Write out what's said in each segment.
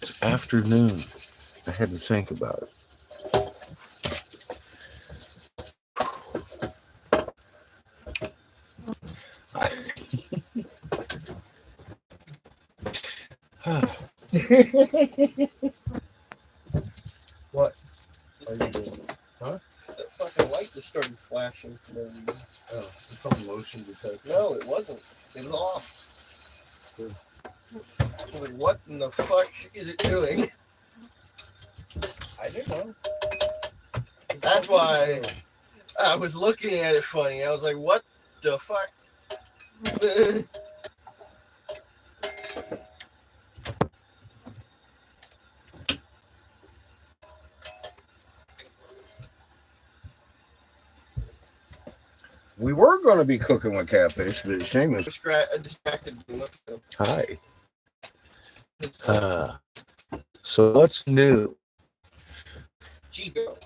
It's afternoon. I had to think about it. What are you doing? Huh? That fucking light just started flashing for no reason. Oh, it's on motion detector. No, it wasn't. It was off. I was like, what in the fuck is it doing? I didn't know. That's why I was looking at it funny. I was like, what the fuck? We were going to be cooking with catfish, but Seamus. Distracted. Hi. So what's new? Chico.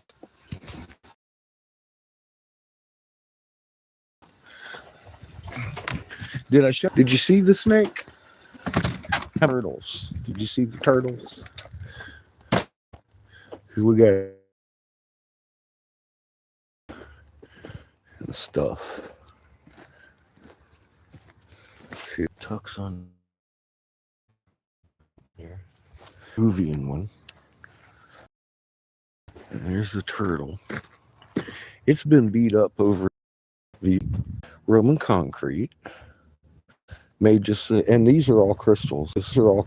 Did you see the snake? Turtles. Did you see the turtles? We got stuff. Shit, tucks on here. Peruvian one. And there's the turtle. It's been beat up over the Roman concrete. Made just, and these are all crystals. This is all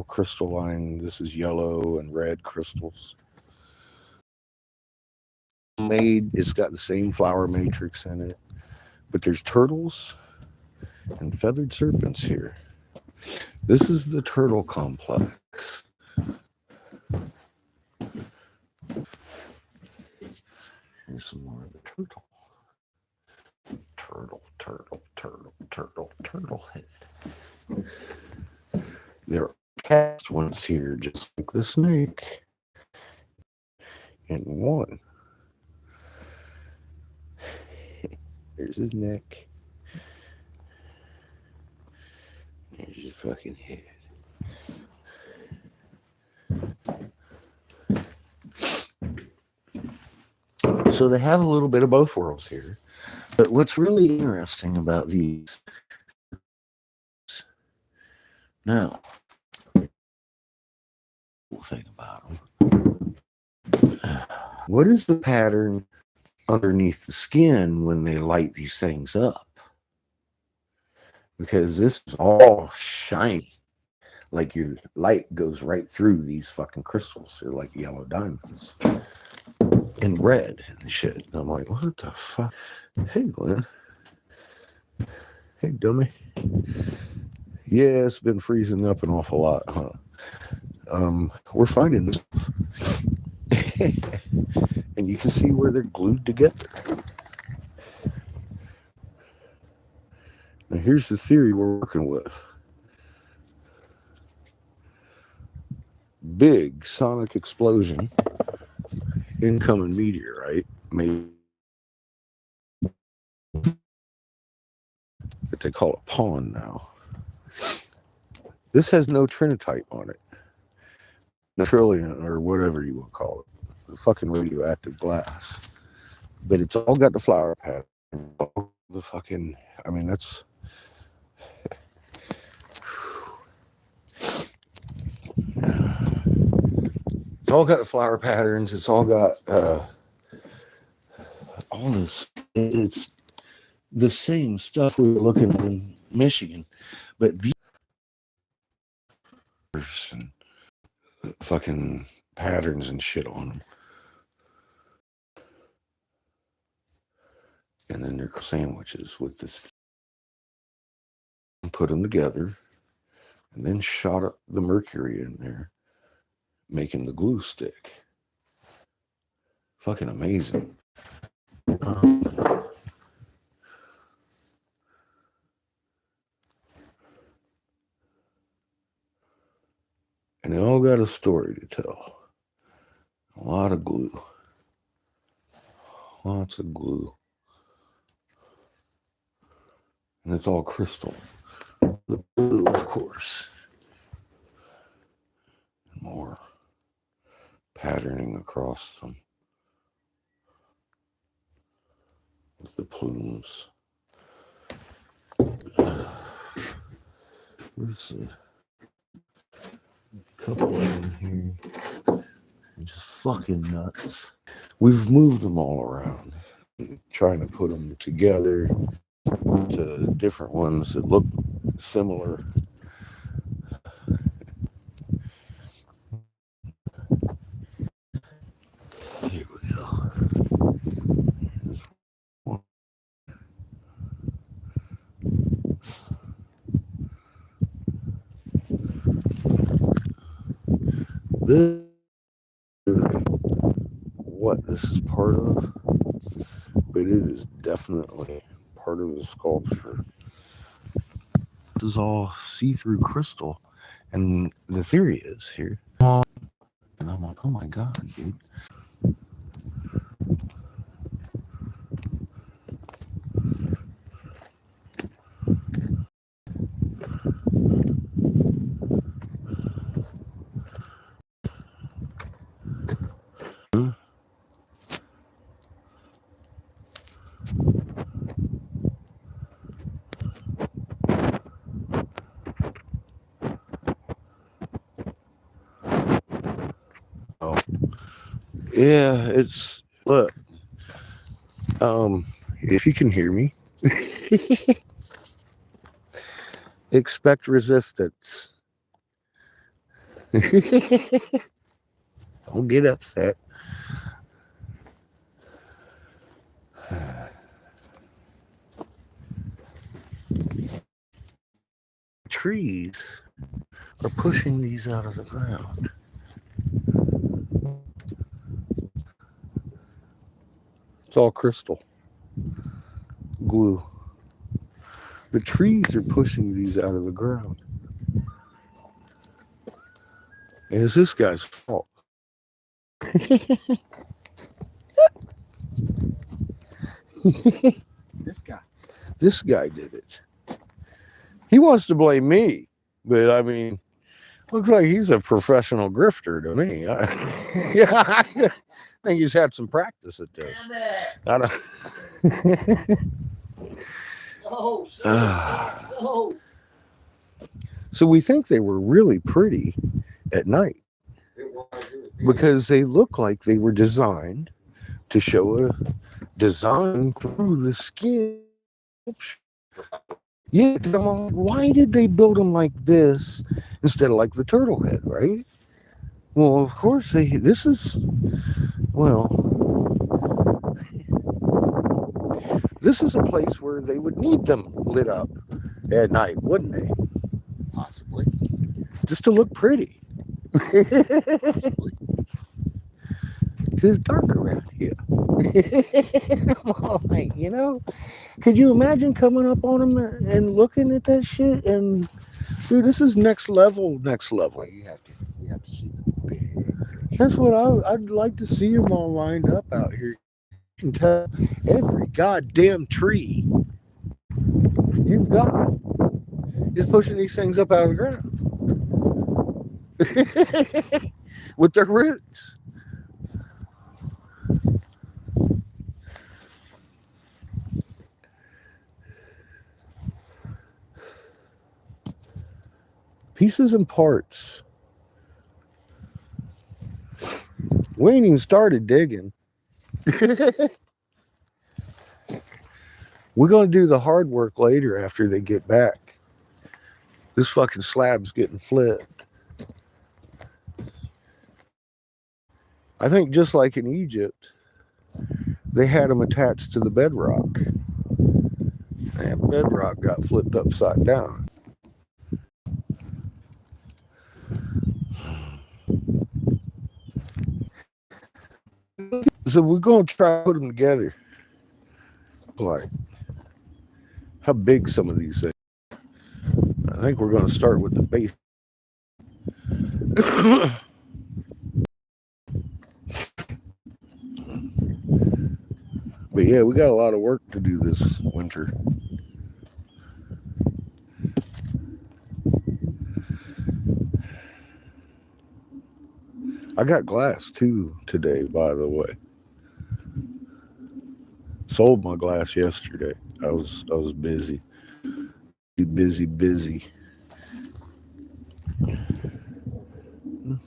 crystalline. This is yellow and red crystals. It's got the same flower matrix in it, but there's turtles and feathered serpents here. This is the turtle complex. Here's some more of the turtle. Turtle head. There are cast ones here, just like the snake. And one. There's his neck. There's his fucking head. So they have a little bit of both worlds here. But what's really interesting about these now, thing about them. What is the pattern underneath the skin when they light these things up? Because this is all shiny. Like your light goes right through these fucking crystals. They're like yellow diamonds. And red and shit. And I'm like, what the fuck? Hey, Glenn. Hey, dummy. Yeah, it's been freezing up an awful lot, huh? We're finding this. And you can see where they're glued together. Now, here's the theory we're working with. Big sonic explosion, incoming meteorite, made that they call a pawn now. This has no trinitite on it. No trillium or whatever you want to call it. The fucking radioactive glass. But it's all got the flower pattern. The fucking, I mean, that's. It's all got the flower patterns. It's all got all this. It's the same stuff we were looking at in Michigan, but these and fucking patterns and shit on them. And then they're sandwiches with this. Put them together, and then shot up the mercury in there, making the glue stick. Fucking amazing. And they all got a story to tell. A lot of glue. Lots of glue. And it's all crystal. The blue, of course. patterning across them with the plumes. There's a couple of them here. They're just fucking nuts. We've moved them all around, trying to put them together to different ones that look similar. Here we go. Here's one. This is what this is part of, but it is definitely part of the sculpture. This is all see-through crystal, and the theory is here. And I'm like, oh my god, dude. Oh, yeah, it's look. If you can hear me, expect resistance. Don't get upset. Trees are pushing these out of the ground. It's all crystal glue. The trees are pushing these out of the ground. And it's this guy's fault. This guy did it. He wants to blame me, but I mean, looks like he's a professional grifter to me. I think he's had some practice at this. I don't. So we think they were really pretty at night because they look like they were designed to show a design through the skin. Yeah, because I'm like, why did they build them like this instead of like the turtle head, right? Well, of course this is a place where they would need them lit up at night, wouldn't they? Possibly. Just to look pretty. It's dark around here. I'm like, could you imagine coming up on them and looking at that shit? And dude, this is next level. Well, you have to see the big. That's what I'd like to see them all lined up out here. You can tell every goddamn tree you've got is pushing these things up out of the ground with their roots. Pieces and parts. We ain't even started digging. We're going to do the hard work later after they get back. This fucking slab's getting flipped. I think just like in Egypt, they had them attached to the bedrock. That bedrock got flipped upside down. So we're going to try to put them together. Like, how big some of these things. I think we're going to start with the base. But yeah, we got a lot of work to do this winter. I got glass too today, by the way. Sold my glass yesterday. I was busy. Busy.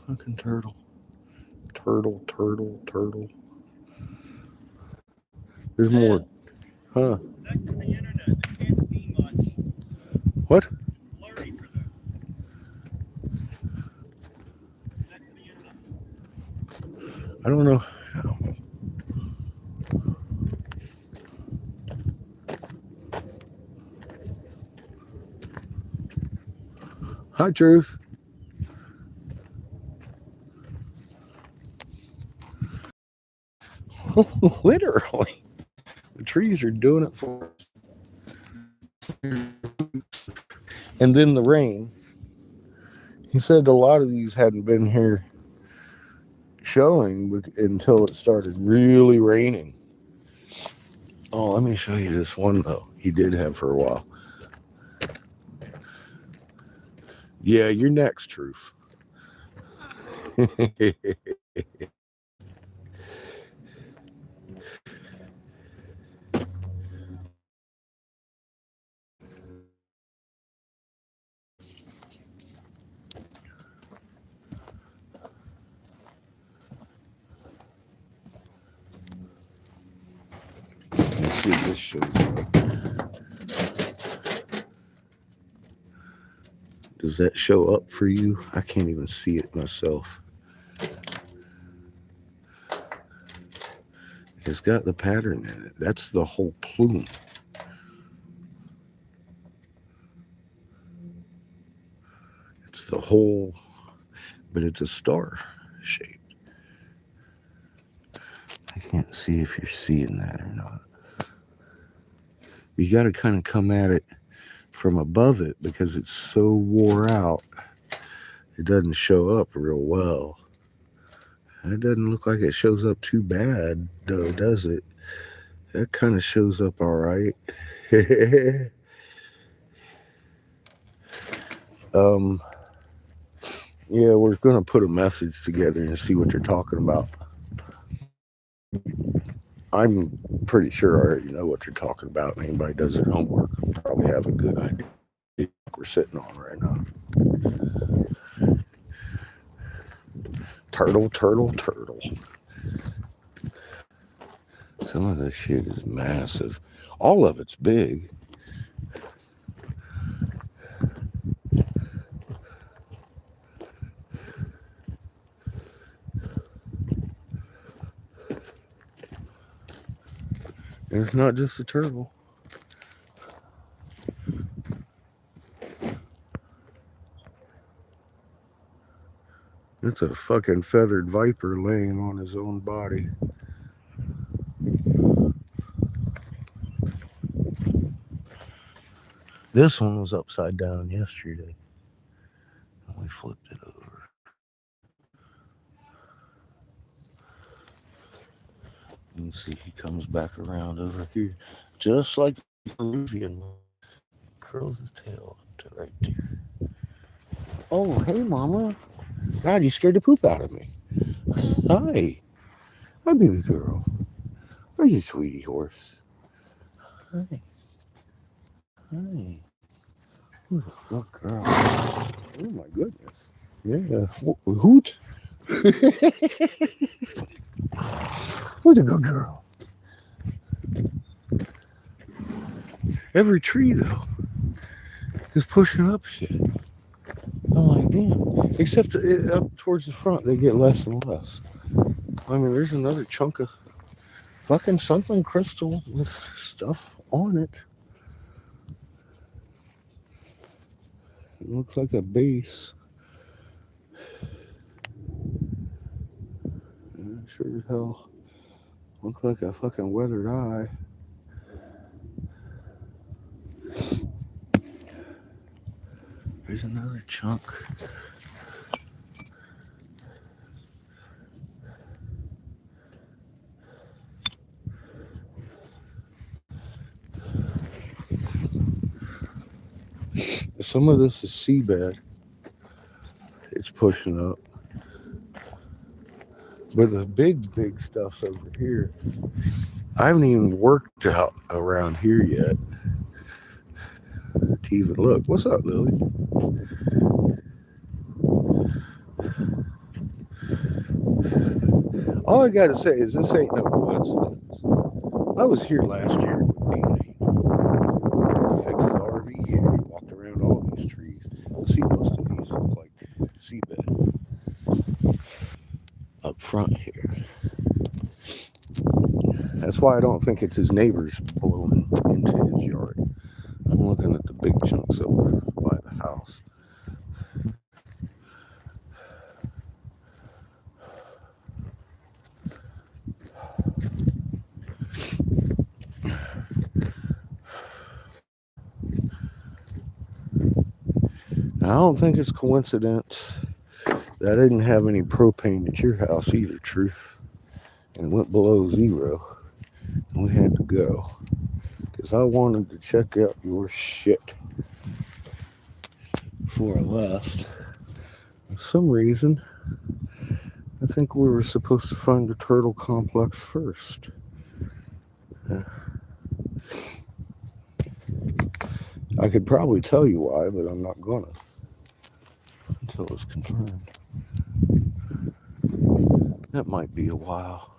Fucking turtle. Turtle. There's more. Huh? Back to the internet. They can't see much. What? Blurry for them. Back to the internet. I don't know. Hi, Truth. Literally. The trees are doing it for us. And then the rain. He said a lot of these hadn't been here showing until it started really raining. Oh, let me show you this one, though. He did have for a while. Yeah, you're next, Truth. Let's see if this shows up. Does that show up for you? I can't even see it myself. It's got the pattern in it. That's the whole plume. It's the whole, but it's a star shape. I can't see if you're seeing that or not. You got to kind of come at it from above it because it's so wore out. It doesn't show up real well. It doesn't look like it shows up too bad, though, does it? That kind of shows up all right. Yeah, we're going to put a message together and see what you're talking about. I'm pretty sure I already know what you're talking about. And anybody does their homework probably have a good idea what we're sitting on right now. Turtle. Some of this shit is massive. All of it's big. It's not just a turtle. It's a fucking feathered viper laying on his own body. This one was upside down yesterday. And we flipped it over. You can see he comes back around over here. Just like the Peruvian one. Curls his tail up to right there. Oh, hey, Mama. God, you scared the poop out of me. Hi. Hi, baby girl. Are you sweetie horse? Hi. Who's a good girl? Oh, my goodness. Yeah. Hoot. Who's a good girl? Every tree, though, is pushing up shit. I'm like, damn. Except up towards the front, they get less and less. I mean, there's another chunk of fucking something crystal with stuff on it. It looks like a base. Sure as hell looks like a fucking weathered eye. There's another chunk. Some of this is seabed. It's pushing up. But the big stuff's over here. I haven't even worked out around here yet to even look. What's up, Lily? All I gotta say is this ain't no coincidence. I was here last year with Danny. Fixed the RV here. Walked around all these trees. See, most of these look like seabed up front here. That's why I don't think it's his neighbors blowing into his yard. I'm looking at the big chunks over by the house. I don't think it's coincidence that I didn't have any propane at your house either, Truth. And it went below 0. And we had to go. Because I wanted to check out your shit before I left. For some reason, I think we were supposed to find the turtle complex first. I could probably tell you why, but I'm not gonna until it's confirmed. That might be a while.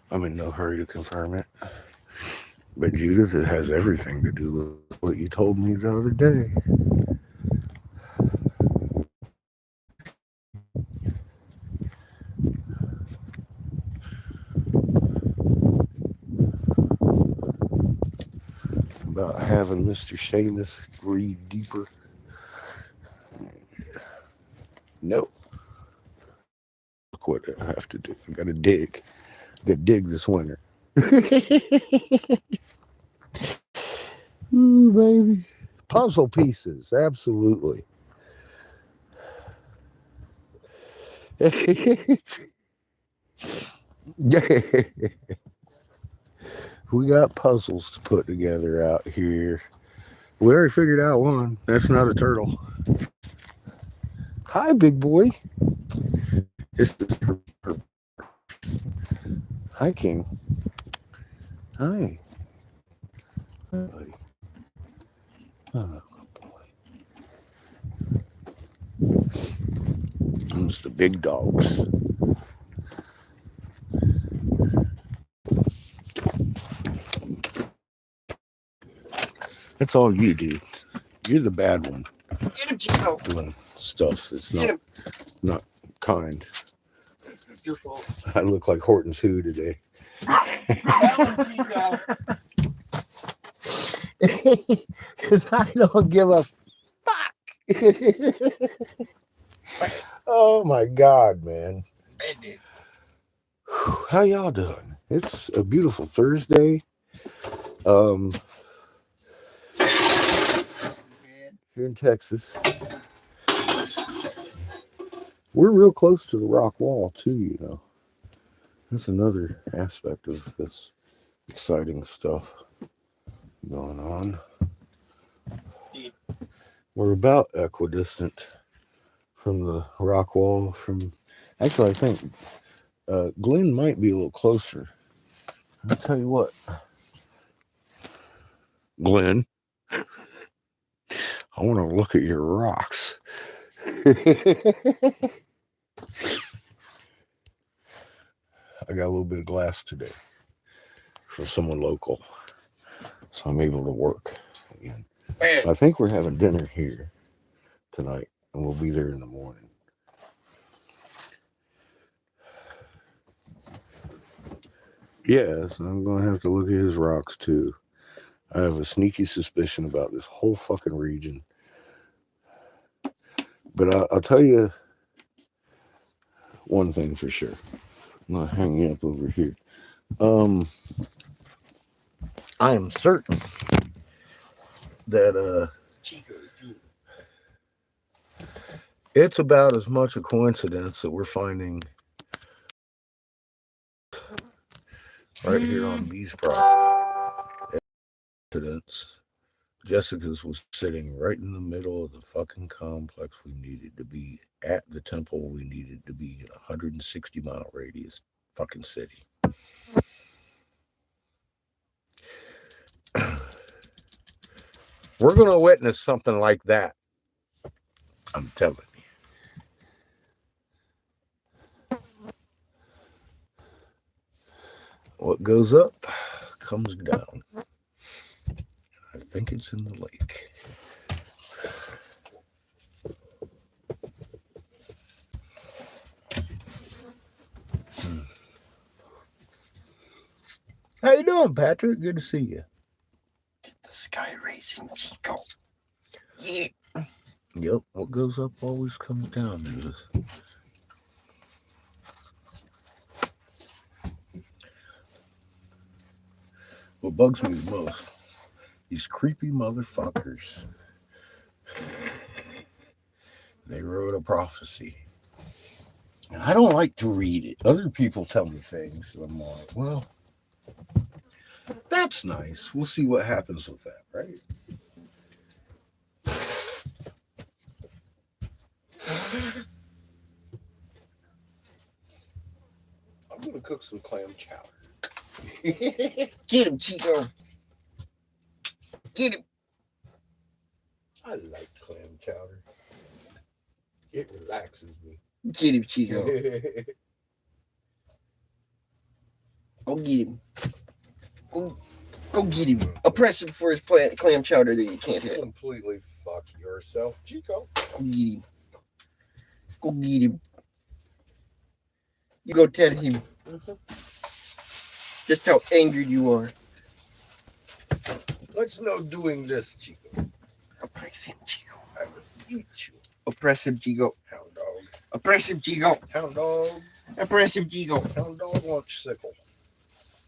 I'm in no hurry to confirm it. But Judith, it has everything to do with what you told me the other day. About having Mr. Seamus read deeper. Nope. Look what I have to do. I gotta dig. I gotta dig this winter. Ooh, baby. Puzzle pieces, absolutely. We got puzzles to put together out here. We already figured out one. That's not a turtle. Hi, big boy. Hi, King. Hi. Hi, buddy. Oh, good boy. Them's the big dogs. That's all you do. You're the bad one. Get him, Chico. Doing stuff that's not kind. It's your fault. I look like Horton's Who today. Because I don't give a fuck. Oh my God, man. How y'all doing? It's a beautiful Thursday. Here in Texas. We're real close to the rock wall too, you know. That's another aspect of this exciting stuff going on. We're about equidistant from the rock wall. Actually, I think Glenn might be a little closer. I'll tell you what, Glenn, I want to look at your rocks. I got a little bit of glass today from someone local, so I'm able to work again. I think we're having dinner here tonight, and we'll be there in the morning. Yes, I'm going to have to look at his rocks too. I have a sneaky suspicion about this whole fucking region. But I'll tell you one thing for sure. I'm not hanging up over here. I am certain that it's about as much a coincidence that we're finding right here on B's property. Coincidence Jessica's was sitting right in the middle of the fucking complex we needed to be at, the temple we needed to be in, 160-mile radius fucking city. We're going to witness something like that. I'm telling you. What goes up comes down. I think it's in the lake. How you doing, Patrick? Good to see you. The sky racing Chico. Yeah. Yep, what goes up always comes down. What bugs me the most, these creepy motherfuckers. They wrote a prophecy. And I don't like to read it. Other people tell me things, and I'm like, well, that's nice. We'll see what happens with that, right? I'm going to cook some clam chowder. Get him, Chico. Get him. I like clam chowder. It relaxes me. Get him, Chico. Go get him. Go get him. Oppress him for his clam chowder that you can't have. Completely fuck yourself, Chico. Go get him. Go get him. You go tell him just how angry you are. Let's no doing this, Chico. Oppress him, Chico. I will eat you. Oppress him, Chico. Hound dog. Oppress him, Chico. Hound dog. Oppress him, Chico. Hound dog lunch sickle.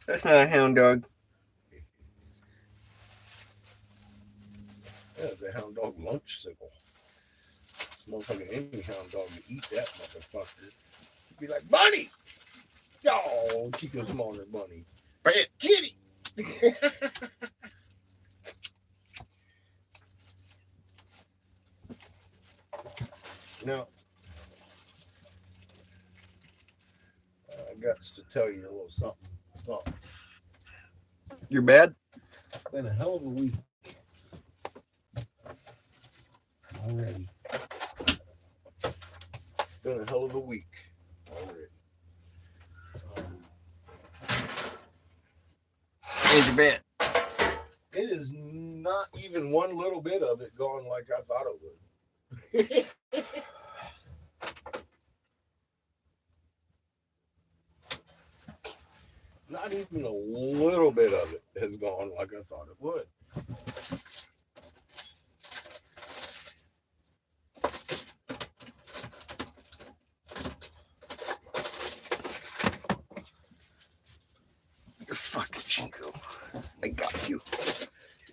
That's not a hound dog. Yeah, the hound dog lunch sickle. Motherfucking any hound dog to eat that motherfucker. Be like, Bunny! Oh, Chico's smaller bunny. Kitty! Now, I got to tell you a little something. You're bad? Been a hell of a week. Already. Been a hell of a week already. Is it bad? It is not even one little bit of it going like I thought it would. Not even a little bit of it has gone like I thought it would. You're fucking Chico. I got you.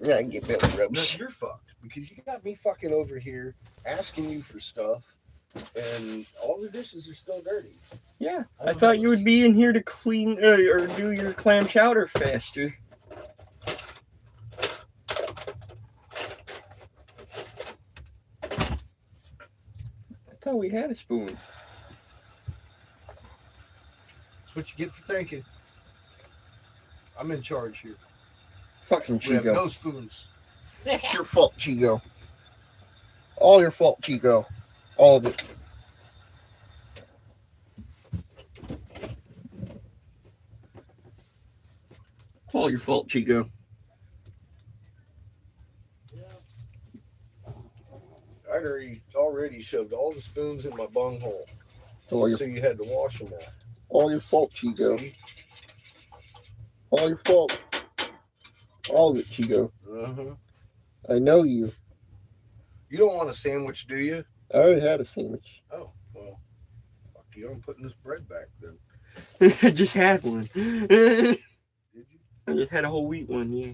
Yeah, I can get belly No, rubs. you're fucked because you got me fucking over here asking you for stuff, and all the dishes are still dirty. Yeah, I thought you would be in here to clean or do your clam chowder faster. I thought we had a spoon. That's what you get for thinking. I'm in charge here. Fucking We have Chico. no spoons. It's your fault, Chico. All your fault, Chico. All of it. All your fault, Chico. I'd already shoved all the spoons in my bunghole. All your, So you had to wash them all. all your fault, Chico. See? All your fault. All of it, Chico. Uh-huh. I know you. You don't want a sandwich, do you? I already had a sandwich. Oh, well. Fuck you. I'm putting this bread back then. I just had one. Did you? I just had a whole wheat one, yeah.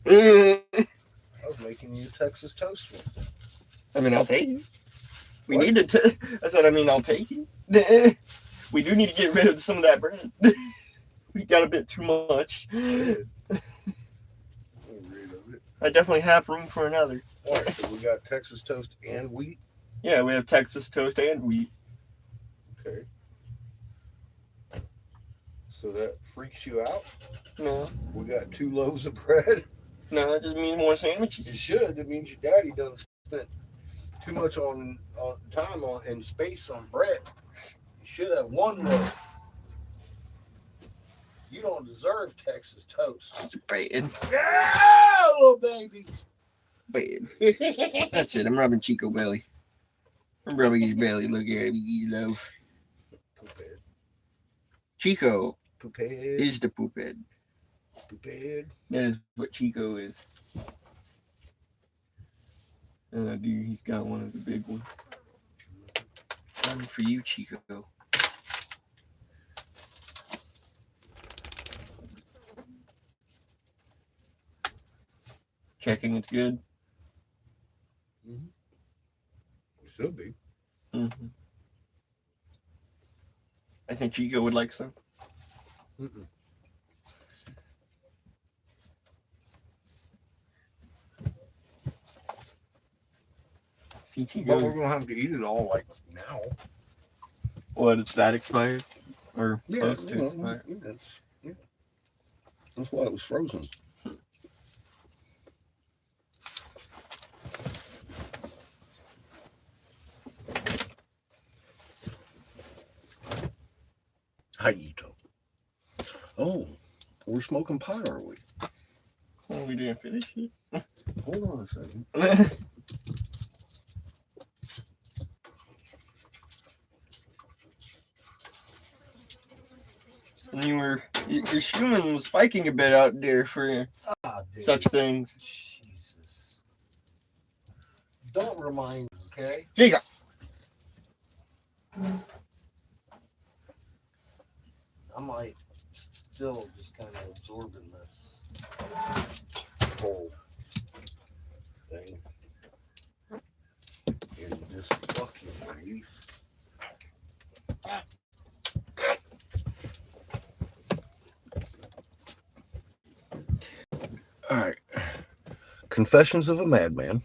Okay. I was making you Texas toast one. I mean, I'll take it. We What? need to. I said, I mean, I'll take it. We do need to get rid of some of that bread. We got a bit too much. Get rid of it. I definitely have room for another. All right, so we got Texas toast and wheat. Yeah, we have Texas toast and wheat. Okay. So that freaks you out? No. We got 2 loaves of bread. No, that just means more It sandwiches. should. It means your daddy done spent too much on time on and space on bread. You should have 1 loaf. You don't deserve Texas toast. Bad. Yeah, little baby. Bad. That's it. I'm rubbing Chico belly. I'm rubbing his belly. Look at me, you love. Poophead. Chico Poophead. is the poophead. Poophead. That is what Chico is. Dude, he's got one of the big ones. One for you, Chico. Checking it's good. Should be. Mm-hmm. I think Chico would like some. Mm-mm. See, Chico. But we're gonna have to eat it all like now. What? It's that expired, or Yeah, close to expired? Yeah. That's why it was frozen. Hi, Ito. Oh, we're smoking pot, are we? Oh, we didn't finish it. Hold on a second. And your human was spiking a bit out there for such things. Jesus. Don't remind me, okay? Chico. I'm like still just kind of absorbing this whole thing in this fucking relief. All right. Confessions of a Madman.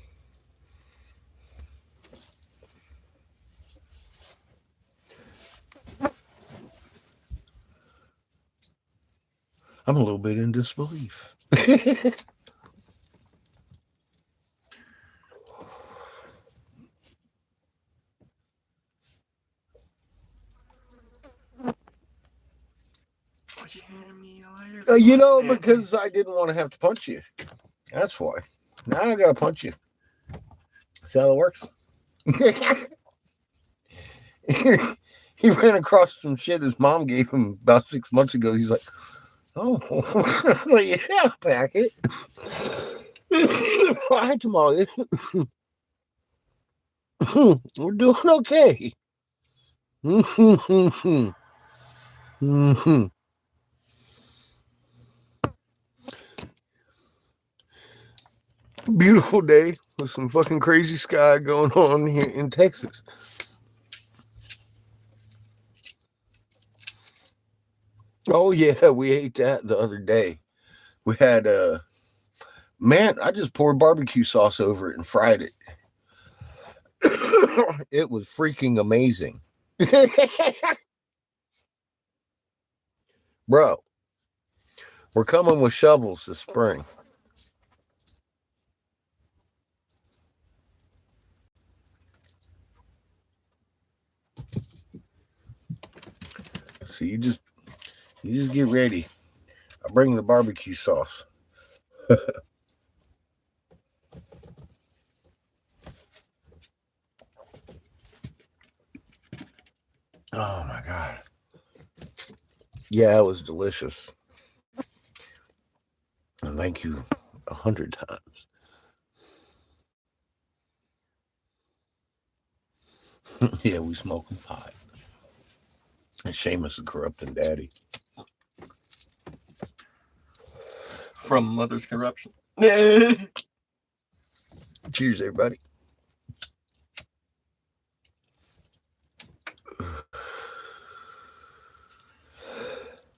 I'm a little bit in disbelief. What you handing me a lighter? You know, because I didn't want to have to punch you. That's why. Now I gotta punch you. That's how it works. He ran across some shit his mom gave him about 6 months ago. He's like, oh, I was like, yeah, I'll pack it. Hi, Tamale. We're doing okay. Beautiful day with some fucking crazy sky going on here in Texas. Oh yeah, we ate that the other day. We had man, I just poured barbecue sauce over it and fried it. It was freaking amazing. Bro, we're coming with shovels this spring. So you just get ready. I bring the barbecue sauce. Oh my God. Yeah, it was delicious. And thank you 100 times. Yeah, we smoking pot. And Seamus is corrupting daddy. From mother's corruption. Cheers, everybody.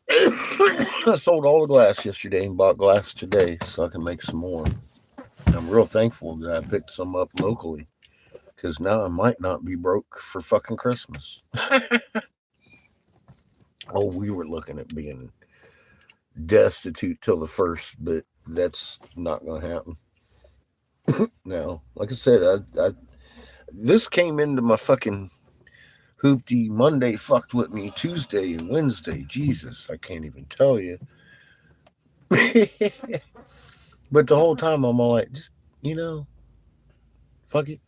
I sold all the glass yesterday and bought glass today so I can make some more. I'm real thankful that I picked some up locally, because now I might not be broke for fucking Christmas. Oh, we were looking at being destitute till the 1st, but that's not going to happen. No, like I said, this came into my fucking hoopty. Monday fucked with me, Tuesday and Wednesday. Jesus, I can't even tell you. But the whole time I'm all like, just, fuck it.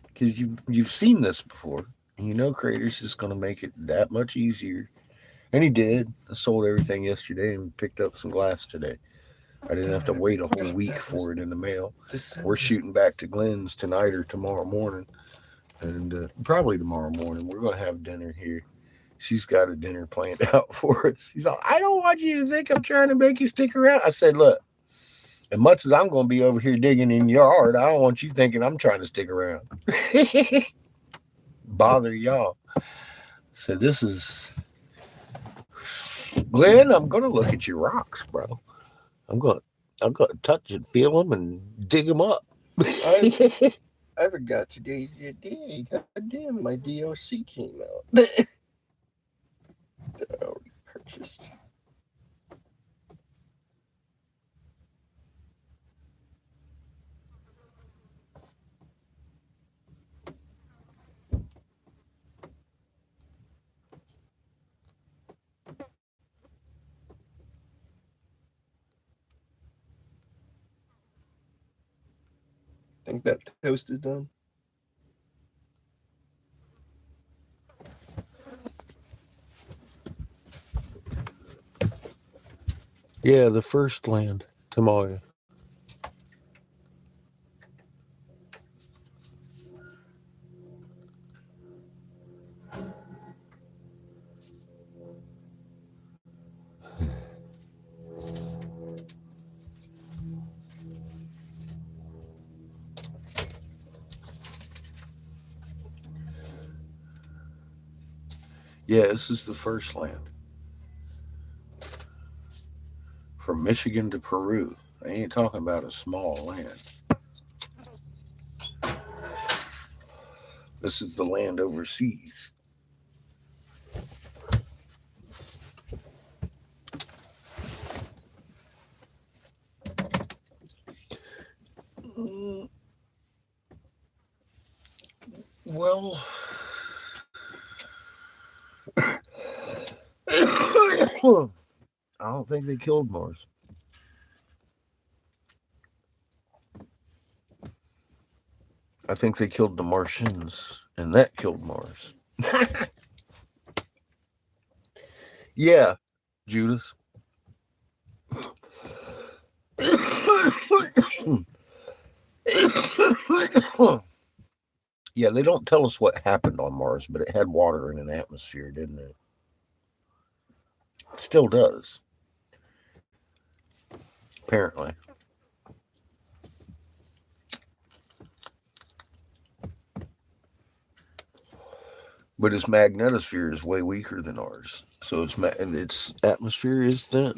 Because you've seen this before. And Creator's just going to make it that much easier. And he did. I sold everything yesterday and picked up some glass today. I didn't have to wait a whole week for it in the mail. We're shooting back to Glenn's tonight or tomorrow morning. And probably tomorrow morning. We're going to have dinner here. She's got a dinner planned out for us. She's like, I don't want you to think I'm trying to make you stick around. I said, look, as much as I'm going to be over here digging in your yard, I don't want you thinking I'm trying to stick around. Bother y'all. So this is... Glenn, I'm going to look at your rocks, bro. I'm going to touch and feel them and dig them up. I forgot today's the day. God damn, my DLC came out. That I already purchased. Think that toast is done? Yeah, the first land, Tamoya. Yeah, this is the first land. From Michigan to Peru. I ain't talking about a small land. This is the land overseas. Well, I don't think they killed Mars. I think they killed the Martians, and that killed Mars. Yeah, Judas. Yeah, they don't tell us what happened on Mars, but it had water in an atmosphere, didn't it? It still does. Apparently. But its magnetosphere is way weaker than ours. So its atmosphere is thin.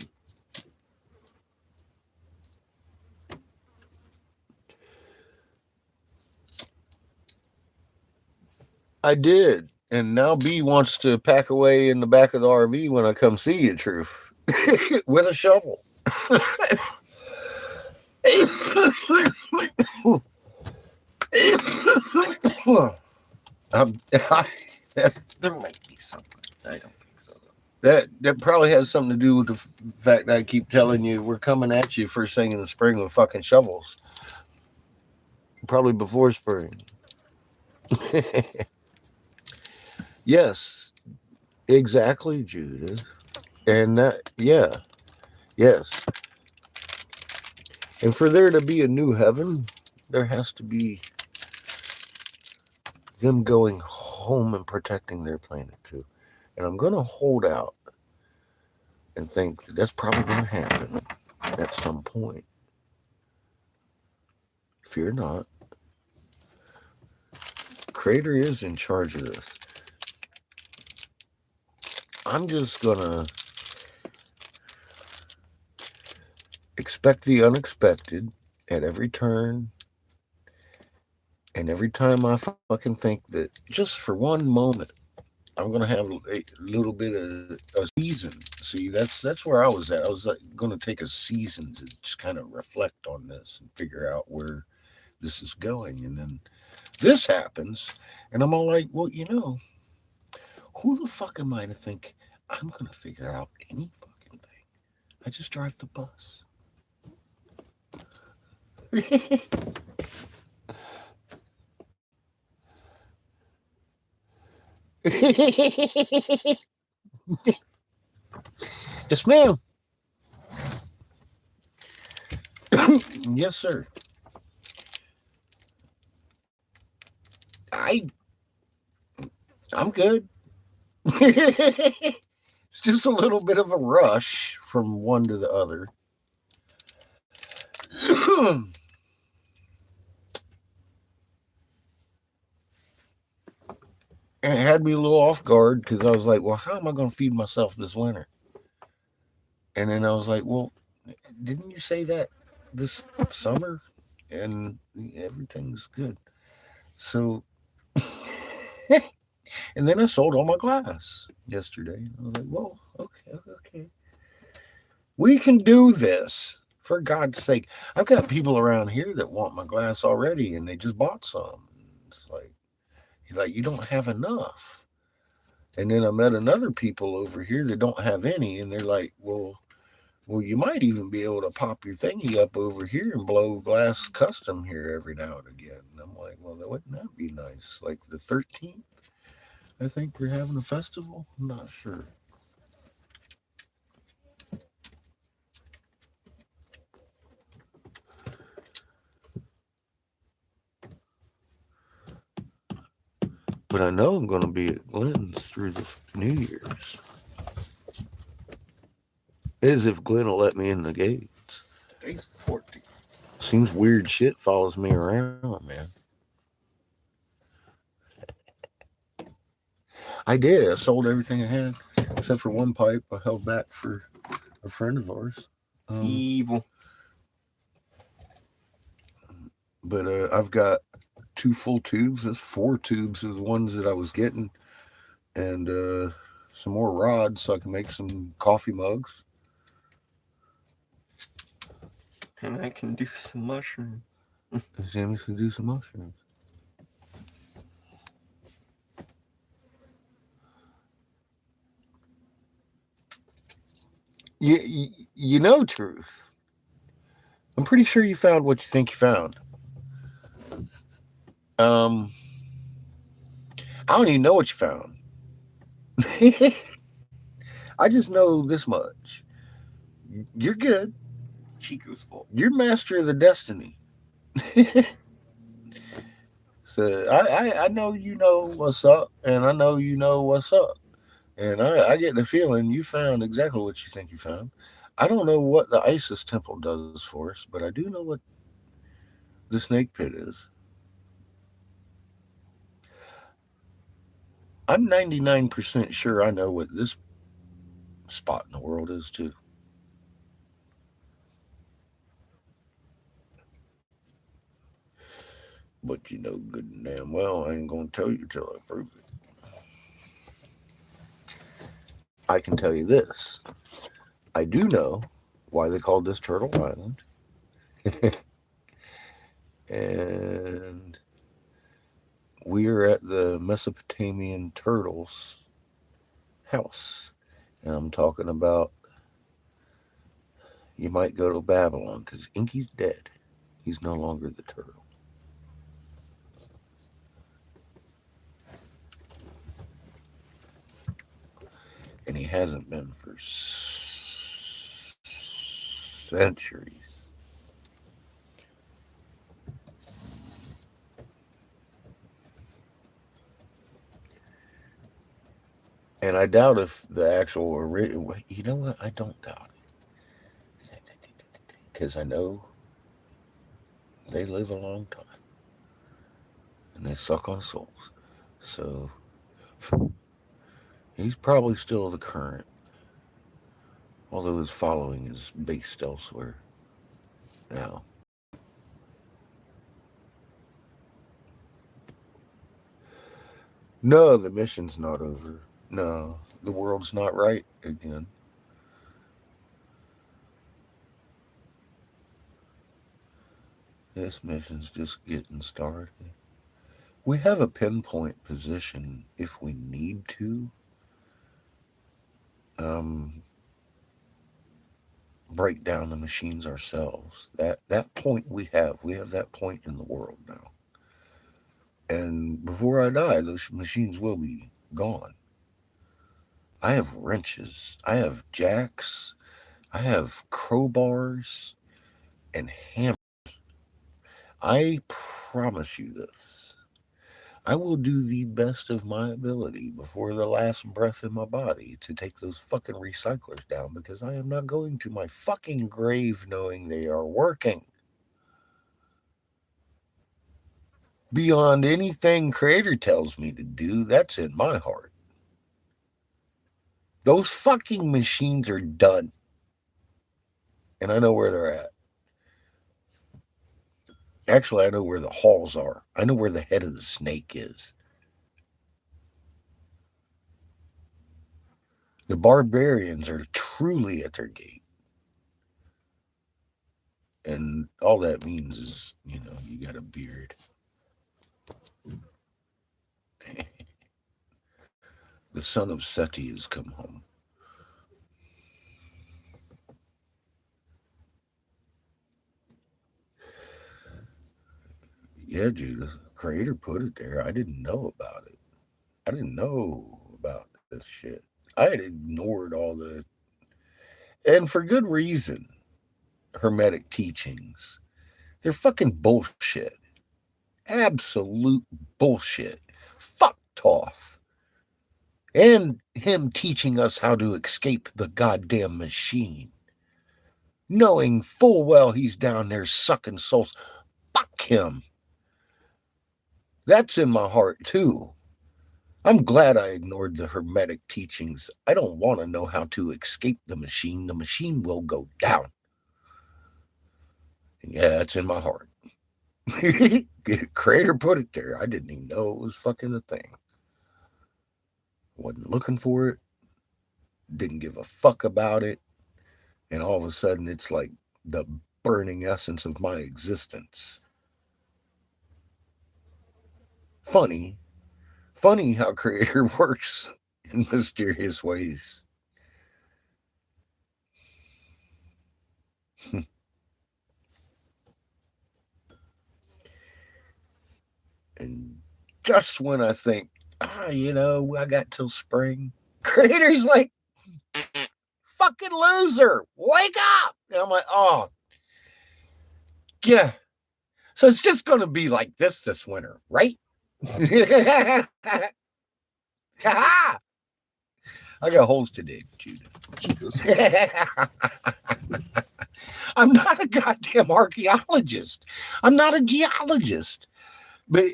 I did. And now B wants to pack away in the back of the RV when I come see you, Truth. With a shovel. There might be something. I don't think so, though. That probably has something to do with the fact that I keep telling you we're coming at you first thing in the spring with fucking shovels. Probably before spring. Yes, exactly, Judith. And that, yeah, yes. And for there to be a new heaven, there has to be them going home and protecting their planet too. And I'm going to hold out and think that's probably going to happen at some point. Fear not. Creator is in charge of this. I'm just going to expect the unexpected at every turn And every time I fucking think that just for one moment I'm gonna have a little bit of a season. See, that's where I was at. I was like gonna take a season to just kind of reflect on this and figure out where this is going. And then this happens, and I'm all like, well, who the fuck am I to think I'm gonna figure out any fucking thing? I just drive the bus. Yes, ma'am. Yes, sir. I I'm good. It's just a little bit of a rush from one to the other. And it had me a little off guard because I was like, well, how am I going to feed myself this winter? And then I was like, well, didn't you say that this summer? And everything's good. So, and then I sold all my glass yesterday. I was like, well, okay. We can do this. For God's sake. I've got people around here that want my glass already and they just bought some. It's like you don't have enough. And then I met another people over here that don't have any, and they're like, well, you might even be able to pop your thingy up over here and blow glass custom here every now and again. And I'm like, well, wouldn't that be nice? Like the 13th, I think we're having a festival. I'm not sure. But I know I'm going to be at Glenn's through the New Year's. As if Glenn will let me in the gates. Today's the 14th. Seems weird shit follows me around, man. I did. I sold everything I had except for one pipe I held back for a friend of ours. Evil. But I've got 2 full tubes. That's 4 tubes of the ones that I was getting. And some more rods so I can make some coffee mugs. And I can do some mushrooms. Sammy can do some mushrooms. You know truth. I'm pretty sure you found what you think you found. I don't even know what you found. I just know this much. You're good. Chico's fault. You're master of the destiny. So I know you know what's up, and I know you know what's up. And I get the feeling you found exactly what you think you found. I don't know what the Isis temple does for us, but I do know what the snake pit is. I'm 99% sure I know what this spot in the world is too. But you know good and damn well I ain't gonna tell you till I prove it. I can tell you this. I do know why they called this Turtle Island. And we are at the Mesopotamian turtle's house. And I'm talking about you might go to Babylon because Inky's dead. He's no longer the turtle. And he hasn't been for centuries. And I doubt if the actual original. You know what? I don't doubt it. Because I know they live a long time. And they suck on souls. So he's probably still the current. Although his following is based elsewhere now. No, the mission's not over. No, the world's not right again. This mission's just getting started. We have a pinpoint position if we need to. Um, break down the machines ourselves. That point we have that point in the world now. And before I die, those machines will be gone. I have wrenches, I have jacks, I have crowbars and hammers. I promise you this. I will do the best of my ability before the last breath in my body to take those fucking recyclers down, because I am not going to my fucking grave knowing they are working. Beyond anything Creator tells me to do, that's in my heart. Those fucking machines are done. And I know where they're at. Actually, I know where the halls are. I know where the head of the snake is. The barbarians are truly at their gate. And all that means is, you got a beard. The son of Seti has come home. Yeah, Judith, Creator put it there. I didn't know about it. I didn't know about this shit. I had ignored all the, and for good reason, Hermetic teachings. They're fucking bullshit. Absolute bullshit. Fuck Toth. And him teaching us how to escape the goddamn machine, knowing full well he's down there sucking souls. Fuck him. That's in my heart too. I'm glad I ignored the Hermetic teachings. I don't want to know how to escape the machine. The machine will go down. And yeah, it's in my heart. Creator put it there. I didn't even know it was fucking a thing. Wasn't looking for it. Didn't give a fuck about it. And all of a sudden, it's like the burning essence of my existence. Funny how Creator works in mysterious ways. And just when I think, I got till spring, Creator's like, fucking loser, wake up. And I'm like, oh, yeah. So it's just going to be like this winter, right? I got holes to dig, Judith. I'm not a goddamn archaeologist. I'm not a geologist. But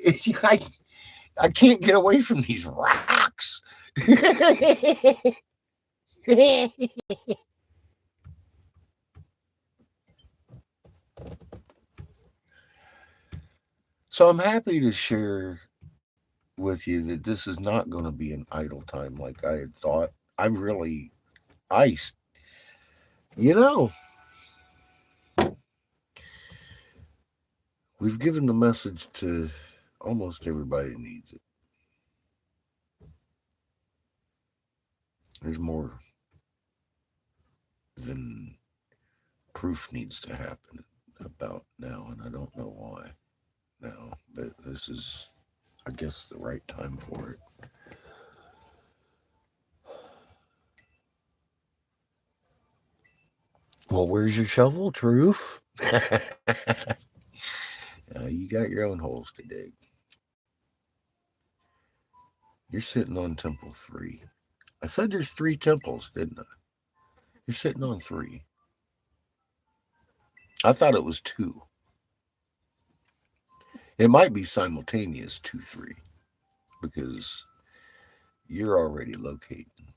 I can't get away from these rocks. So I'm happy to share with you that this is not going to be an idle time like I had thought. We've given the message to almost everybody who needs it. There's more than proof needs to happen about now, and I don't know why now, but this is, I guess, the right time for it. Well, where's your shovel, Truth? You got your own holes to dig. You're sitting on Temple 3. I said there's 3 temples, didn't I? You're sitting on 3. I thought it was 2. It might be simultaneous 2, 3, because you're already locating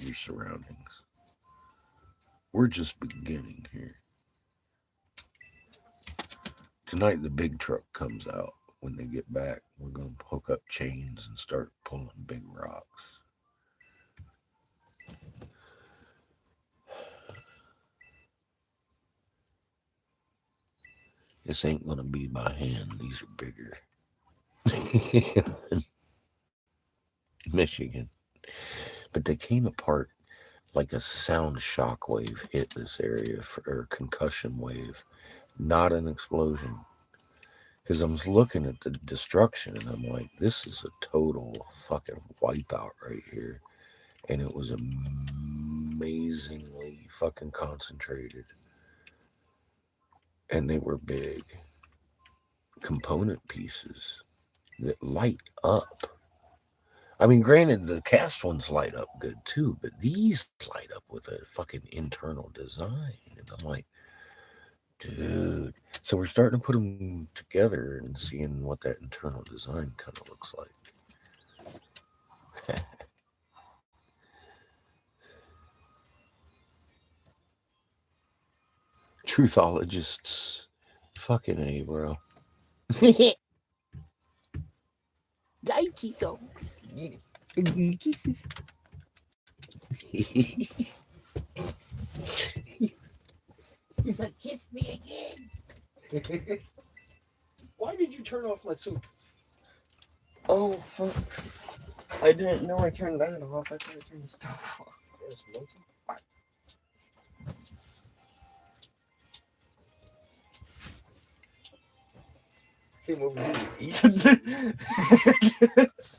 your surroundings. We're just beginning here. Tonight the big truck comes out. when they get back, we're going to hook up chains and start pulling big rocks. This ain't going to be by hand. These are bigger. Michigan. But they came apart like a sound shock wave hit this area, or concussion wave, not an explosion. Because I'm looking at the destruction and I'm like, this is a total fucking wipeout right here. And it was amazingly fucking concentrated. And they were big component pieces that light up. I mean, granted, the cast ones light up good too, but these light up with a fucking internal design. And I'm like, dude. So we're starting to put them together and seeing what that internal design kind of looks like. Truthologists. Fucking A, bro. Chico. He's like, kiss me again. Why did you turn off my soup? Oh, fuck. I didn't know I turned that off. I thought I turned the stove off. There's monkey. Came over here to eat.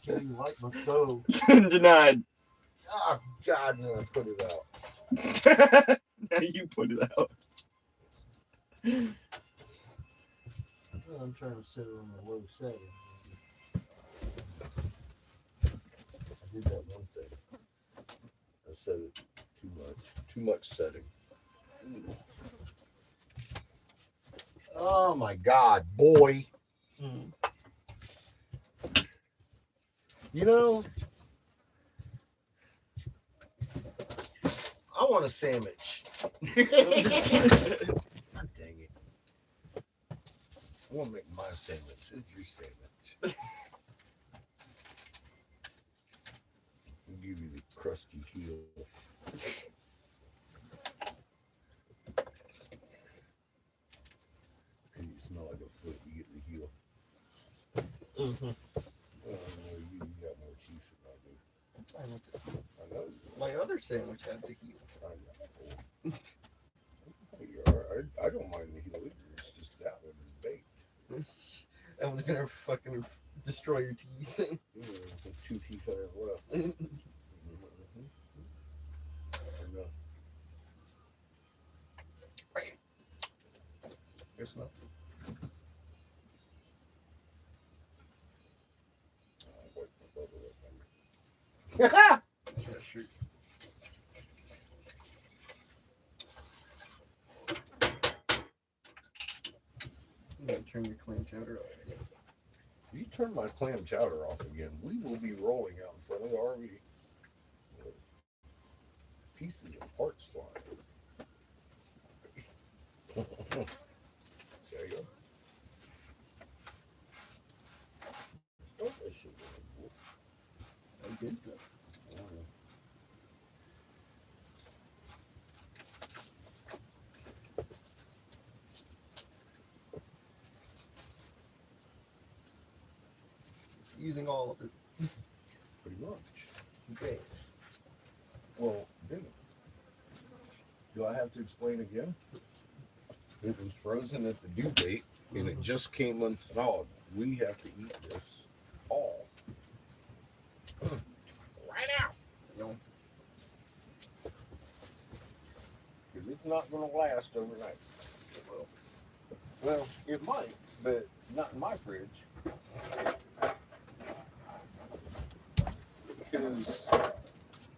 Killing light must go. Denied. Oh, God, no, I put it out. Now you put it out. I'm trying to set it on a low setting. I did that one thing. I set it too much. Too much setting. Oh, my God, boy. You know, I want a sandwich. God dang it. I want to make my sandwich. It's your sandwich. I'll give you the crusty heel. And you smell like a foot, you get the heel. Mm-hmm. You got more teeth than I do. I know. My other sandwich had the heel. I know. I don't mind the heel either. It's just that one is baked. I was gonna fucking destroy your teeth. Two teeth I have left. I know. Guess not. Wipe my bubble up on me. Yeah, sure. I'm gonna turn your clam chowder off again. If you turn my clam chowder off again, we will be rolling out in front of the RV. Pieces of parts flying. There you go. Start that shit with a wolf. I did. Using all of it. Pretty much. Okay. Well, then, do I have to explain again? It was frozen at the due date, and it just came unthawed. We have to eat this all. Right now. No. Because it's not going to last overnight. Well, it might, but not in my fridge. Because,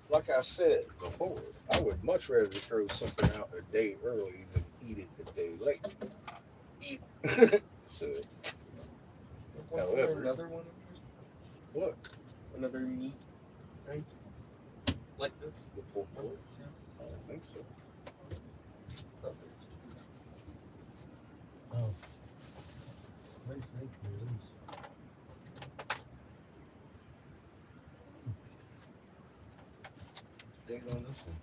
like I said before, I would much rather throw something out a day early than eat it a day late. So, however, Another one? what? Another meat? Right? Like this? The pulled pork? I don't think so. Oh. They say cubes. date on this one?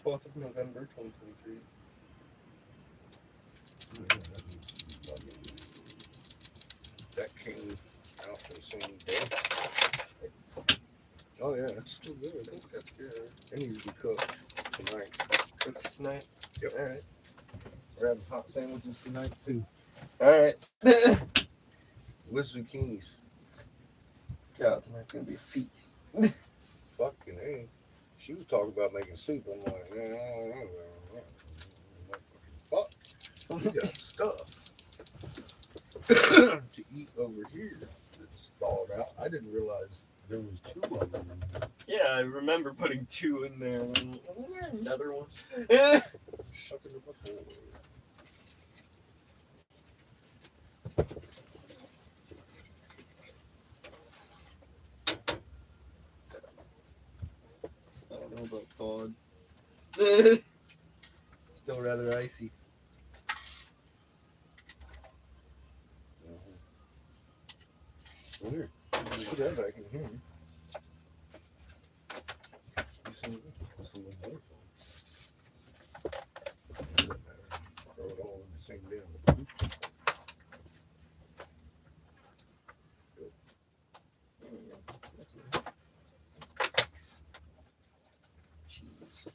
12th of November, 2023. That came out the same day. Oh yeah, that's still good. I think that's good. It needs to be cooked tonight. Cooked tonight? Yep. All right. We're having hot sandwiches tonight too. All right. With zucchinis. Yeah, tonight's going to be a feast. Fucking A. She was talking about making soup. I'm like, fuck. We got stuff to eat over here that's thawed out. I didn't realize there was two of them. Yeah, I remember putting 2 in there. And another one. Sucking the hole. I don't know about thawed. Still rather icy. Weird. Put that back in here. You see, that's a little more fun. Throw it all in the same bin. Cheese.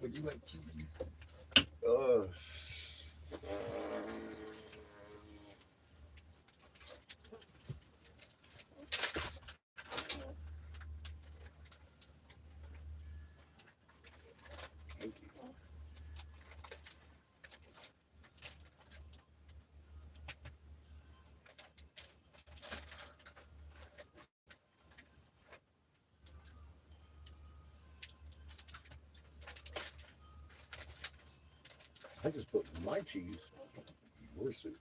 Would you like cheese? Thank you. I just put my cheese in your soup.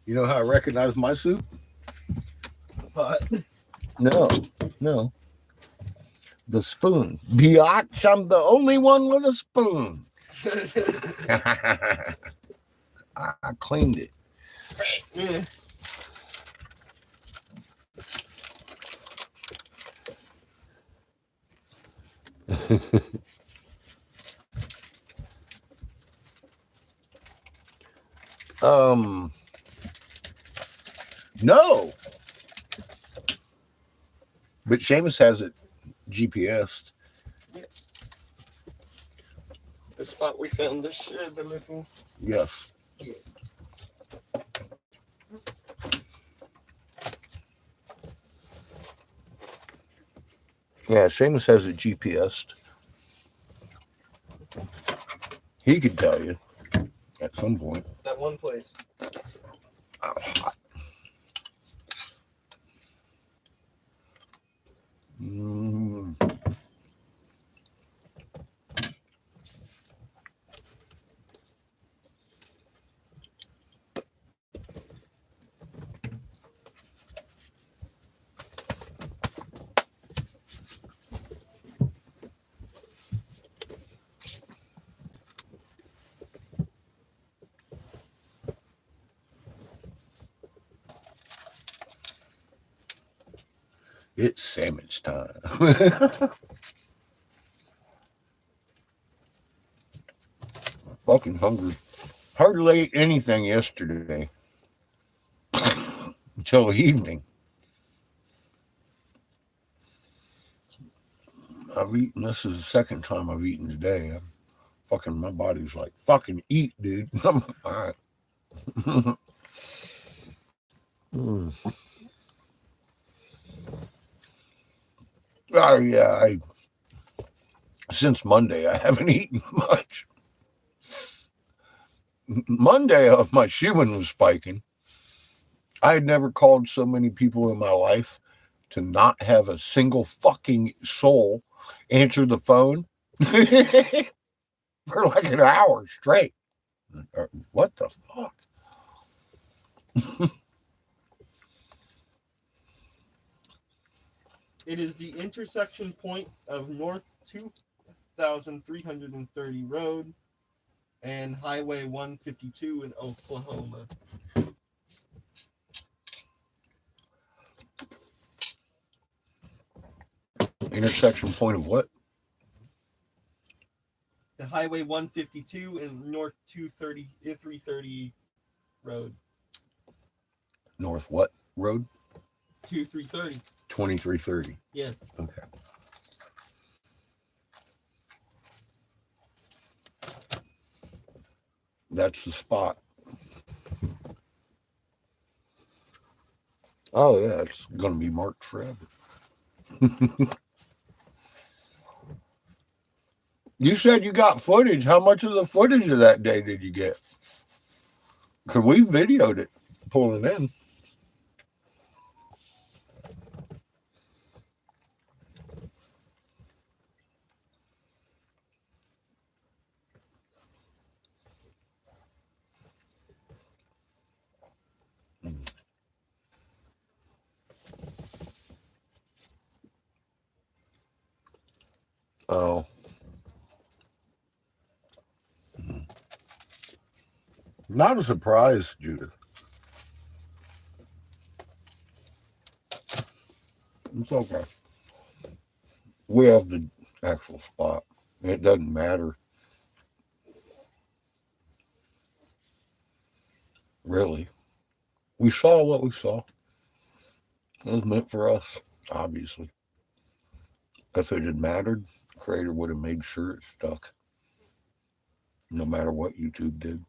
You know how I recognize my soup? Pot. No. The spoon. Biatch, I'm the only one with a spoon. I cleaned it. No. But Seamus has it GPS'd. Yes. The spot we found the shed, the little. Yes. Yeah. Yeah, Seamus has it GPS'd. He could tell you at some point. That one place. Mm. It's sandwich time. I'm fucking hungry. Hardly ate anything yesterday until evening. I've eaten. This is the second time I've eaten today. My body's like, fucking eat, dude. All right. Oh yeah, since Monday I haven't eaten much. Monday, my shooting was spiking. I had never called so many people in my life to not have a single fucking soul answer the phone for like an hour straight. What the fuck? It is the intersection point of North 2330 Road and Highway 152 in Oklahoma. Intersection point of what? The Highway 152 and North 330 Road. North what road? 2330. 2330. Yeah. Okay. That's the spot. Oh yeah, it's gonna be marked forever. You said you got footage. How much of the footage of that day did you get? Because we videoed it pulling in. Oh. Not a surprise, Judith. It's okay. We have the actual spot. It doesn't matter. Really. We saw what we saw. It was meant for us, obviously. If it had mattered, the creator would have made sure it stuck. No matter what YouTube did.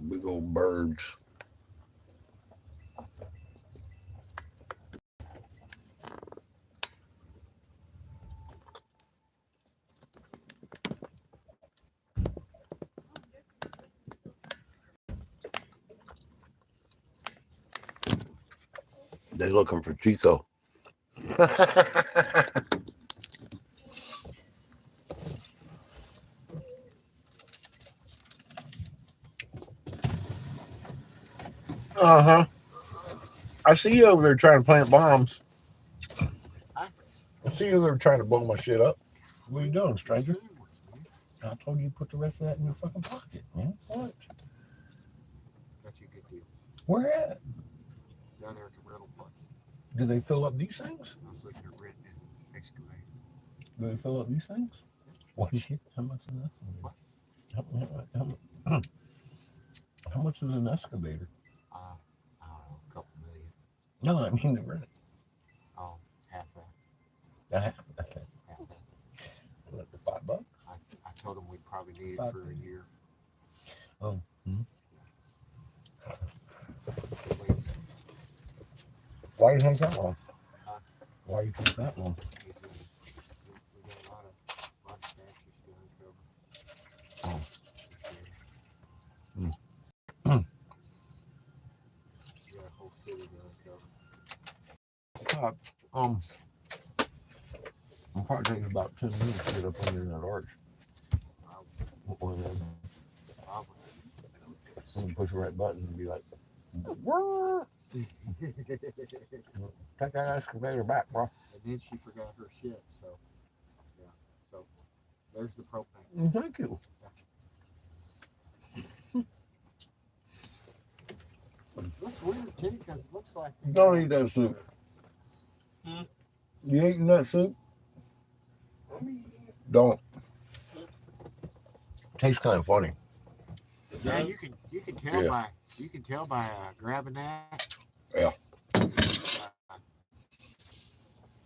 Big old birds. They're looking for Chico. Uh-huh. I see you over there trying to plant bombs. I see you over there trying to blow my shit up. What are you doing, stranger? I told you to put the rest of that in your fucking pocket, man. What? Got you a good deal. Where at? Down there at the rental place. Do they fill up these things? I was looking at renting an excavator. Do they fill up these things? What shit? How much is that? What? How much is an excavator? I don't know, a couple million. No, I mean the rent. Oh, half that. Half Half that. What, the $5? I told them we'd probably need it for a year. Oh. Hmm. Why do you think that long? Why do you think that long? We got a lot of statues to uncover. Oh. We got a whole city to uncover. I'm probably taking about 10 minutes to get up under that arch. Or then I'm gonna push the right button and be like, "Whoa." Take that excavator back, bro. And then she forgot her shit, so yeah. So there's the propane. Thank you. Looks weird too, because it looks like Don't eat that soup. You eating that soup? Don't. Tastes kind of funny. Yeah, you can tell Yeah. by grabbing that. Yeah.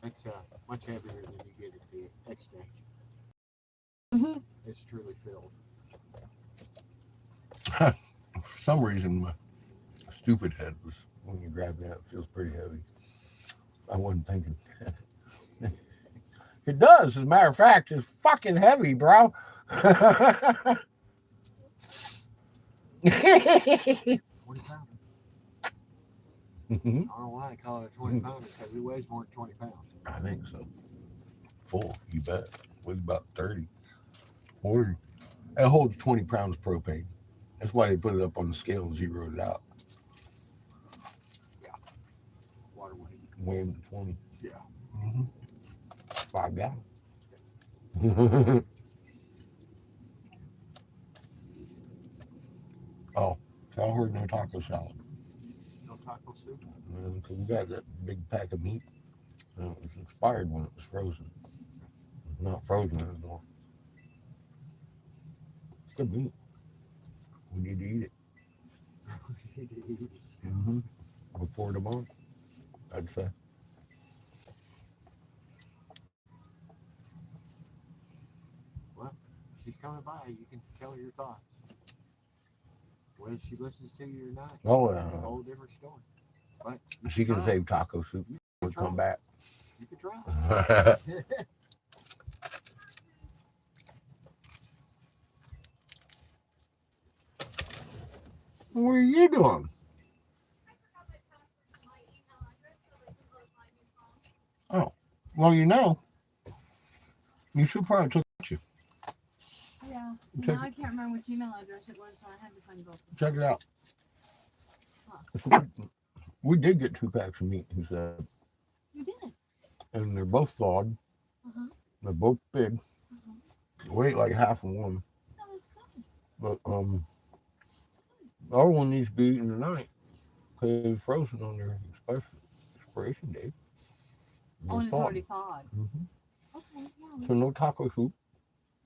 It's much heavier than you get at the exchange. Mm-hmm. It's truly filled. For some reason, my stupid head was, when you grab that, it feels pretty heavy. I wasn't thinking. It does, as a matter of fact. It's fucking heavy, bro. 20 pounds. I don't know why they call it a 20 pounder because it weighs more than 20 pounds. I think so. Full, you bet. Weighs about 30, 40. It holds 20 pounds of propane. That's why they put it up on the scale and zeroed it out. Water weight. Weighing 20. Yeah. Mm-hmm. 5 gallons. Oh, y'all heard no taco salad. No taco soup. Because we got that big pack of meat. And it was expired when it was frozen. It's not frozen anymore. It's good meat. We need to eat it. Mm-hmm. Before tomorrow, I'd say. Well, she's coming by. You can tell her your thoughts. Whether she listens to you or not, Oh, it's a whole different story. But she can try. save taco soup. We'll come back. You can try. What are you doing? Oh, well, you know, you should probably took you. Yeah. Check Now I can't remember which email address it was, so I had to find both. Check it out. We did get 2 packs of meat, he said, You did. and they're both thawed. Uh-huh. They're both big. Weight like half of one, That was good. but the other one needs to be eaten tonight because it's frozen on their expiration date. Oh, and it's already thawed. Mm-hmm. Okay, yeah. So no taco soup.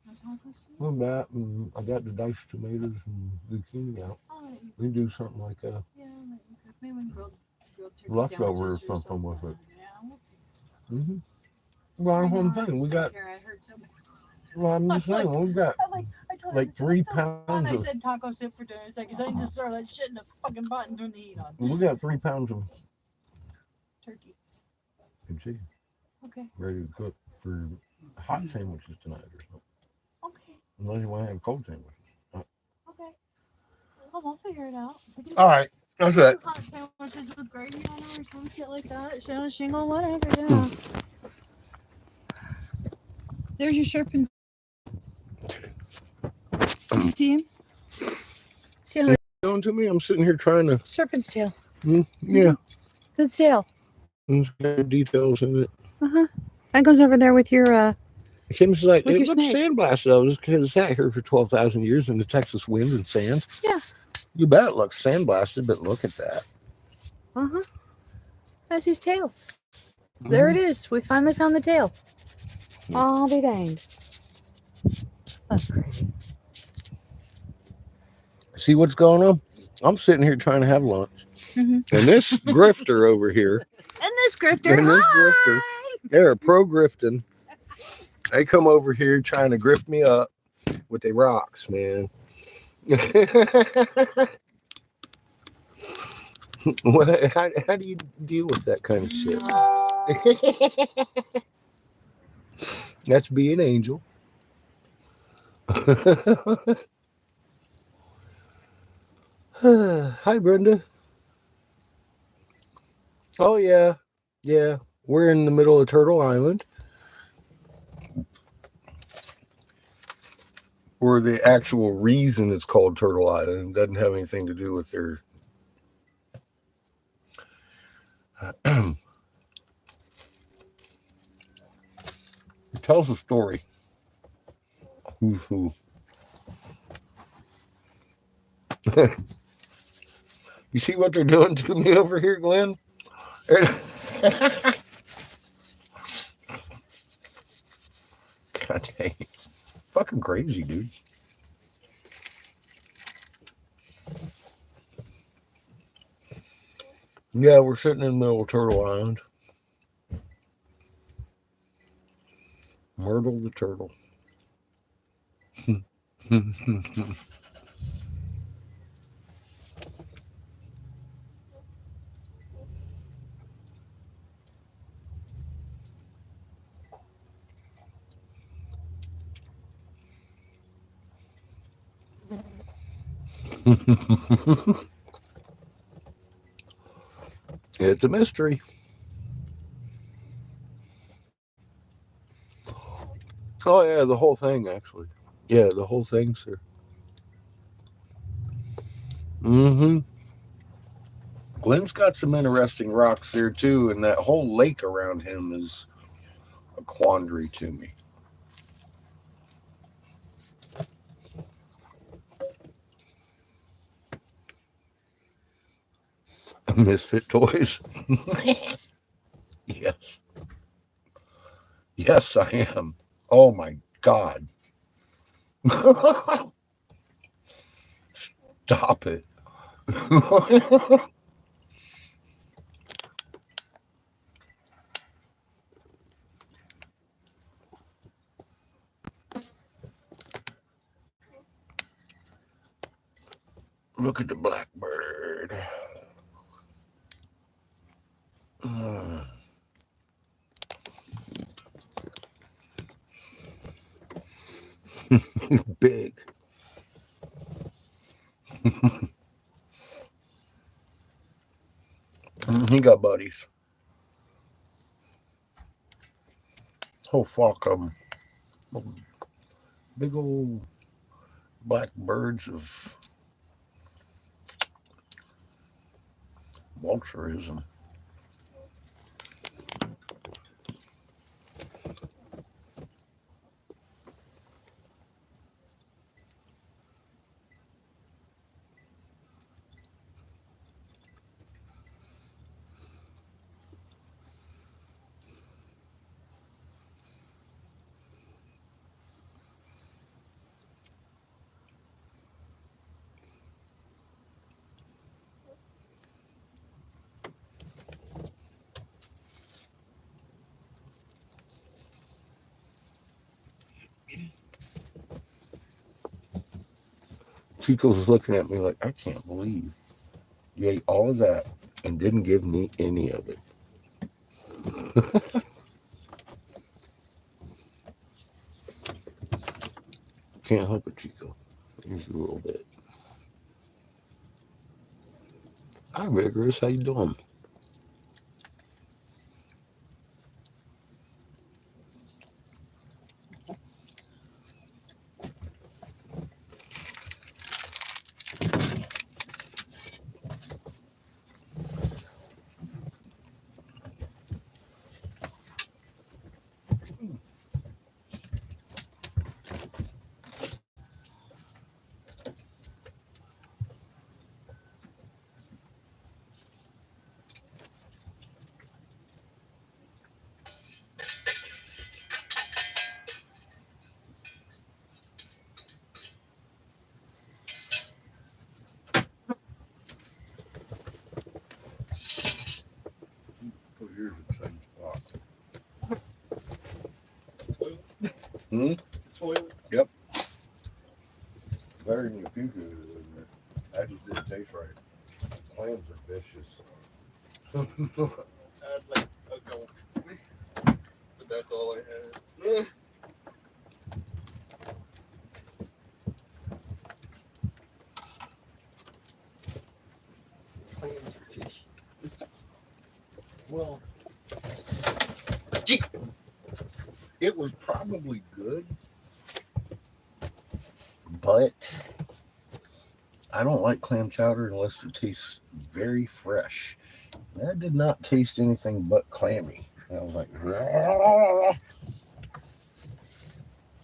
No taco soup? Well, that, and I got the diced tomatoes and zucchini out. Oh, We can do something like yeah, maybe when grilled turkey Leftover or sandwiches something with it. Yeah. Mm-hmm. Well, that's what I'm saying. We got. I heard somebody. Well, I'm just saying we've got I told like him, 3 "That's so fun." pounds I of. said taco soup for dinner. It's like, I just throw that shit in a fucking pot and turn the heat on. We got 3 pounds of Turkey. chicken Okay. ready to cook for hot sandwiches tonight or something. Okay. Unless you want to have cold sandwiches. Okay. Oh, we'll figure it out. All right, that's it. Hot sandwiches with gravy on them or some shit like that. Shit on a shingle, whatever. Yeah. There's your serpent. See him? See him? Going to me, I'm sitting here trying to. Serpent's tail. Yeah, Good tail. it's got details in it. That goes over there with your Kim's like, With hey, your what's snake. sandblast though? Because it's sat here for 12,000 years in the Texas wind and sand. Yeah. You bet it looks sandblasted, but look at that. That's his tail. There it is. We finally found the tail. I'll be danged. That's crazy. See what's going on? I'm sitting here trying to have lunch. Mhm. And this grifter over here, And this grifter. And this grifter. Hi! they're pro grifting. They come over here trying to grift me up with their rocks, man. How do you deal with that kind of shit? That's being angel. Hi, Brenda. Oh, yeah. Yeah. We're in the middle of Turtle Island. Or the actual reason it's called Turtle Island doesn't have anything to do with their. It tells a story. Who's who? You see what they're doing to me over here, Glenn? God dang. Fucking crazy, dude. Yeah, we're sitting in the middle of Turtle Island. Myrtle the turtle. It's a mystery. Oh, yeah, the whole thing, actually. Yeah, the whole thing, sir. Mm-hmm. Glenn's got some interesting rocks there, too, and that whole lake around him is a quandary to me. Misfit toys. Yes. Yes, I am. Oh, my God. Stop it. Look at the blackbird. He's big. He got buddies. Oh, fuck 'em. Big old black birds of vulturism. Chico's looking at me like, I can't believe you ate all of that and didn't give me any of it. Can't help it, Chico. Here's a little bit. Hi, Vigorous. How you doing? Oh, here's the same spot. Hmm? Toilet. Yep. Better than your future in there. That just didn't taste right. Clams are vicious. I'd like a gulp. But that's all I had. Clams are fishy. Well, it was probably good, but I don't like clam chowder unless it tastes very fresh. That did not taste anything but clammy. And I was like,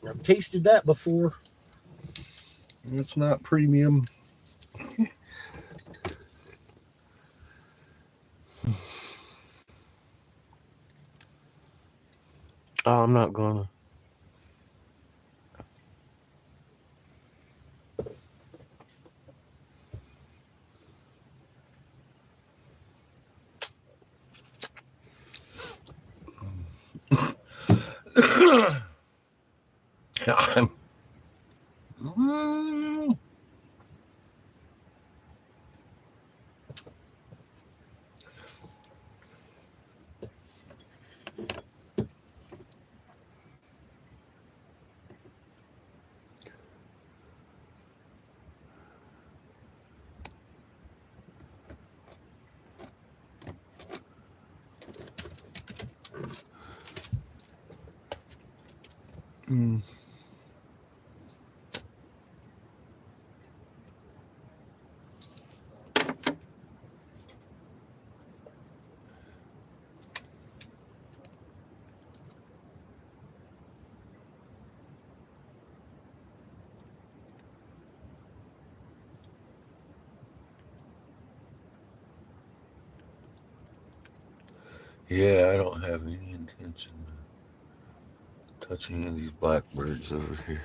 I've tasted that before. It's not premium. Oh, I'm not gonna. I'm, Mm. Mm. Yeah, I don't have any intention of touching any of these blackbirds over here.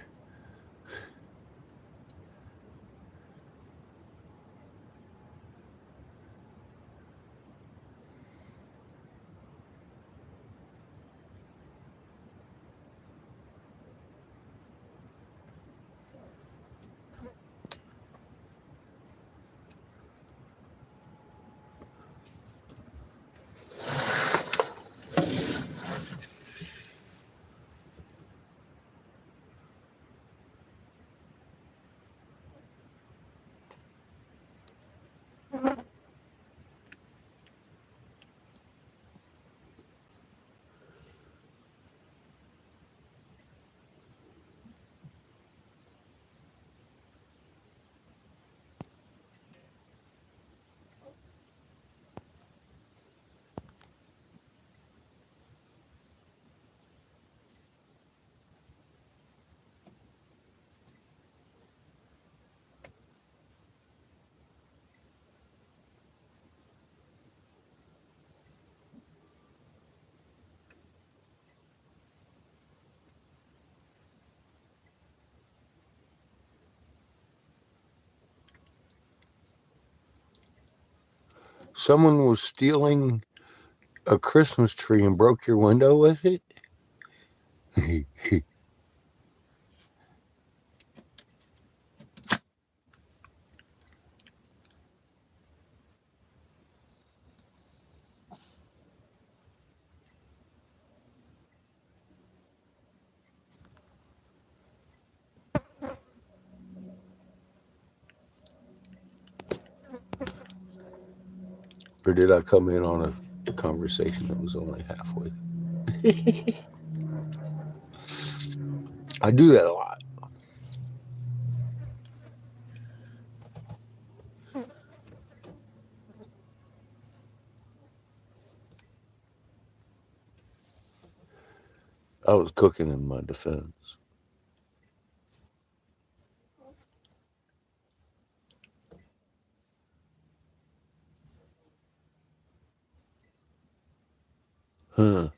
Someone was stealing a Christmas tree and broke your window with it? Or did I come in on a conversation that was only halfway? I do that a lot. I was cooking in my defense. Huh.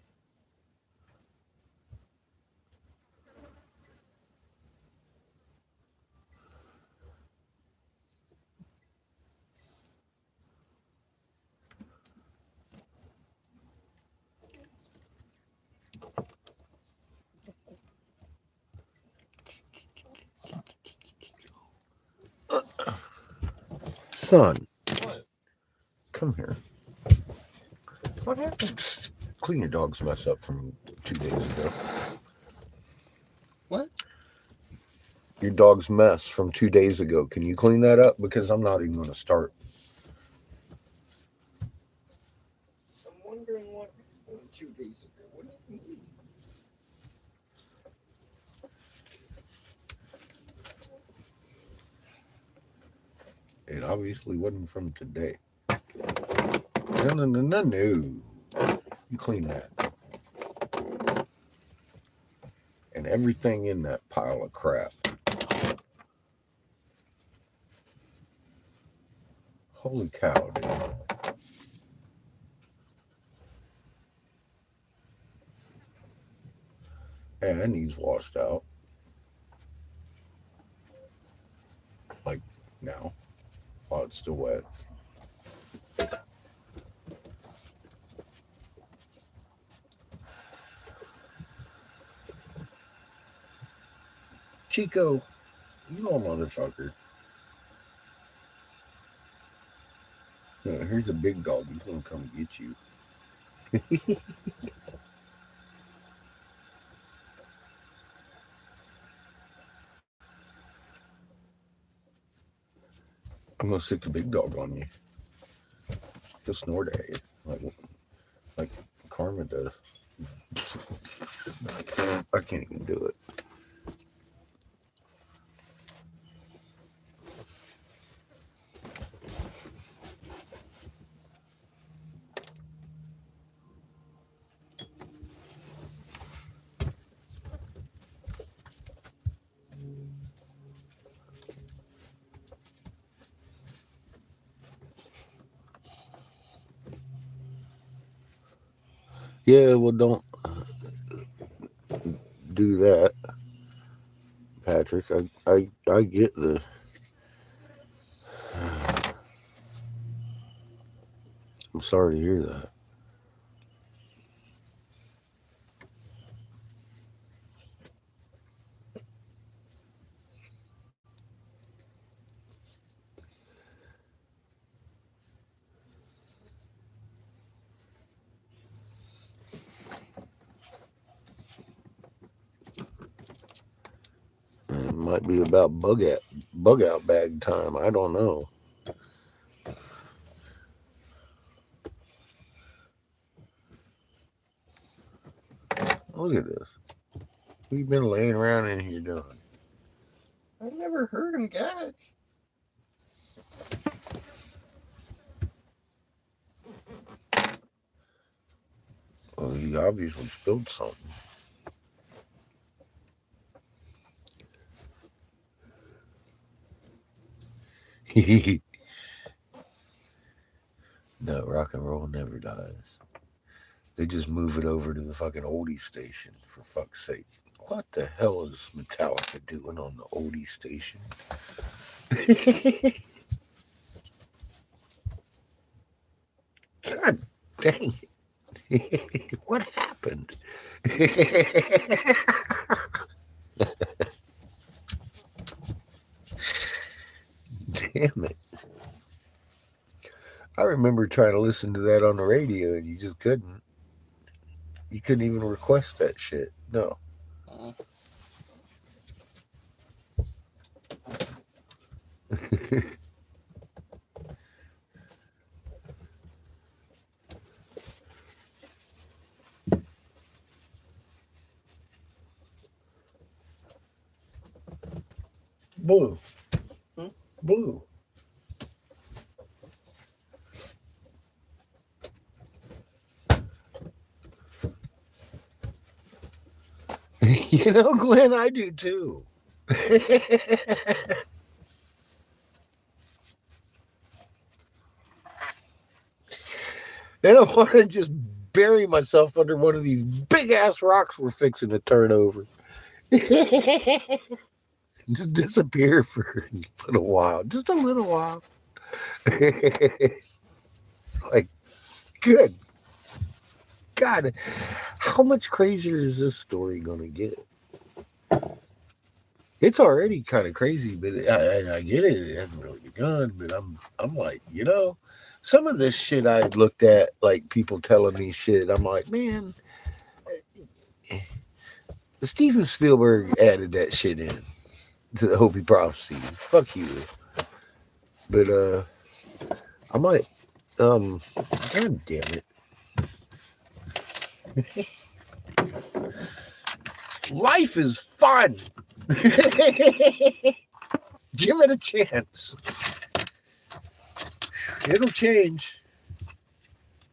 Son, What? come here. What happened? Clean your dog's mess up from 2 days ago. What? Your dog's mess from 2 days ago. Can you clean that up? Because I'm not even going to start. I'm wondering what happened 2 days ago. What do you mean? It obviously wasn't from today. No. You clean that. And everything in that pile of crap. Holy cow, dude. Yeah, that needs washed out. Like now, while it's still wet. Chico, you little motherfucker. Yeah, here's a big dog. He's gonna come get you. I'm gonna stick the big dog on you. He'll snort at you like Karma does. I can't even do it. Yeah, well, don't do that, Patrick. I get the. I'm sorry to hear that. It might be about bug out bag time. I don't know. Look at this. What you been laying around in here doing? I never heard him gag. Well, he obviously spilled something. No, rock and roll never dies. They just move it over to the fucking oldie station, for fuck's sake. What the hell is Metallica doing on the oldie station? God dang it. What happened? Damn it. I remember trying to listen to that on the radio and you just couldn't. You couldn't even request that shit. No. Blue. Blue. You know, Glenn, I do too. And I want to just bury myself under one of these big ass rocks we're fixing to turn over. Just disappear for a little while. Just a little while. It's like, good God, how much crazier is this story going to get? It's already kind of crazy, but I get it. It hasn't really begun, but I'm like, you know, some of this shit I looked at, like people telling me shit. I'm like, man, Steven Spielberg added that shit in to the Hopi prophecy. Fuck you. But I might. God damn it. Life is fun. Give it a chance. It'll change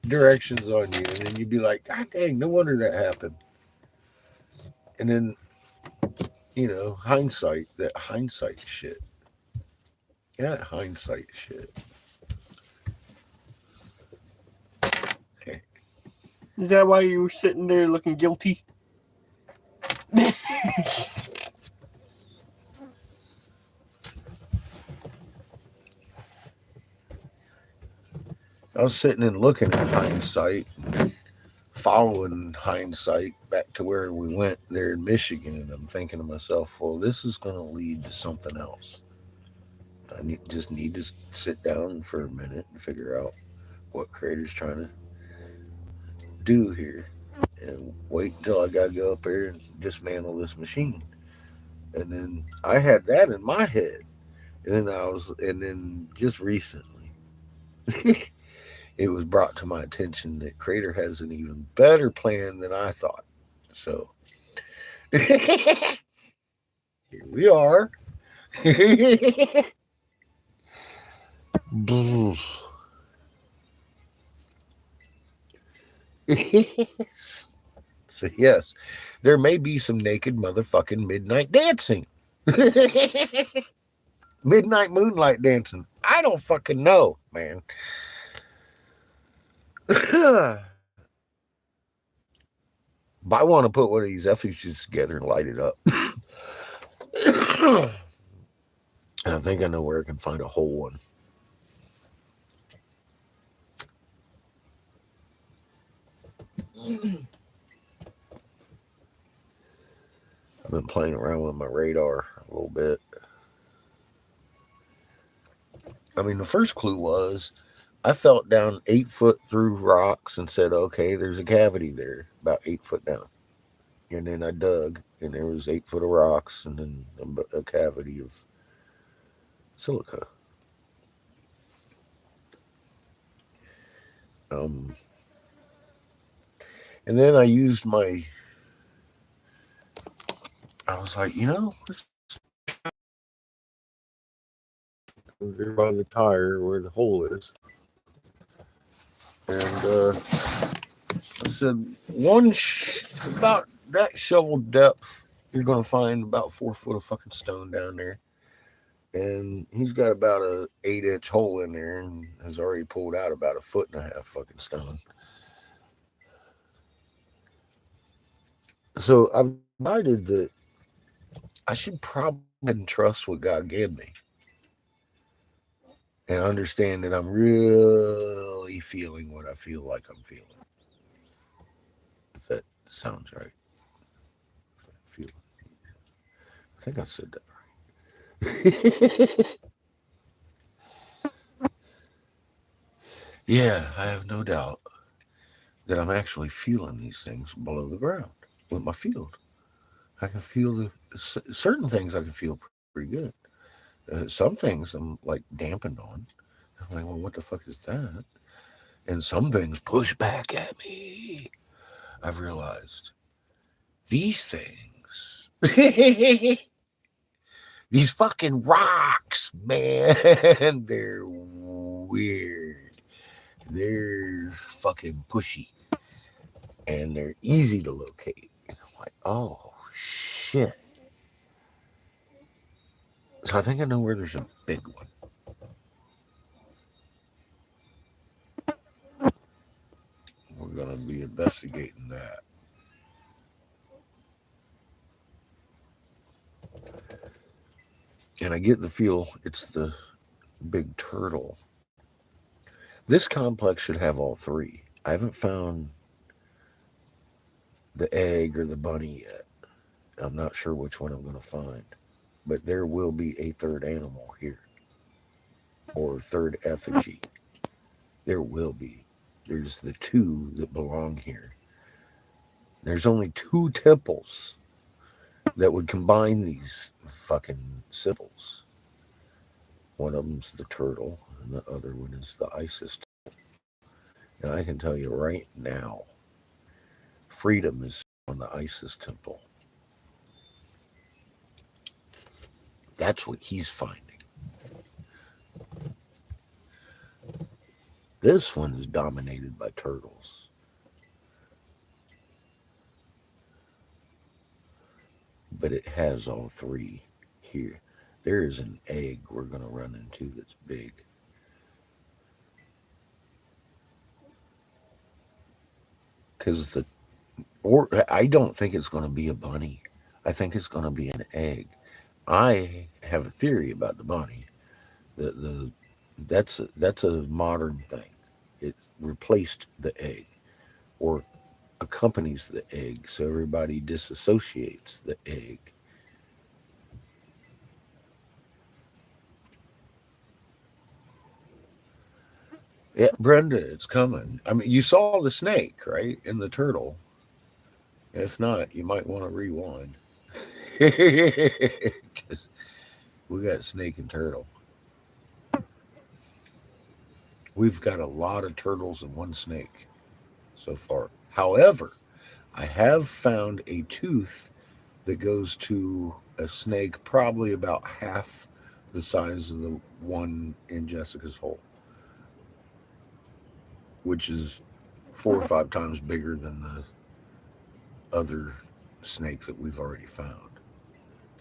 directions on you, and then you'd be like, God dang, no wonder that happened. And then, you know, hindsight shit. Yeah, hindsight shit. Okay. Is that why you were sitting there looking guilty? I was sitting and looking at hindsight, following hindsight back to where we went there in Michigan, and I'm thinking to myself, well, this is going to lead to something else. I just need to sit down for a minute and figure out what Creator's trying to do here, and wait until I got to go up there and dismantle this machine. And then I had that in my head, and then just recently, it was brought to my attention that Creator has an even better plan than I thought. So here we are. So yes, there may be some naked motherfucking midnight dancing. Midnight moonlight dancing. I don't fucking know, man. But I want to put one of these effigies together and light it up. And I think I know where I can find a whole one. I've been playing around with my radar a little bit. I mean, the first clue was I felt down 8 foot through rocks and said, okay, there's a cavity there, about 8 foot down. And then I dug, and there was 8 foot of rocks, and then a cavity of silica. And then I used I was like, there by the tire where the hole is. And I said, about that shovel depth, you're going to find about 4 foot of fucking stone down there. And he's got about a 8-inch hole in there and has already pulled out about 1.5 foot fucking stone. So I've decided that I should probably trust what God gave me and understand that I'm really feeling what I feel like I'm feeling. If that sounds right. I think I said that right. Yeah, I have no doubt that I'm actually feeling these things below the ground with my field. I can feel certain things I can feel pretty good. Some things I'm like dampened on. I'm like, well, what the fuck is that? And some things push back at me. I've realized these things, these fucking rocks, man, they're weird. They're fucking pushy. And they're easy to locate. And I'm like, oh, shit. So I think I know where there's a big one. We're going to be investigating that. And I get the feel it's the big turtle. This complex should have all three. I haven't found the egg or the bunny yet. I'm not sure which one I'm going to find. But there will be a third animal here. Or third effigy. There will be. There's the 2 that belong here. There's only 2 temples that would combine these fucking symbols. One of them's the turtle, and the other one is the Isis temple. And I can tell you right now, freedom is on the Isis temple. That's what he's finding. This one is dominated by turtles. But it has all 3 here. There is an egg we're going to run into that's big. Because I don't think it's going to be a bunny. I think it's going to be an egg. I have a theory about the bunny. That's a modern thing. It replaced the egg, or accompanies the egg, so everybody disassociates the egg. Yeah, Brenda, it's coming. I mean, you saw the snake, right? And the turtle. If not, you might want to rewind. Because we got snake and turtle. We've got a lot of turtles and one snake so far. However, I have found a tooth that goes to a snake probably about half the size of the one in Jessica's hole, which is 4 or 5 times bigger than the other snake that we've already found.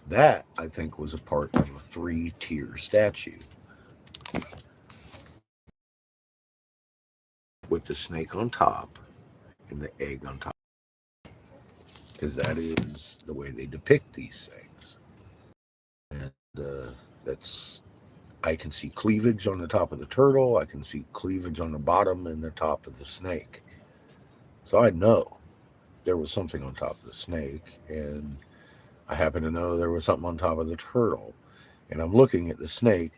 That, I think, was a part of a 3-tier statue with the snake on top and the egg on top, because that is the way they depict these things. And that's, I can see cleavage on the top of the turtle. I can see cleavage on the bottom and the top of the snake. So I know there was something on top of the snake, and I happen to know there was something on top of the turtle. And I'm looking at the snake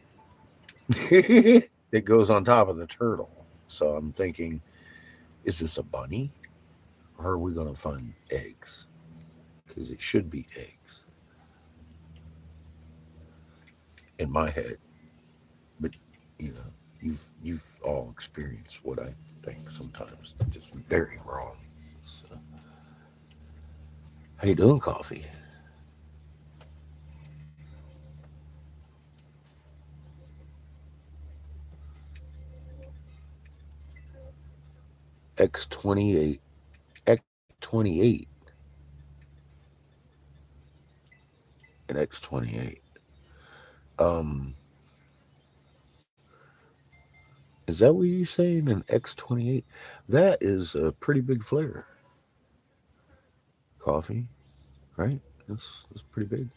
that goes on top of the turtle. So I'm thinking, is this a bunny? Or are we going to find eggs? Because it should be eggs in my head. But, you know, you've all experienced what I think sometimes. Just very wrong. So, how you doing, Coffee? X28. X28. And X28. Is that what you're saying? An X28? That is a pretty big flare. Coffee, right? That's pretty big.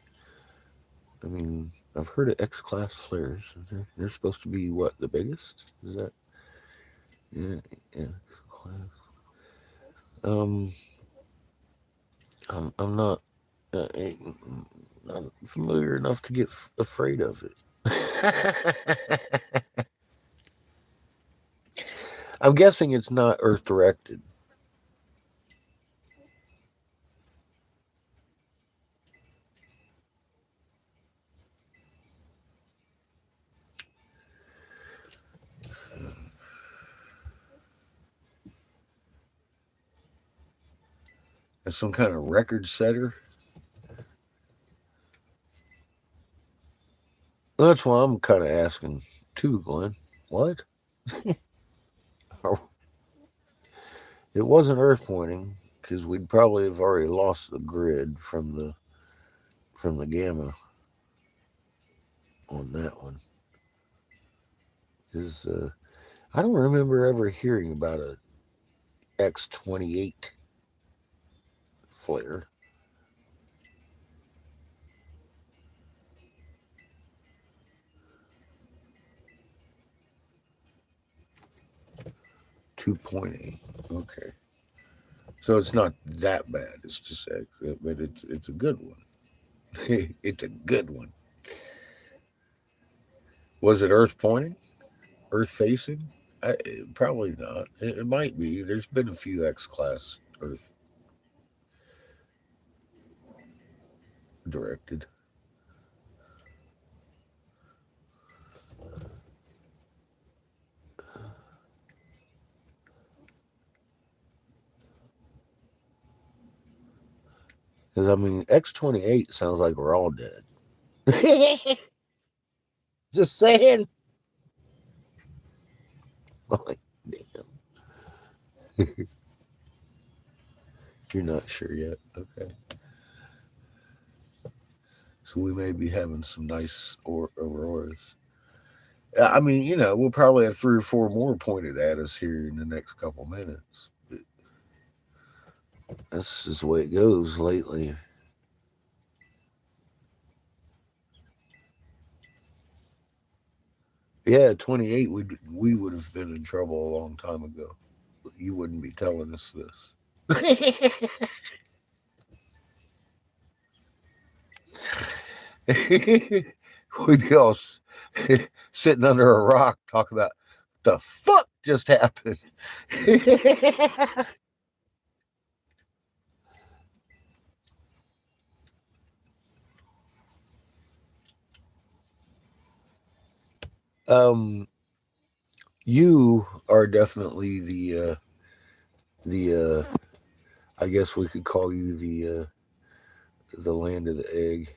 I mean, I've heard of X-class flares. They're supposed to be what, the biggest? Is that? Yeah, X-class. I'm not familiar enough to get afraid of it. I'm guessing it's not Earth directed. It's some kind of record setter. That's why I'm kind of asking too, Glenn. What? It wasn't Earth pointing, because we'd probably have already lost the grid from the gamma on that one. Because I don't remember ever hearing about a X28 flare. .8. Okay. So it's not that bad. It's just, but it's a good one. It's a good one. Was it Earth pointing? Earth facing? Probably not. It might be. There's been a few X-class Earth directed. Because, I mean, X28 sounds like we're all dead. Just saying. Like, damn. You're not sure yet. Okay. So we may be having some nice auroras. I mean, you know, we'll probably have 3 or 4 more pointed at us here in the next couple minutes. But that's just the way it goes lately. Yeah, 28, we would have been in trouble a long time ago. You wouldn't be telling us this. We'd be all sitting under a rock talking about the fuck just happened. You are definitely the I guess we could call you the land of the egg.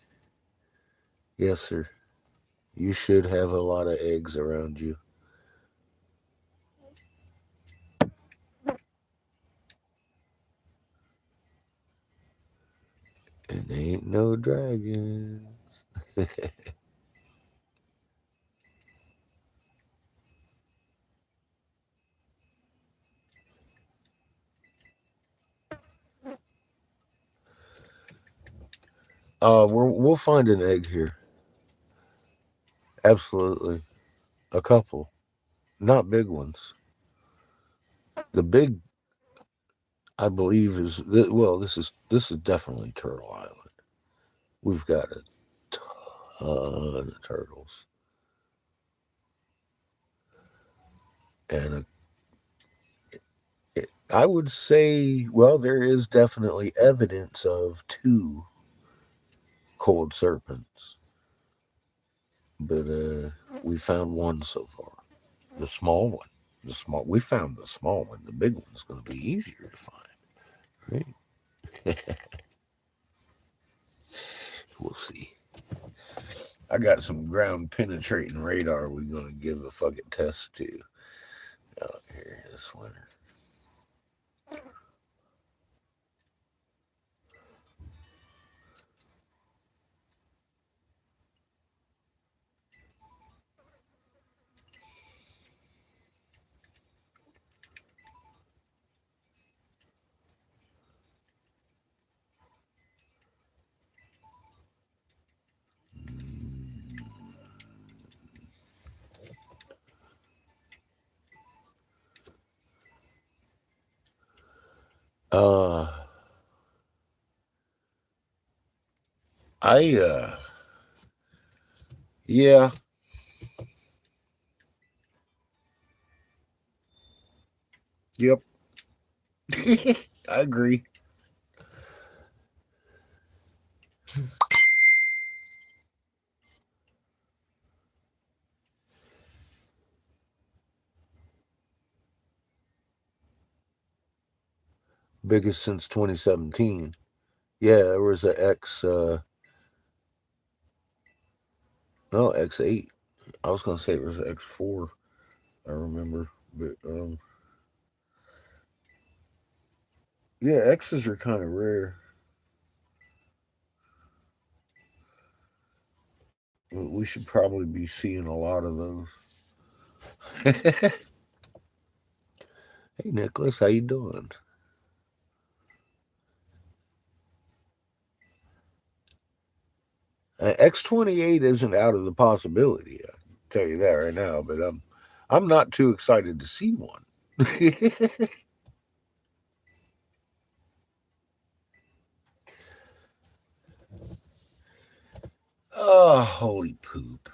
Yes, sir. You should have a lot of eggs around you. And ain't no dragons. We'll find an egg here. Absolutely. A couple. Not big ones. The big, I believe, this is definitely Turtle Island. We've got a ton of turtles. And I would say, well, there is definitely evidence of 2 cold serpents. But we found 1 so far. The small one. We found the small one. The big one's going to be easier to find. Right? We'll see. I got some ground penetrating radar we're going to give a fucking test to out here this winter. Yeah. Yep. I agree. Biggest since 2017. Yeah, there was an X8. I was gonna say it was an X4. I remember, but yeah, X's are kind of rare. We should probably be seeing a lot of those. Hey, Nicholas, how you doing? X28 isn't out of the possibility. I can tell you that right now. But I'm not too excited to see one. Oh, holy poop!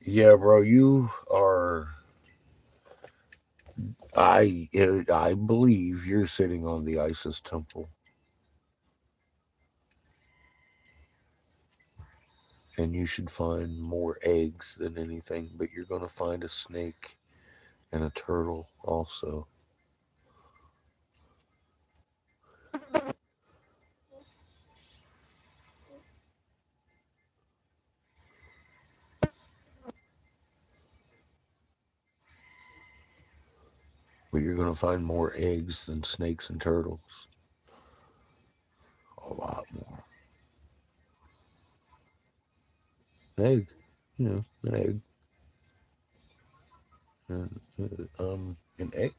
Yeah, bro, you are. I believe you're sitting on the Isis temple, and you should find more eggs than anything. But you're gonna find a snake and a turtle also. But you're going to find more eggs than snakes and turtles. A lot more. An egg. An egg. An egg.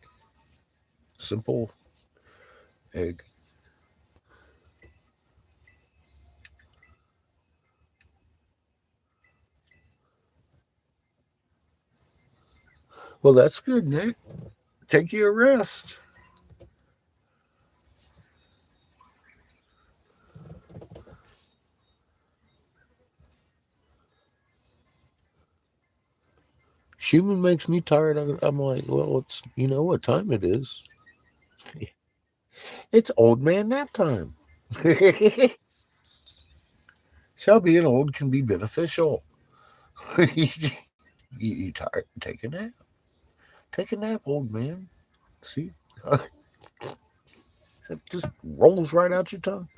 Simple egg. Well, that's good, Nick. Take you a rest. Human makes me tired. I'm like, well, it's what time it is. It's old man nap time. Shall being old can be beneficial. you tired? Take a nap. Take a nap, old man. See, it just rolls right out your tongue.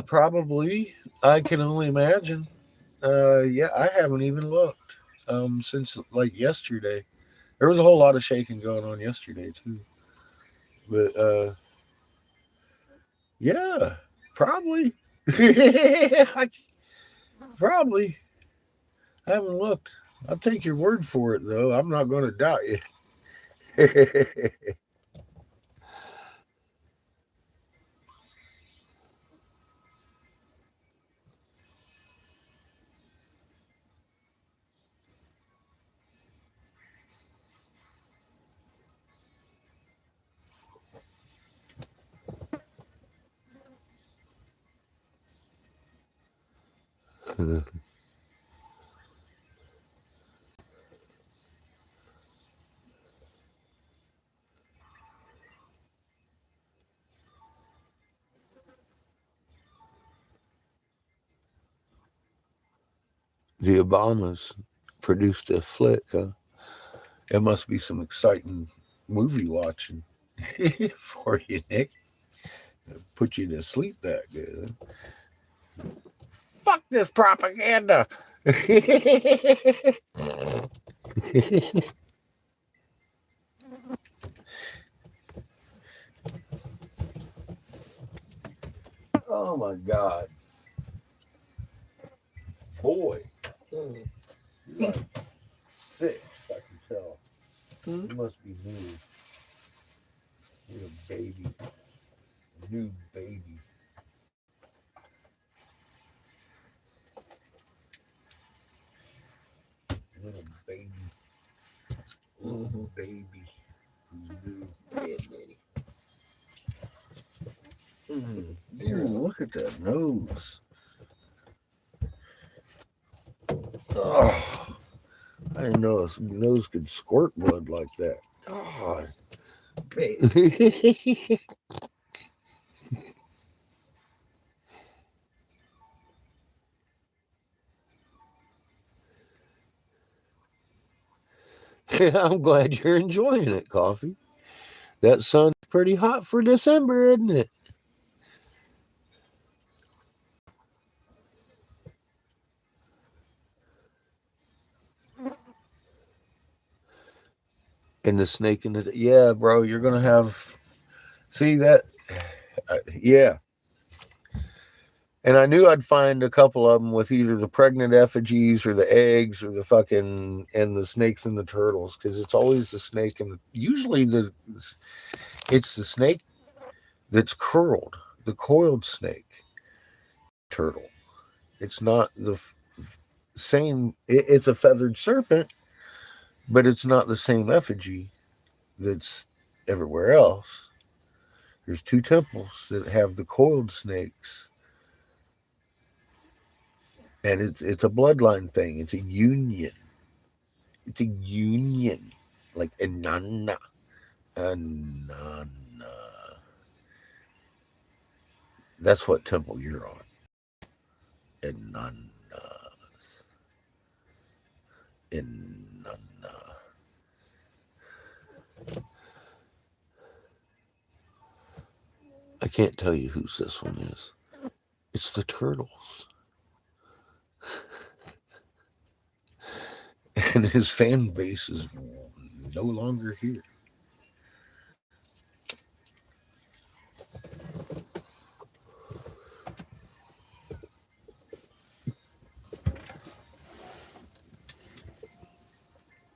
Probably. I can only imagine. Yeah, I haven't even looked since like yesterday. There was a whole lot of shaking going on yesterday too. But yeah, probably. Probably. I haven't looked. I'll take your word for it though. I'm not going to doubt you. The Obamas produced a flick, huh? It must be some exciting movie watching for you, Nick. Put you to sleep that good. Fuck this propaganda. Oh my God. Boy. You're like 6, I can tell. You must be new. You're a baby. New baby. Little baby. Little baby. Who's new. Yeah, daddy. Look at that nose. Oh, I didn't know his nose could squirt blood like that. God. I'm glad you're enjoying it, Coffee. That sun's pretty hot for December, isn't it? And the snake in the... Yeah, bro, you're going to have... See that? Yeah. And I knew I'd find a couple of them with either the pregnant effigies or the eggs or the fucking... And the snakes and the turtles. Because it's always the snake and... Usually it's the snake that's curled. The coiled snake. Turtle. It's not the same... It's a feathered serpent. But it's not the same effigy that's everywhere else. There's 2 temples that have the coiled snakes. And it's a bloodline thing. It's a union. It's a union. Like Inanna. Inanna. That's what temple you're on. Inanna. can't tell you whose this one is. It's the Turtles. And his fan base is no longer here.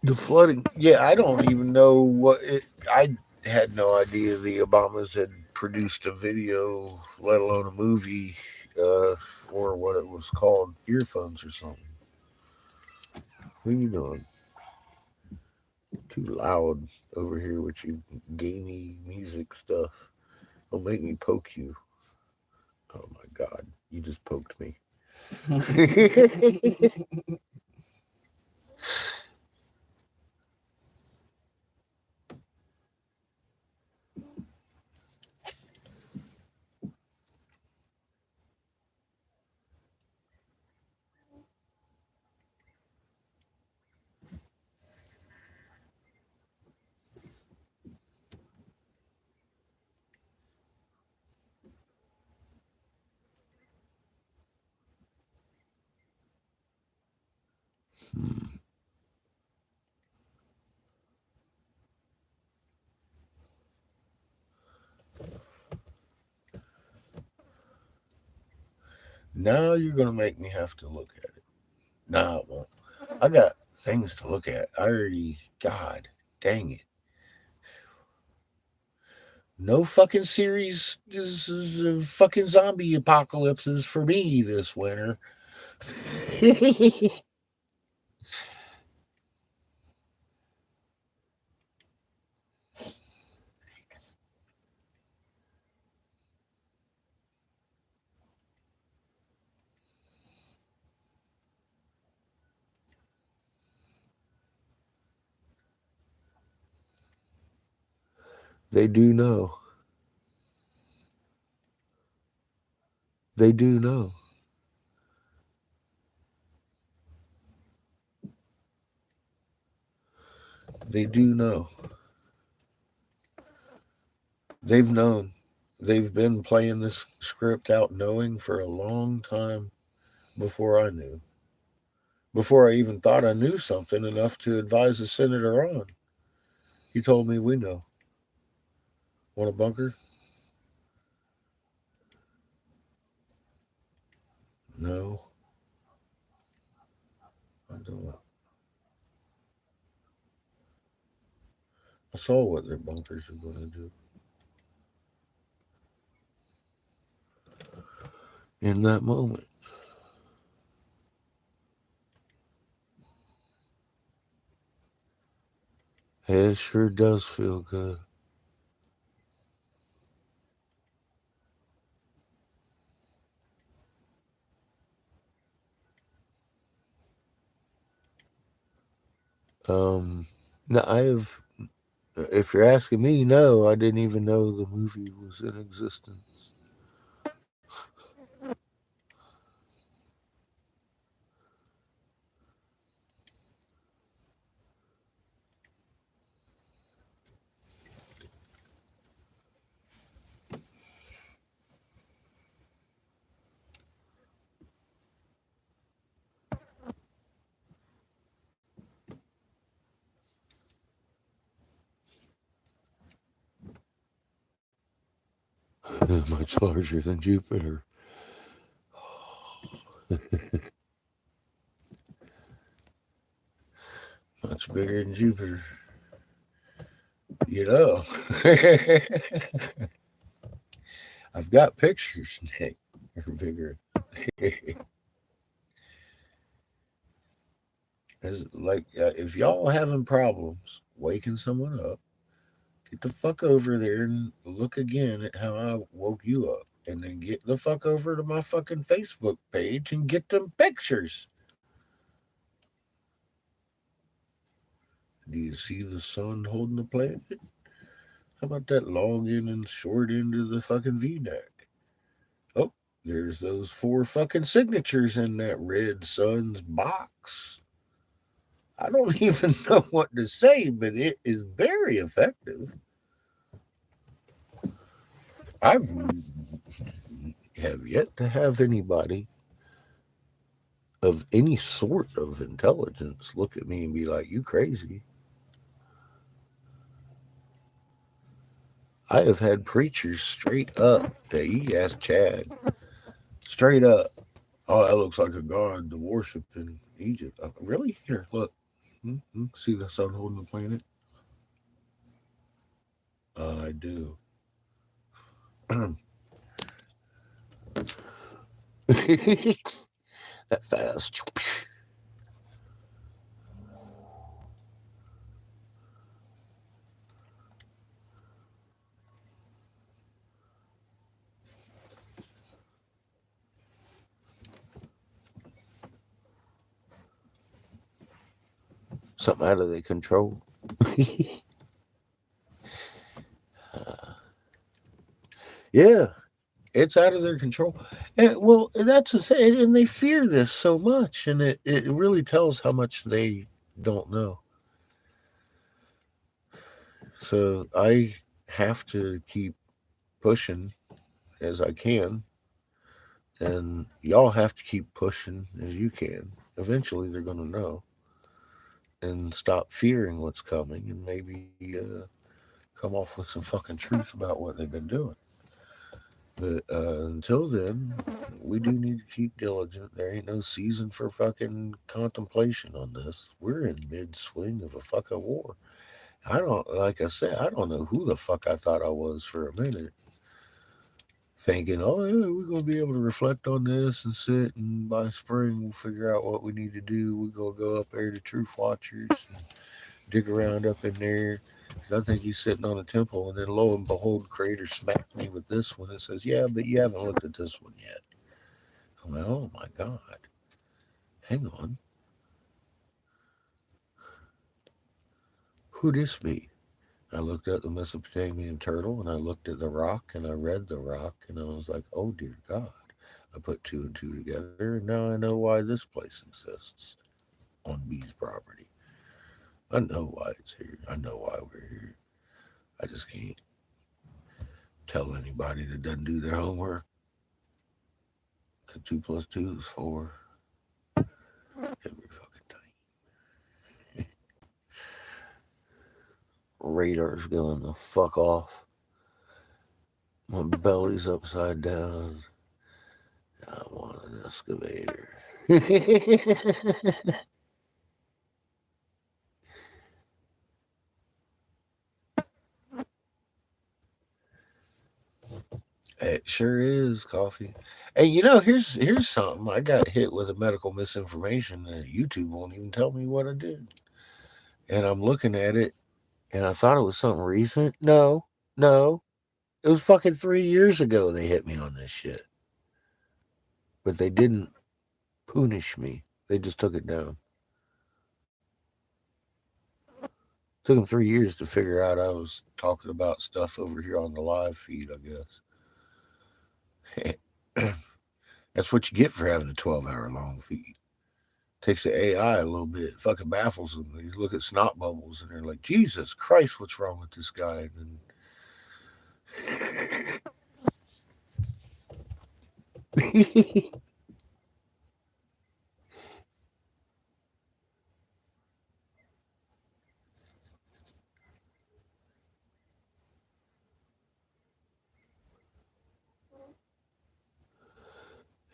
The flooding, yeah, I don't even know what it. I had no idea the Obamas had produced a video, let alone a movie, or what it was called, earphones or something. What are you doing? Too loud over here with your gamey music stuff. Don't make me poke you. Oh my God, you just poked me. Now you're gonna make me have to look at it. Nah, I won't. I got things to look at. I already. God dang it. No fucking series is fucking zombie apocalypses for me this winter. They do know. They do know. They do know. They've known. They've been playing this script out knowing for a long time before I knew. Before I even thought I knew something enough to advise the senator on. He told me, we know. Want a bunker? No. I don't. I saw what their bunkers are going to do. In that moment. It sure does feel good. No, if you're asking me, no, I didn't even know the movie was in existence. Much larger than Jupiter. Much bigger than Jupiter. You know. I've got pictures, Nick. They're bigger. If y'all having problems waking someone up, get the fuck over there and look again at how I woke you up. And then get the fuck over to my fucking Facebook page and get them pictures. Do you see the sun holding the planet? How about that long end and short end of the fucking V-neck? Oh, there's those 4 fucking signatures in that red sun's box. I don't even know what to say, but it is very effective. I've have yet to have anybody of any sort of intelligence look at me and be like, "You crazy." I have had preachers straight up. That you ask Chad straight up. Oh, that looks like a god to worship in Egypt. Really? Here, look. See the sun holding the planet? I do. That fast. Something out of their control. Yeah, it's out of their control. And, well, that's the thing, and they fear this so much, and it really tells how much they don't know. So I have to keep pushing as I can, and y'all have to keep pushing as you can. Eventually, they're going to know and stop fearing what's coming, and maybe come off with some fucking truth about what they've been doing. But until then, we do need to keep diligent. There ain't no season for fucking contemplation on this. We're in mid swing of a fucking war. I don't, like I said, I don't know who the fuck I thought I was for a minute. Thinking, oh, yeah, we're going to be able to reflect on this and sit, and by spring we'll figure out what we need to do. We're going to go up there to Truth Watchers and dig around up in there. I think he's sitting on a temple, and then lo and behold, Creator smacked me with this one and says, "Yeah, but you haven't looked at this one yet." I'm like, "Oh my God, hang on, who this be?" I looked at the Mesopotamian turtle, and I looked at the rock, and I read the rock, and I was like, "Oh dear God." I put two and two together, and now I know why this place exists on B's property. I know why it's here. I know why we're here. I just can't tell anybody that doesn't do their homework. 'Cause 2 plus 2 is 4 every fucking time. Radar's going to fuck off. My belly's upside down. I want an excavator. It sure is coffee. And here's something. I got hit with a medical misinformation that YouTube won't even tell me what I did. And I'm looking at it, and I thought it was something recent. No. It was fucking 3 years ago they hit me on this shit. But they didn't punish me. They just took it down. Took them 3 years to figure out I was talking about stuff over here on the live feed, I guess. That's what you get for having a 12-hour long feed. Takes the AI a little bit, fucking baffles them. They look at snot bubbles and they're like, Jesus Christ, what's wrong with this guy? And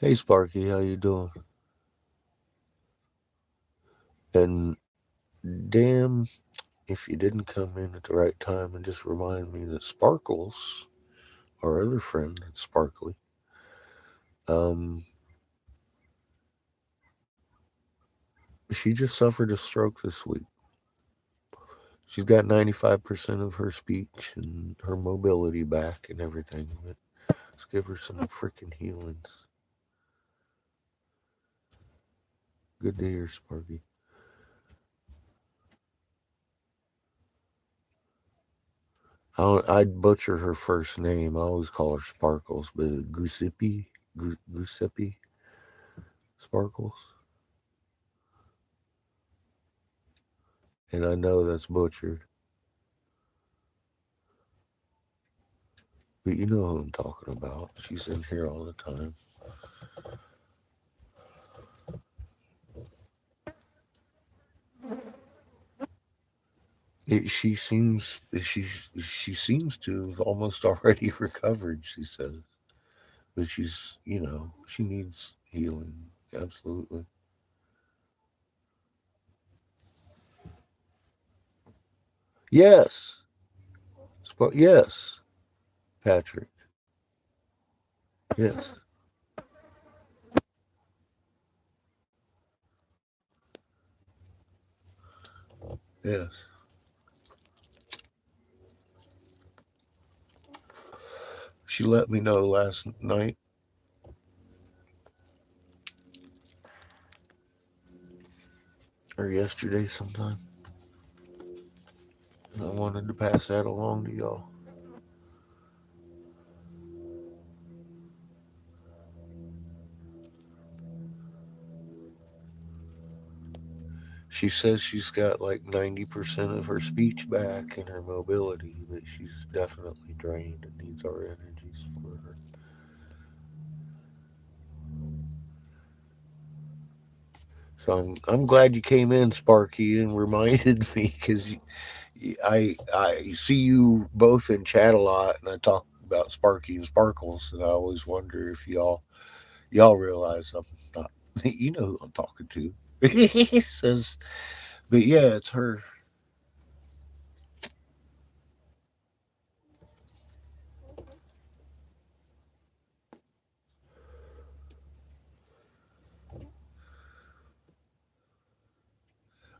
hey Sparky, how you doing? And damn if you didn't come in at the right time and just remind me that Sparkles, our other friend, Sparkly, she just suffered a stroke this week. She's got 95% of her speech and her mobility back and everything. But let's give her some freaking healings. Good to hear, Sparky. I'd butcher her first name. I always call her Sparkles, but Giuseppe Sparkles. And I know that's butchered. But you know who I'm talking about. She's in here all the time. She seems to have almost already recovered, she says. But she's, she needs healing. Absolutely. Yes. Yes, Patrick. Yes. Yes. She let me know last night. Or yesterday sometime. And I wanted to pass that along to y'all. She says she's got like 90% of her speech back and her mobility, but she's definitely drained and needs our energies for her. So I'm glad you came in, Sparky, and reminded me because I see you both in chat a lot, and I talk about Sparky and Sparkles, and I always wonder if y'all realize I'm not. You know who I'm talking to. He says, but yeah, it's her.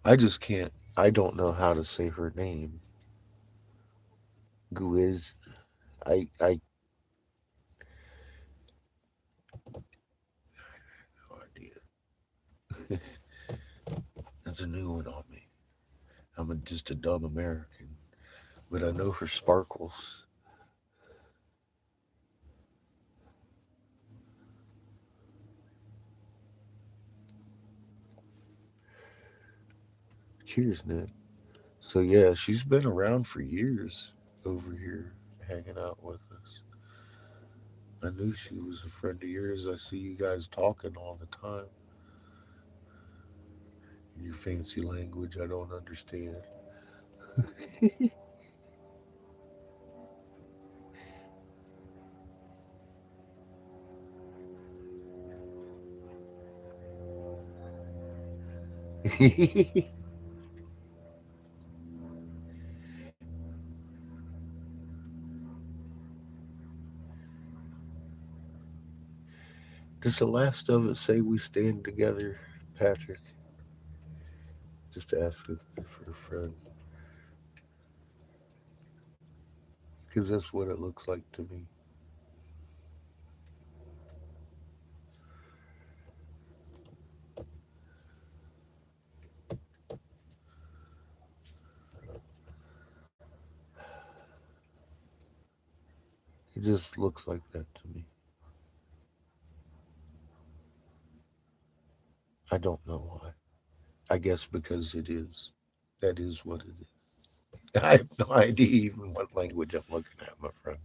I just can't. I don't know how to say her name. Guiz. I no idea. That's a new one on me. Just a dumb American, but I know her Sparkles. Cheers, Nick. So yeah, she's been around for years over here, hanging out with us. I knew she was a friend of yours. I see you guys talking all the time. In your fancy language, I don't understand. Does the last of it say we stand together, Patrick? Just asking for a friend. Because that's what it looks like to me. It just looks like that to me. I don't know why. I guess because it is. That is what it is. I have no idea even what language I'm looking at, my friend.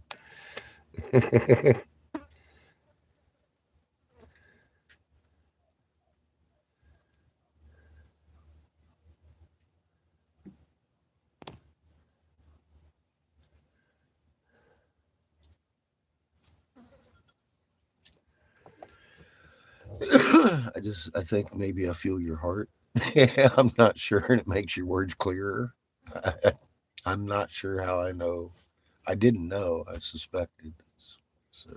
I think maybe I feel your heart. I'm not sure, and it makes your words clearer. I'm not sure how I know. I didn't know. I suspected. So,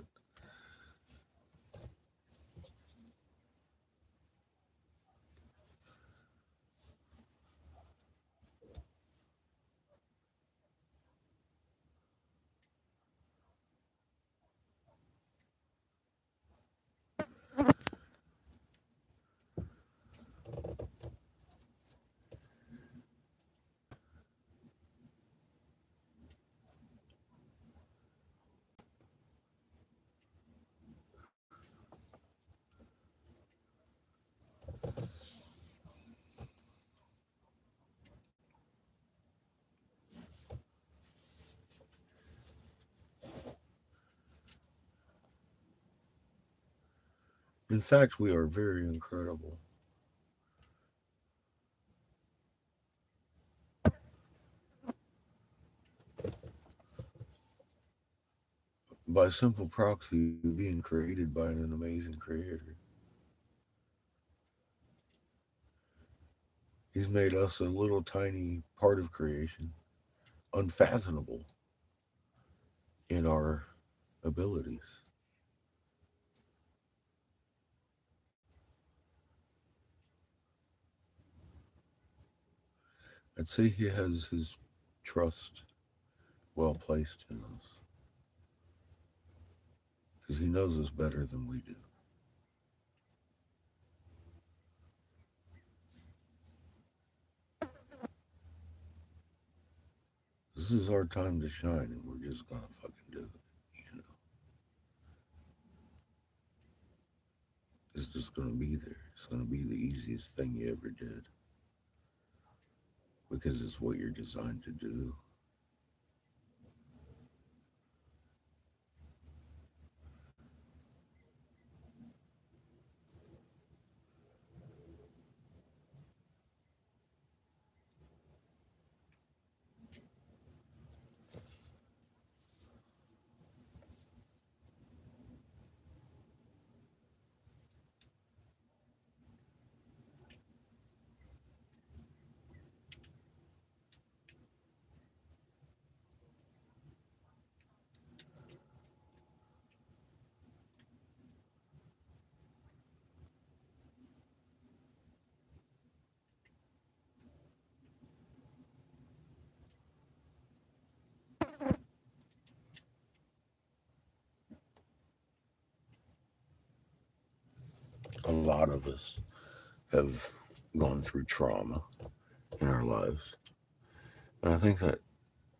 In fact, we are very incredible. By simple proxy, being created by an amazing creator. He's made us a little tiny part of creation, unfathomable in our abilities. I'd say he has his trust well placed in us because he knows us better than we do. This is our time to shine, and we're just gonna fucking do it. You know, it's just gonna be there. It's gonna be the easiest thing you ever did because it's what you're designed to do. A lot of us have gone through trauma in our lives, and I think that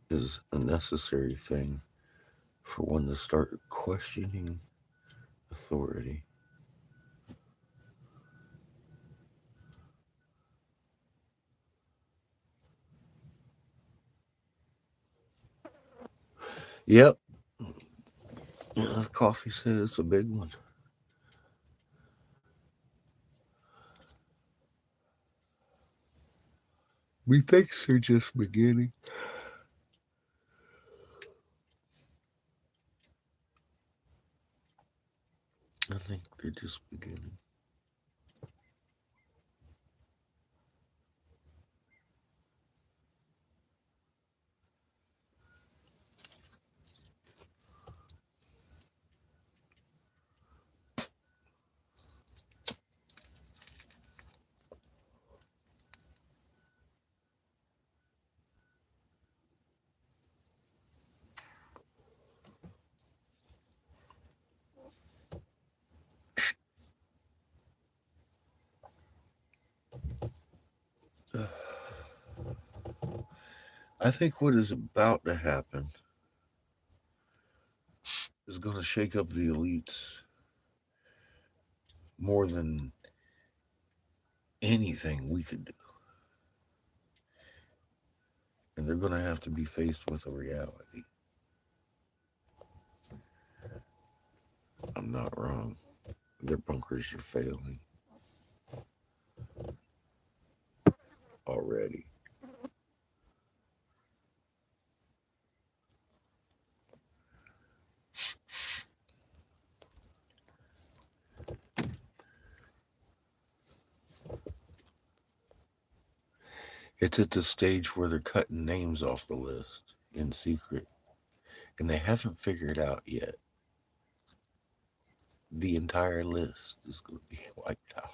is a necessary thing for one to start questioning authority. Yep, the coffee says it's a big one. Methinks are just beginning. I think they're just beginning. I think what is about to happen is going to shake up the elites more than anything we could do. And they're going to have to be faced with a reality. I'm not wrong. Their bunkers are failing already. It's at the stage where they're cutting names off the list in secret, and they haven't figured out yet. The entire list is going to be wiped out.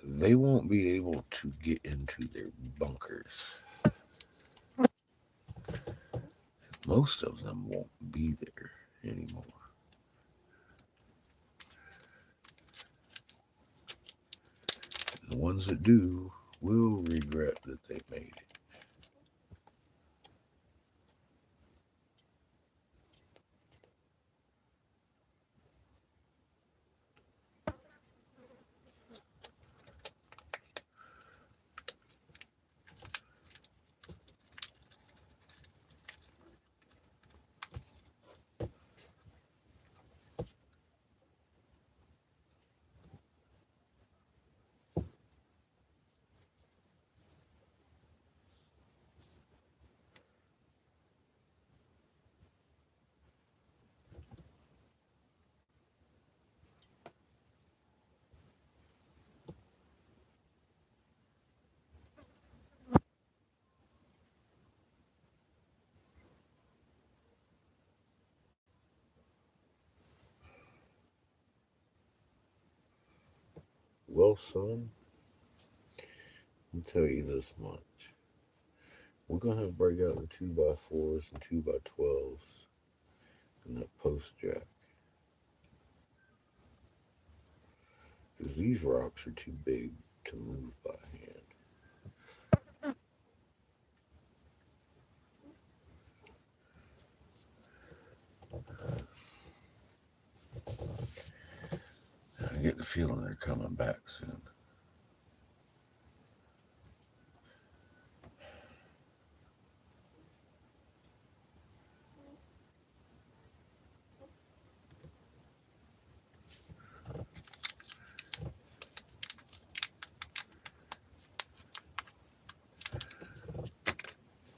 They won't be able to get into their bunkers. Most of them won't be there anymore. The ones that do will regret that they made it. Well, son, I'll tell you this much. We're going to have to break out the 2x4s and 2x12s and that post jack. Because these rocks are too big to move by hand. I get the feeling they're coming back soon.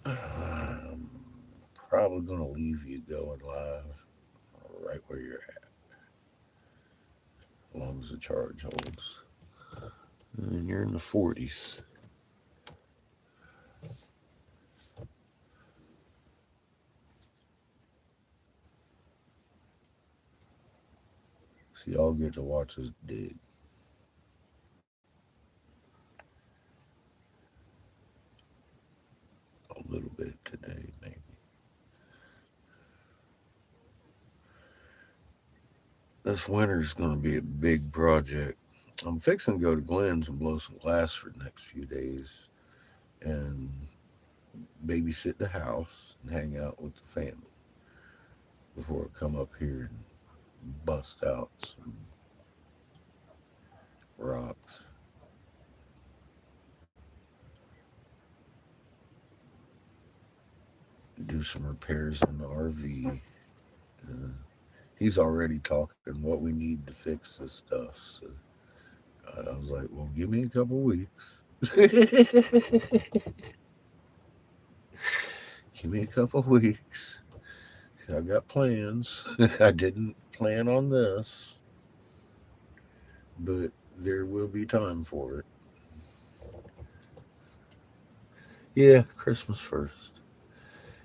I'm probably going to leave you going live right where you're at, as long as the charge holds. And you're in the 40s. So y'all get to watch us dig. A little bit today, maybe. This winter's going to be a big project. I'm fixing to go to Glenn's and blow some glass for the next few days and babysit the house and hang out with the family before I come up here and bust out some rocks. Do some repairs in the RV. He's already talking what we need to fix this stuff. So I was like, well, give me a couple weeks. Give me a couple weeks. I got plans. I didn't plan on this, but there will be time for it. Yeah, Christmas first.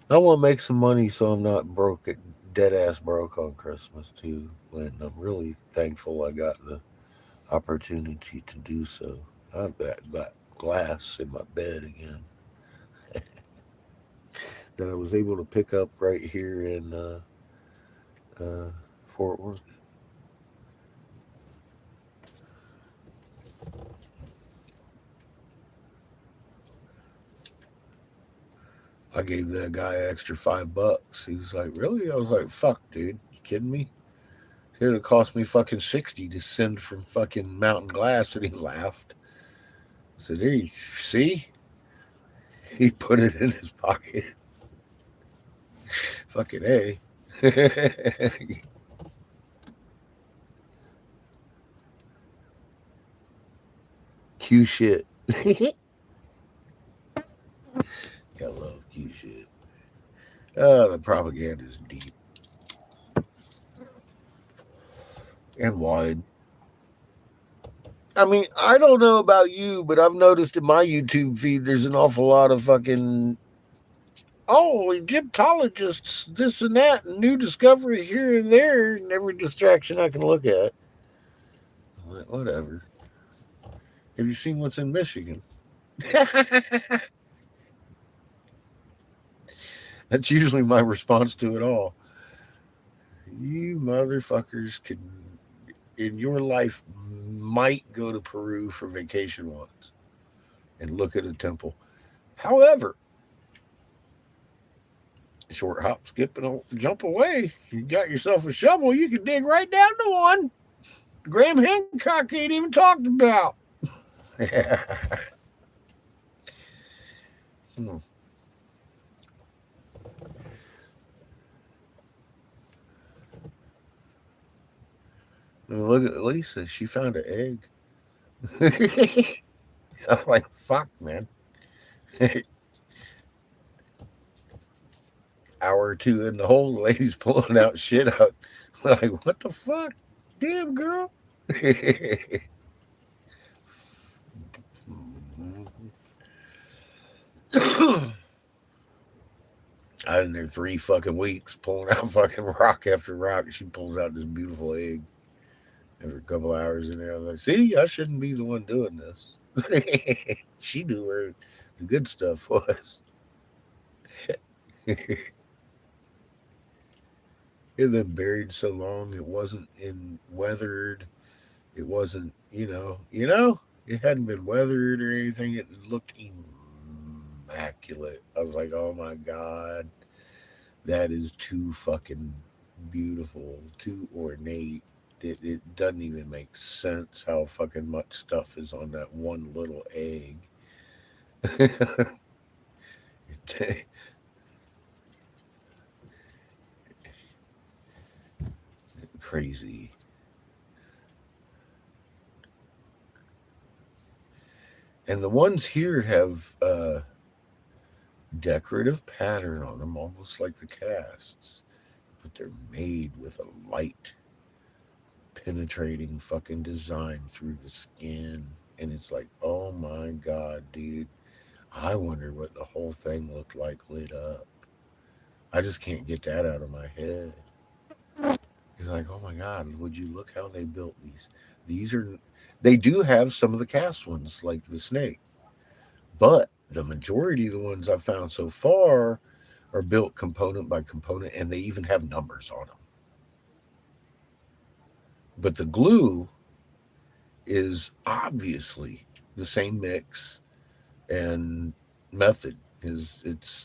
I want to make some money so I'm not broke, dead ass broke on Christmas too. And I'm really thankful I got the opportunity to do so. I've got glass in my bed again that I was able to pick up right here in Fort Worth. I gave that guy extra $5. He was like, really? I was like, fuck, dude. You kidding me? It would have cost me fucking 60 to send from fucking Mountain Glass. And he laughed. I said, there you see? He put it in his pocket. Fucking A. Q shit. I love Q shit. The propaganda is deep and wide. I mean, I don't know about you, but I've noticed in my YouTube feed there's an awful lot of fucking, Egyptologists, this and that, and new discovery here and there, and every distraction I can look at. I'm like, whatever. Have you seen what's in Michigan? That's usually my response to it all. You motherfuckers could, in your life, might go to Peru for vacation once and look at a temple. However, short hop, skip, and jump away. You got yourself a shovel, you can dig right down to one. Graham Hancock ain't even talked about. Look at Lisa. She found an egg. I'm like, fuck, man. Hour or two in the hole, the lady's pulling out shit out. Like, what the fuck? Damn, girl. I was in there 3 fucking weeks pulling out fucking rock after rock. She pulls out this beautiful egg. Every couple hours in there, I'm like, see, I shouldn't be the one doing this. She knew where the good stuff was. It had been buried so long, it wasn't in weathered. It wasn't, it hadn't been weathered or anything. It looked immaculate. I was like, oh my God, that is too fucking beautiful, too ornate. It doesn't even make sense how fucking much stuff is on that one little egg. Crazy. And the ones here have decorative pattern on them, almost like the casts, but they're made with a light, penetrating fucking design through the skin. And it's like, oh my God, dude. I wonder what the whole thing looked like lit up. I just can't get that out of my head. It's like, oh my God, would you look how they built these? They do have some of the cast ones, like the snake, but the majority of the ones I've found so far are built component by component, and they even have numbers on them. But the glue is obviously the same mix and method. It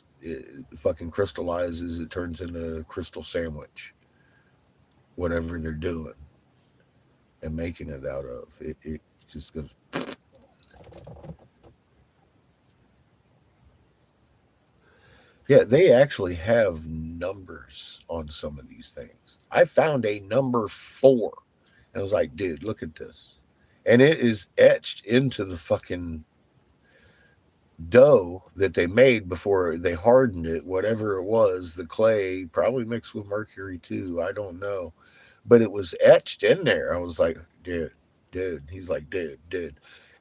fucking crystallizes, it turns into a crystal sandwich, whatever they're doing and making it out of. It just goes. Yeah, they actually have numbers on some of these things. I found a number 4. And I was like, dude, look at this. And it is etched into the fucking dough that they made before they hardened it, whatever it was, the clay, probably mixed with mercury too. I don't know. But it was etched in there. I was like, dude. He's like, dude.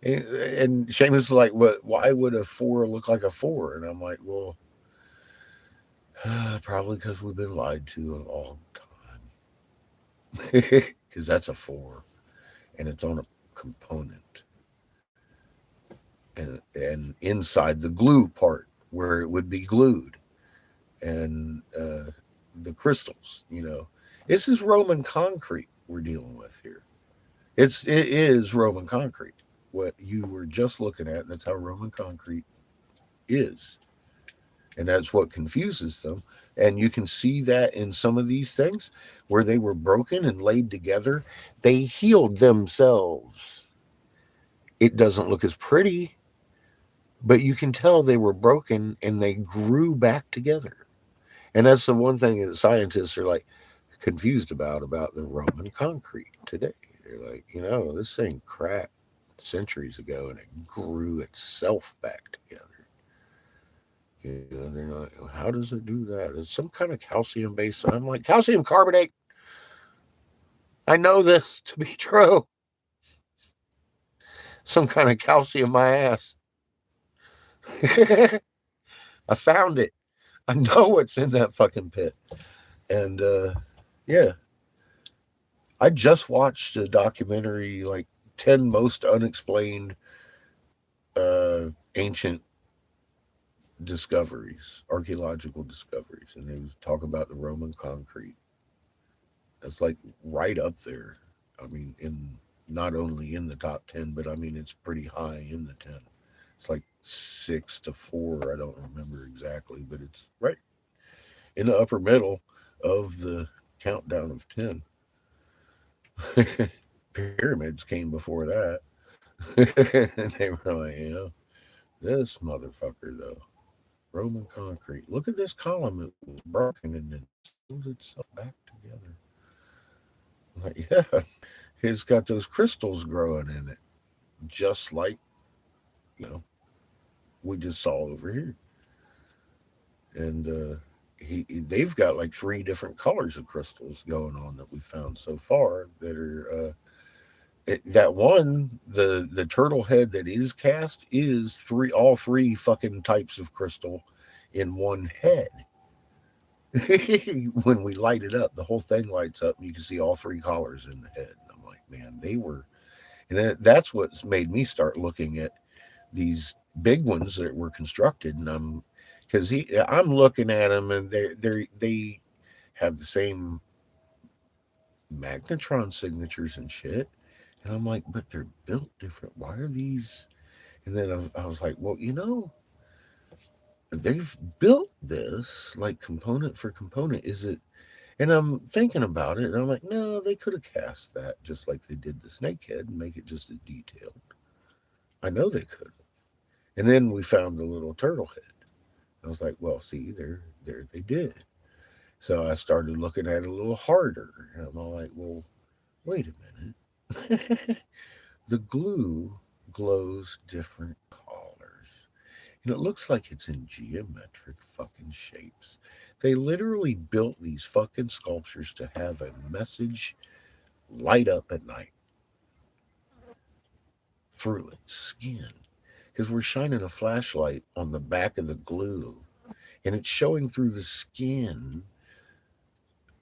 And Seamus is like, what? Why would a 4 look like a 4? And I'm like, well, probably because we've been lied to a long time. Because that's a 4, and it's on a component, and inside the glue part where it would be glued, and the crystals. This is Roman concrete we're dealing with here. It is Roman concrete. What you were just looking at, that's how Roman concrete is. And that's what confuses them. And you can see that in some of these things where they were broken and laid together, they healed themselves. It doesn't look as pretty, but you can tell they were broken and they grew back together. And that's the one thing that scientists are like confused about the Roman concrete today. They're like, this thing cracked centuries ago and it grew itself back together. They're like, how does it do that? It's some kind of calcium based. I'm like, calcium carbonate. I know this to be true. Some kind of calcium my ass. I found it. I know what's in that fucking pit. And yeah. I just watched a documentary, like 10 most unexplained ancient discoveries, archaeological discoveries, and they was talking about the Roman concrete. It's like right up there. I mean, in not only in the top 10, but I mean it's pretty high in the 10. It's like 6 to 4. I don't remember exactly, but it's right in the upper middle of the countdown of 10. Pyramids came before that. And they were like, this motherfucker though. Roman concrete. Look at this column. It was broken and then sews itself back together. I'm like, yeah, it's got those crystals growing in it, just like, we just saw over here. And they've got like 3 different colors of crystals going on that we found so far that are that one, the turtle head that is cast is all 3 fucking types of crystal in one head. When we light it up, the whole thing lights up and you can see all 3 colors in the head. And I'm like, man, they were, and that's what's made me start looking at these big ones that were constructed, and I'm looking at them, and they have the same magnetron signatures and shit, and I'm like, but they're built different. Why are these? And then I was like, well, they've built this like component for component. Is it? And I'm thinking about it, and I'm like, no, they could have cast that just like they did the snakehead and make it just as detailed. I know they could. And then we found the little turtle head. I was like, well, see, there they did. So I started looking at it a little harder. And I'm all like, well, wait a minute. The glue glows different colors. And it looks like it's in geometric fucking shapes. They literally built these fucking sculptures to have a message light up at night through its skin. Because we're shining a flashlight on the back of the glue, and it's showing through the skin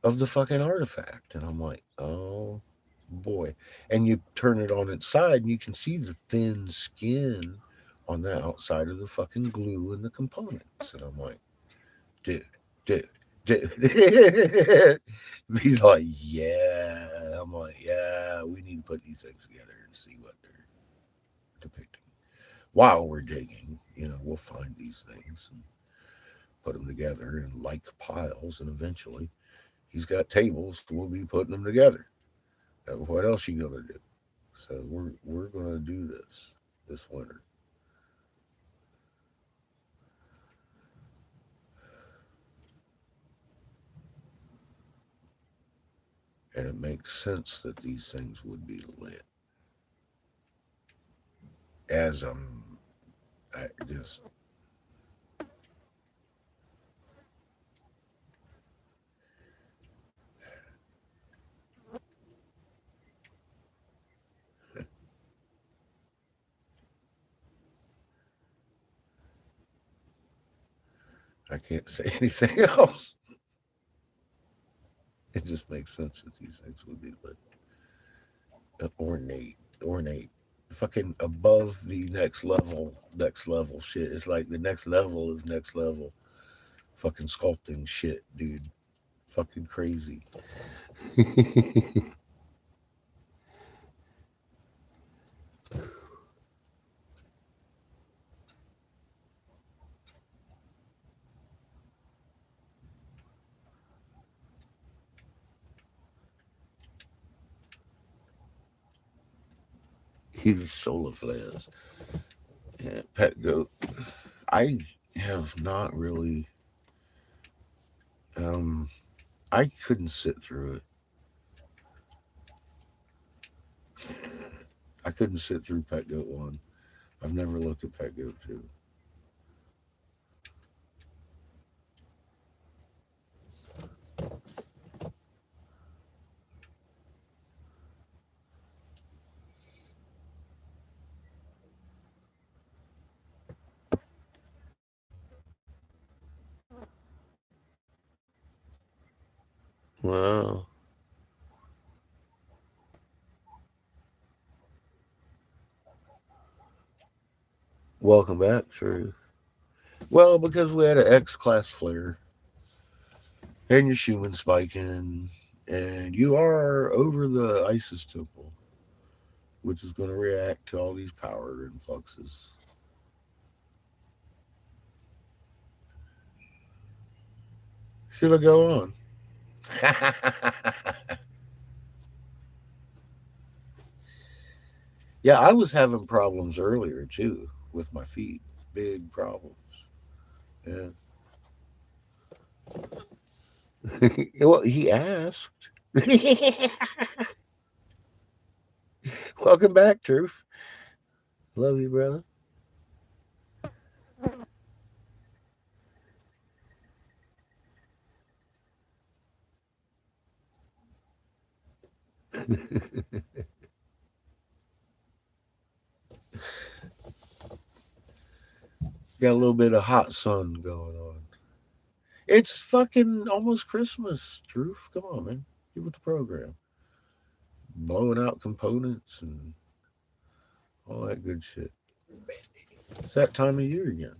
of the fucking artifact. And I'm like, oh boy. And you turn it on its side, and you can see the thin skin on the outside of the fucking glue and the components. And I'm like, dude. He's like, yeah. I'm like, yeah, we need to put these things together and see what they're depicting. While we're digging, we'll find these things and put them together in like piles, and eventually he's got tables, we'll be putting them together. What else you gonna do? So we're gonna do this winter. And it makes sense that these things would be lit. As I just I can't say anything else. It just makes sense that these things would be lit. Ornate. Fucking above the next level shit. It's like the next level of next level. Fucking sculpting shit, dude. Fucking crazy. He's solar flares. Yeah, pet goat. I have not really. I couldn't sit through it. I couldn't sit through Pet Goat 1. I've never looked at Pet Goat 2. Wow. Welcome back, True. Well, because we had an X-class flare, and your Schumann spiking, and you are over the Isis temple, which is going to react to all these power influxes. Should I go on? Yeah, I was having problems earlier too with my feet. Big problems. Yeah. Well, he asked. Welcome back, Truth. Love you, brother. Got a little bit of hot sun going on. It's fucking almost Christmas, Truth. Come on, man. Get with the program. blowing out components and all that good shit. It's that time of year again.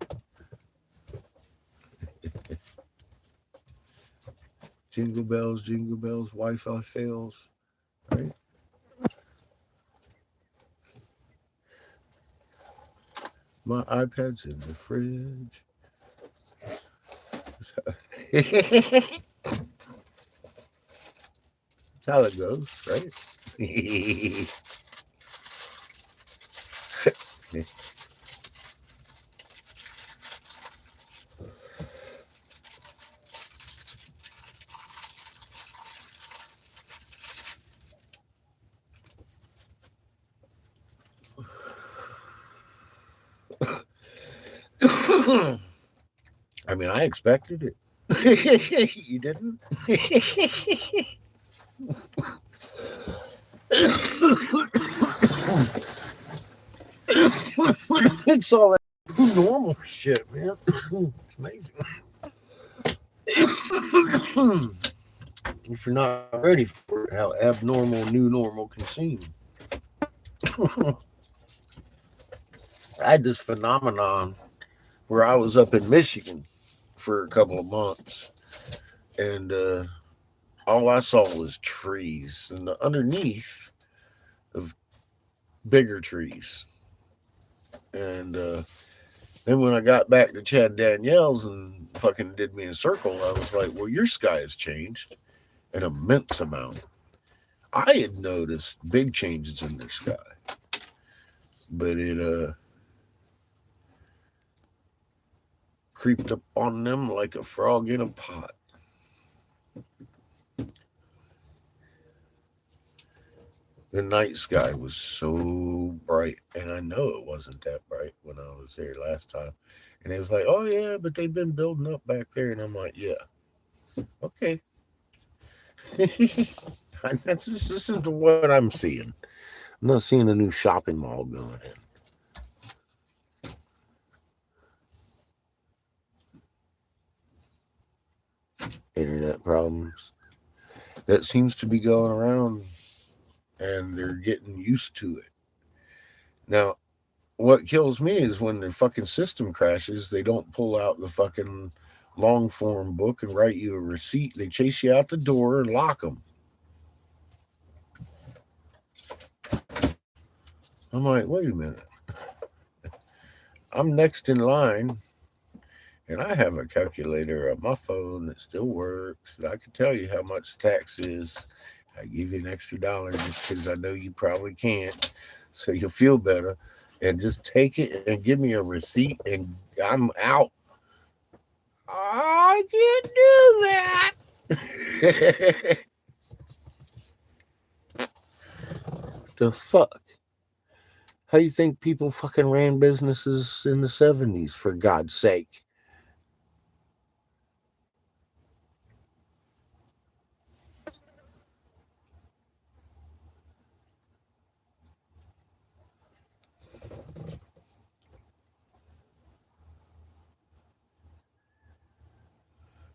Jingle bells, Wi-Fi fails, right? My iPad's in the fridge. That's how it goes, right? I mean, I expected it. You didn't? It's all that normal shit, man. It's amazing. If you're not ready for it, how abnormal new normal can seem. I had this phenomenon where I was up in Michigan for a couple of months, and all I saw was trees, and underneath of bigger trees. And then when I got back to Chad Daniels and fucking did me a circle, I was like, well, your sky has changed an immense amount. I had noticed big changes in their sky, but it creeped up on them like a frog in a pot. The night sky was so bright, and I know it wasn't that bright when I was there last time. And it was like, oh yeah, but they've been building up back there, and I'm like, yeah, okay. This is what I'm seeing. I'm not seeing a new shopping mall going in. Internet problems. That seems to be going around, and they're getting used to it. Now, what kills me is when the fucking system crashes, they don't pull out the fucking long form book and write you a receipt. They chase you out the door and lock them. I'm like, wait a minute. I'm next in line, and I have a calculator on my phone that still works, and I can tell you how much tax is. I give you an extra $1 just because I know you probably can't, so you'll feel better. And just take it and give me a receipt, and I'm out. I can't do that. The fuck? How you think people fucking ran businesses in the 70s, for God's sake?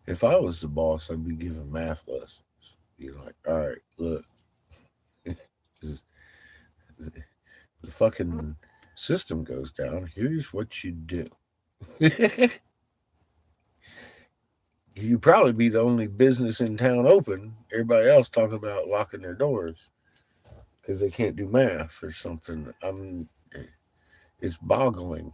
If I was the boss, I'd be giving math lessons. Be like, all right, look. The fucking system goes down. Here's what you do. You'd probably be the only business in town open. Everybody else talking about locking their doors because they can't do math or something. It's boggling.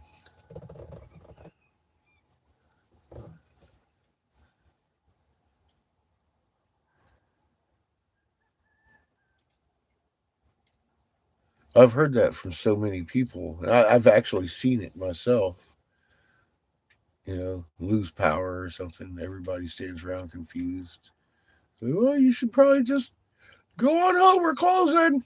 I've heard that from so many people. I've actually seen it myself. You know, lose power or something. Everybody stands around confused. So, well, you should probably just go on home. We're closing.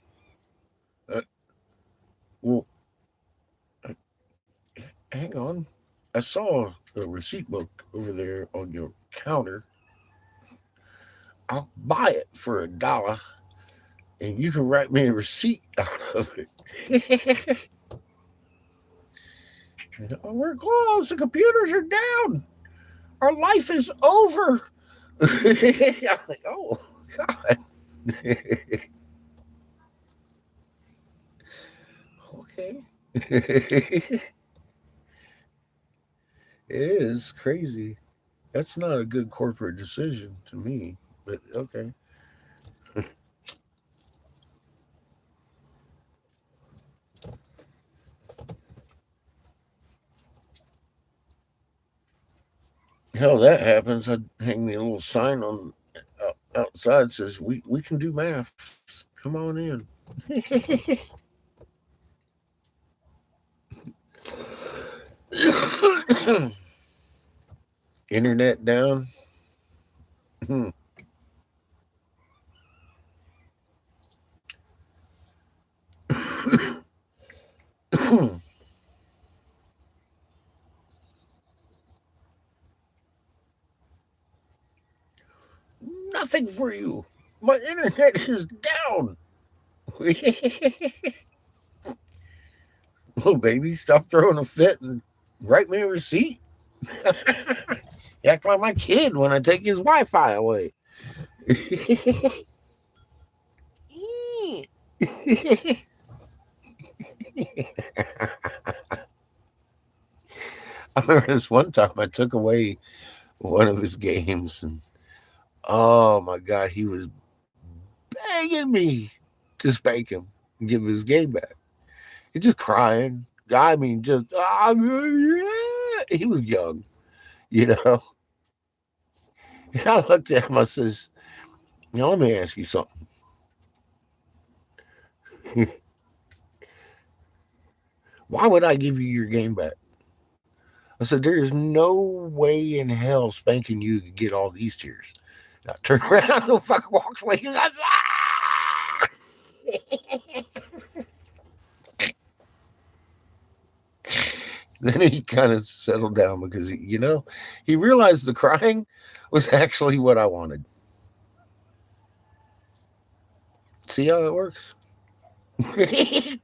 Hang on. I saw a receipt book over there on your counter. I'll buy it for $1. And you can write me a receipt out of it. We're closed. The computers are down. Our life is over. I'm like, oh, God. Okay. It is crazy. That's not a good corporate decision to me, but okay. Hell, that happens. I'd hang me a little sign on outside says we can do math. Come on in. Internet down. Nothing for you. My internet is down. Oh, baby, stop throwing a fit and write me a receipt. You act like my kid when I take his Wi-Fi away. I remember this one time I took away one of his games, and oh my God, he was begging me to spank him and give his game back. He's just crying. I mean, just he was young, you know. And I looked at him. I says, "Now let me ask you something. Why would I give you your game back?" I said, "There's no way in hell spanking you could get all these tears." And I turned around and fucking walked away. He's like, "Ah!" Then he kind of settled down because, he realized the crying was actually what I wanted. See how it works? He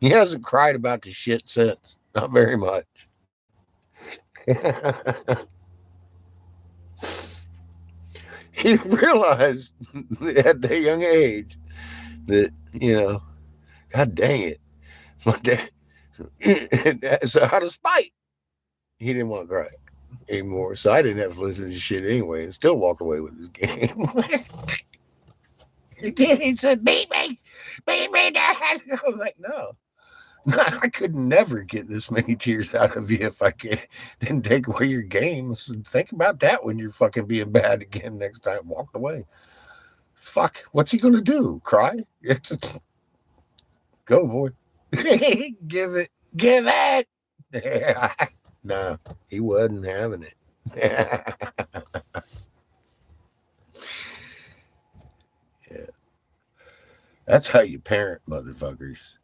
hasn't cried about the shit since. Not very much. He realized at that young age that, God dang it. My dad. So out of spite, he didn't want to cry anymore. So I didn't have to listen to shit anyway and still walked away with his game. He said, beat me, Dad. I was like, no. I could never get this many tears out of you if I didn't take away your games. Think about that when you're fucking being bad again next time. Walked away. Fuck, what's he gonna do? Cry? Go, boy. Give it. No, he wasn't having it. Yeah. That's how you parent, motherfuckers.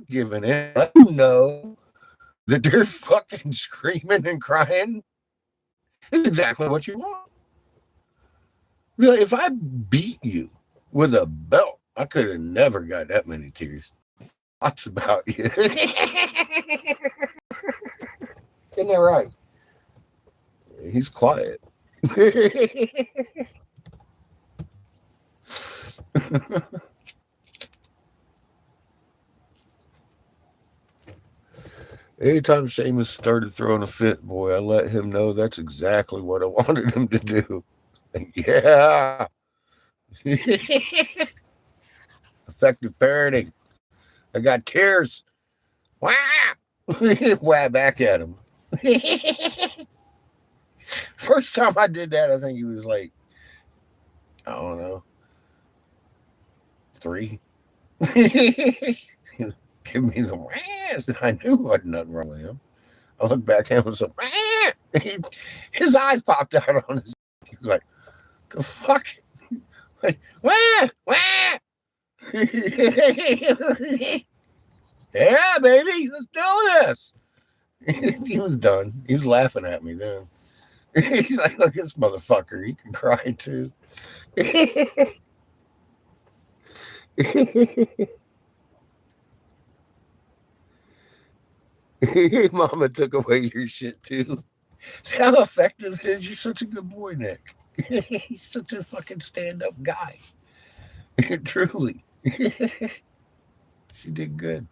Giving it. Let them know that they're fucking screaming and crying. It's exactly what you want. Really, if I beat you with a belt, I could have never got that many tears. Thoughts about you. Isn't that right? He's quiet. Anytime Seamus started throwing a fit, boy, I let him know that's exactly what I wanted him to do. Yeah. Effective parenting. I got tears. Wah! Wah back at him. First time I did that, I think he was like, I don't know, 3. Give me the ass. I knew there wasn't nothing wrong with him. I looked back at him and said, his eyes popped out on his. He was like, the fuck? Like, wah, wah. Yeah, baby, let's do this. He was done. He was laughing at me then. He's like, look at this motherfucker. He can cry too. Mama took away your shit too. See how effective it is? You're such a good boy, Nick. He's such a fucking stand-up guy. Truly. She did good.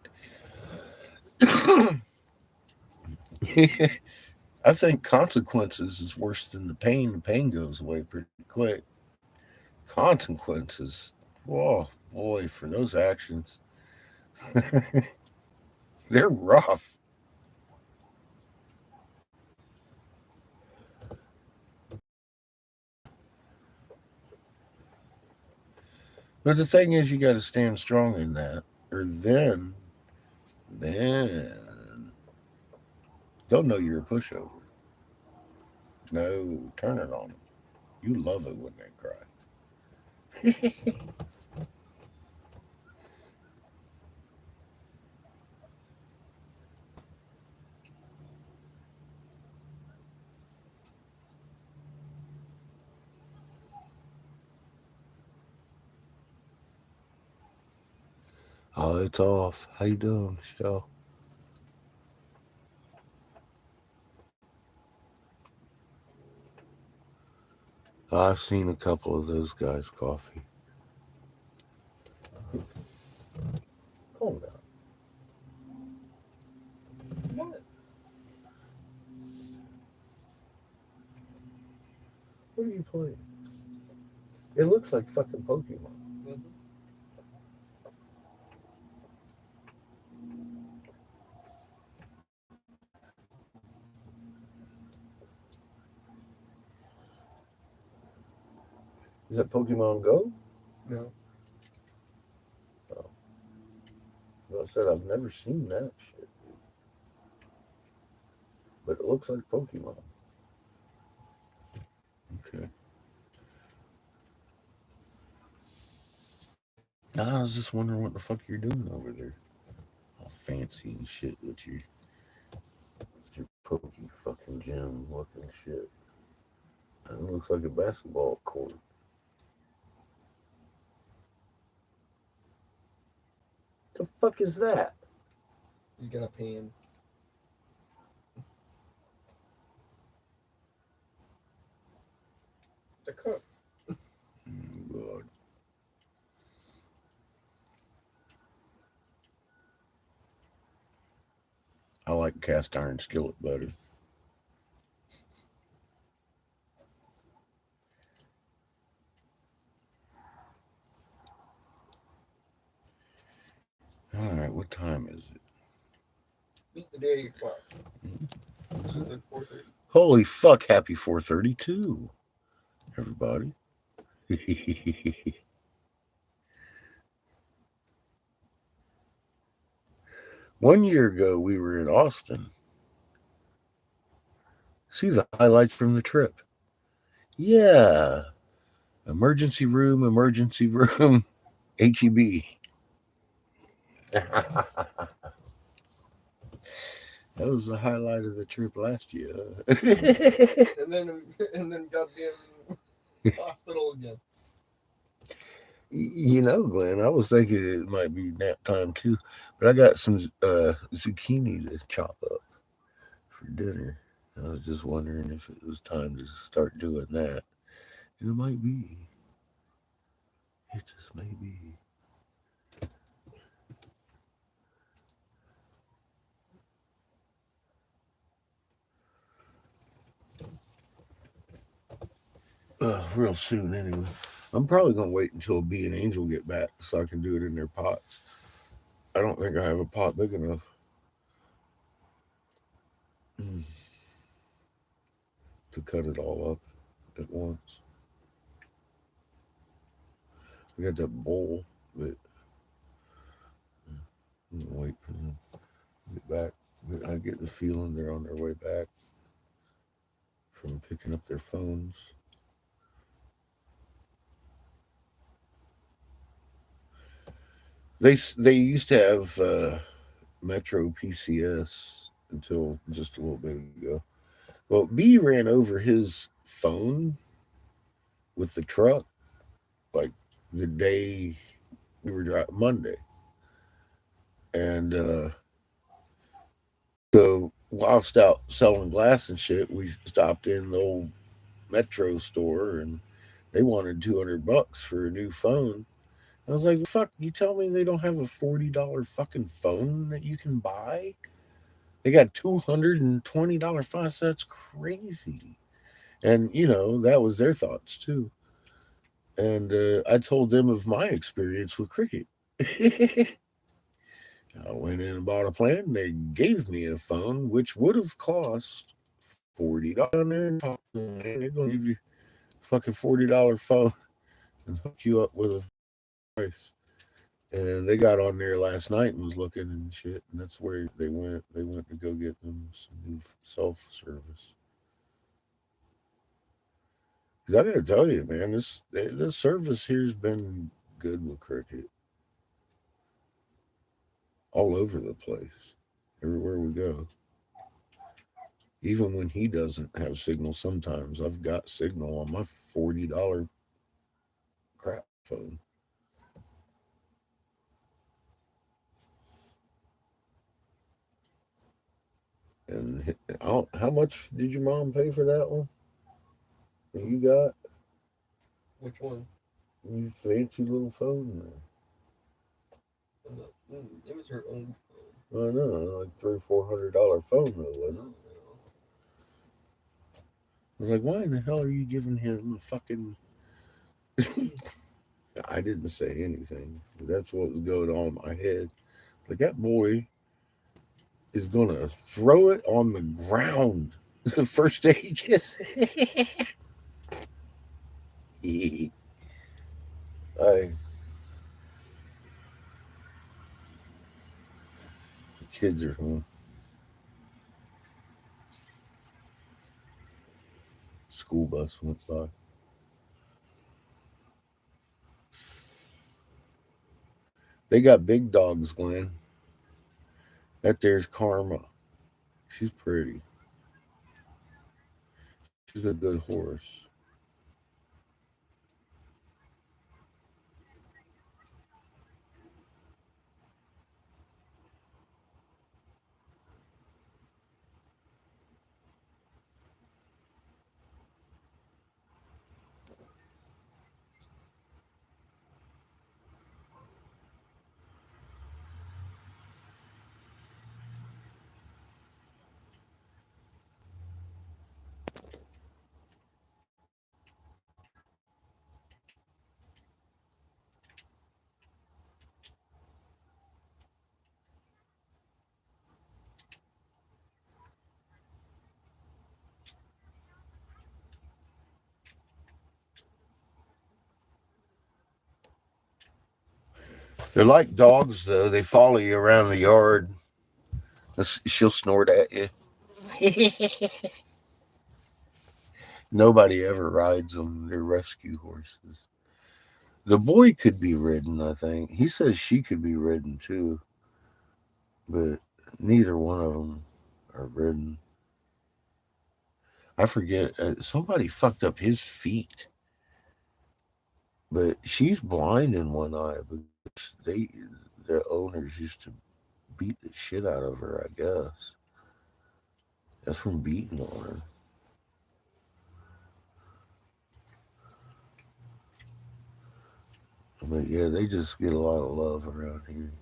I think consequences is worse than the pain. The pain goes away pretty quick. Consequences, oh boy, for those actions, they're rough. But the thing is, you got to stand strong in that, or then they'll know you're a pushover. No, turn it on them. You love it when they cry. Oh, it's off. How you doing, Michelle? I've seen a couple of those guys' coffee. Calm down. What? What are you playing? It looks like fucking Pokemon. Mhm. Is that Pokemon Go? No. Oh. Well, I said I've never seen that shit. But it looks like Pokemon. Okay. I was just wondering what the fuck you're doing over there. All fancy and shit with your pokey fucking gym looking shit. It looks like a basketball court. The fuck is that? He's got a pan. To cook. Oh, God. I like cast iron skillet better. All right, what time is it? Beat the day clock. This is at 4:30. Holy fuck, happy 432, everybody. One year ago, we were in Austin. See the highlights from the trip. Yeah. Emergency room, HEB. That was the highlight of the trip last year. and then goddamn hospital again. You know, Glenn, I was thinking it might be nap time too, but I got some zucchini to chop up for dinner. I was just wondering if it was time to start doing that. It might be. It just may be. Real soon, anyway. I'm probably gonna wait until B and Angel get back so I can do it in their pots. I don't think I have a pot big enough. To cut it all up at once. We got that bowl, but I'm gonna wait for them to get back. I get the feeling they're on their way back from picking up their phones. They used to have Metro PCS until just a little bit ago. Well, B ran over his phone with the truck like the day we were driving Monday. And so whilst out selling glass and shit, we stopped in the old Metro store and they wanted $200 for a new phone. I was like, fuck, you tell me they don't have a $40 fucking phone that you can buy? They got $220 phones. That's crazy. And, that was their thoughts too. And I told them of my experience with Cricket. I went in and bought a plan. And they gave me a phone, which would have cost $40. They're going to give you a fucking $40 phone and hook you up with a price. And they got on there last night and was looking and shit. And that's where they went. They went to go get them some new self-service. Because I gotta tell you, man, this service here's been good with Cricket. All over the place. Everywhere we go. Even when he doesn't have signal, sometimes I've got signal on my $40 crap phone. And how much did your mom pay for that one? That you got? Which one? You fancy little phone It was her own phone. I know, like $300-400 phone though, wasn't it? I was like, why in the hell are you giving him the fucking... I didn't say anything. That's what was going on in my head. Like, that boy is going to throw it on the ground the first day he gets it. The kids are home. School bus went by. They got big dogs, Glenn. That there's Karma. She's pretty. She's a good horse. They're like dogs, though. They follow you around the yard. She'll snort at you. Nobody ever rides them. They're rescue horses. The boy could be ridden, I think. He says she could be ridden, too. But neither one of them are ridden. I forget. Somebody fucked up his feet. But she's blind in one eye. Because their owners used to beat the shit out of her, I guess. That's from beating on her. But yeah, they just get a lot of love around here.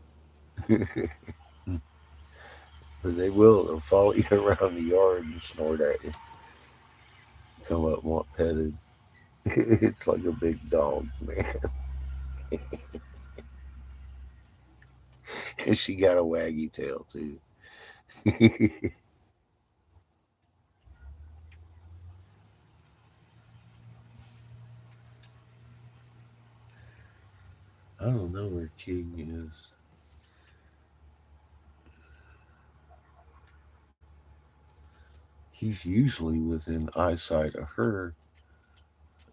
But they'll follow you around the yard and snort at you. Come up and want petted. It's like a big dog, man. And she got a waggy tail, too. I don't know where King is. He's usually within eyesight of her.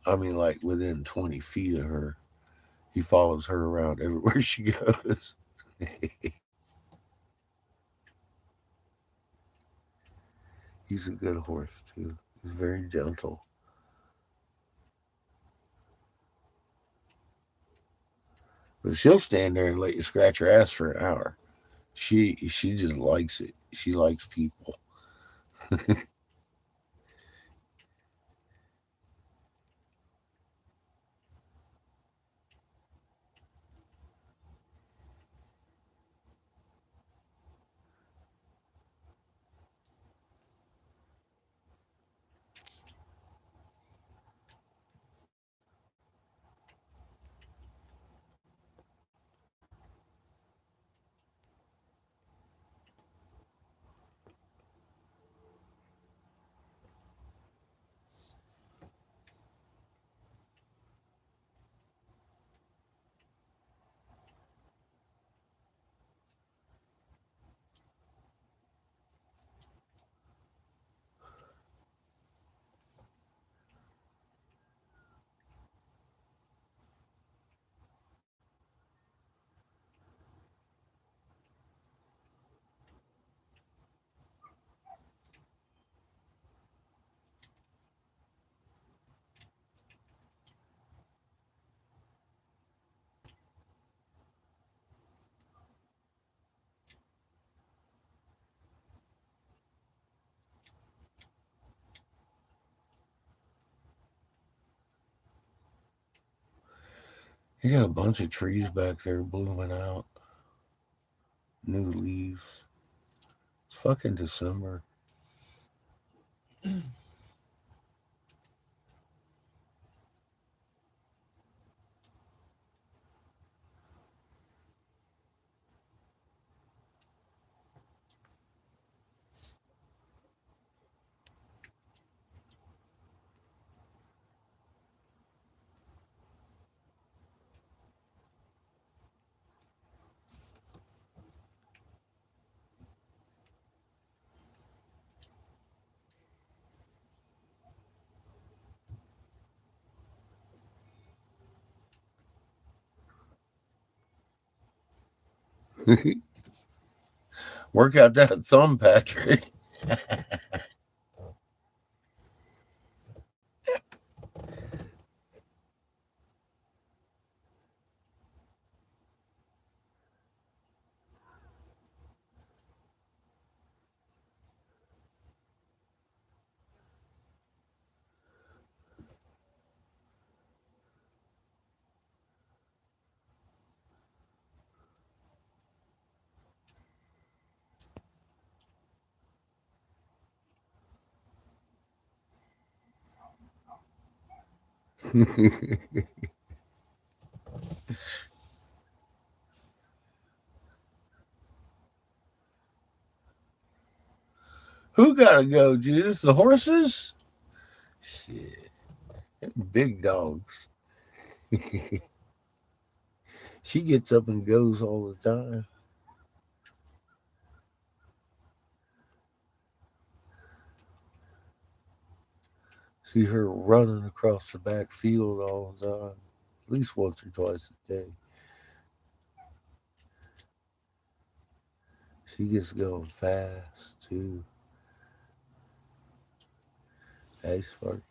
I mean, like within 20 feet of her. He follows her around everywhere she goes. He's a good horse, too. He's very gentle. But she'll stand there and let you scratch her ass for an hour. She just likes it. She likes people. You got a bunch of trees back there blooming out. New leaves. It's fucking December. Work out that thumb, Patrick. Who gotta go, Judas? The horses? Shit. Big dogs. She gets up and goes all the time. See her running across the back field all the time, at least once or twice a day. She gets going fast too. Hey, Sparky.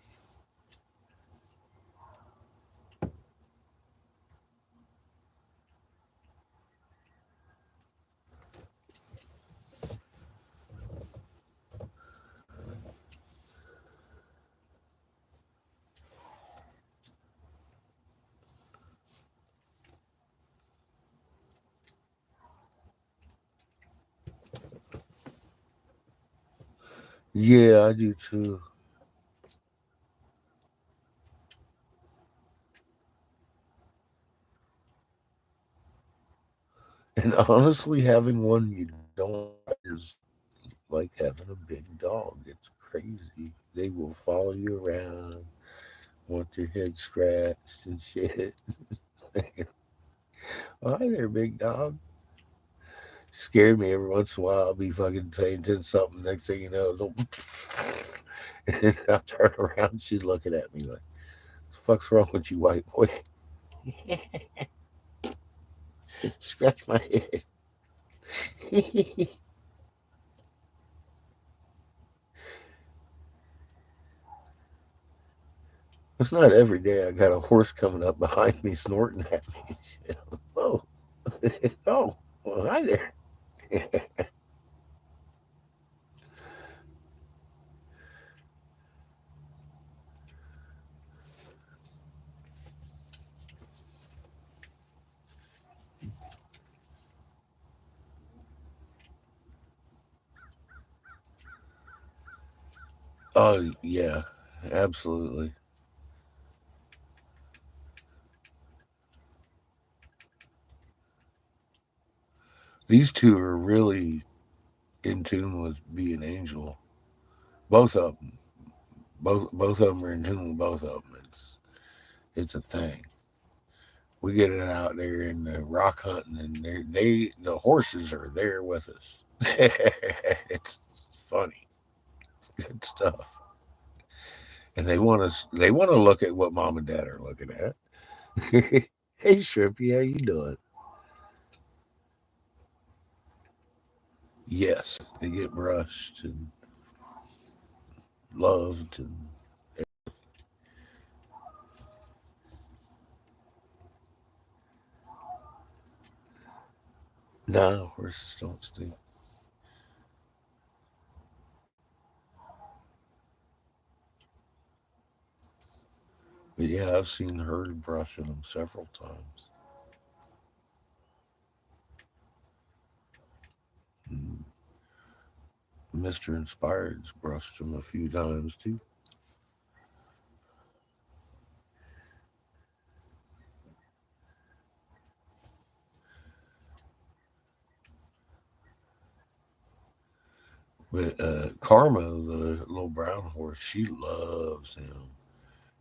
Yeah, I do too. And honestly, having one you don't like is like having a big dog. It's crazy. They will follow you around, want your head scratched and shit. Oh, hi there, big dog. Scared me every once in a while. I'll be fucking saying to something. Next thing you know, and I'll turn around. She's looking at me like, "What the fuck's wrong with you, white boy?" Scratch my head. It's not every day I got a horse coming up behind me snorting at me. Oh, oh, well, hi there. Oh, yeah, absolutely. These two are really in tune with being angel. Both of them. Both of them are in tune with both of them. It's a thing. We get it out there in the rock hunting, and the horses are there with us. It's funny, good stuff, and they want to look at what mom and dad are looking at. Hey, Shrimpy, how you doing? Yes, they get brushed and loved, and no, horses don't stink. But yeah, I've seen her brushing them several times. And Mr. Inspired's brushed them a few times too. But Karma, the little brown horse, she loves him.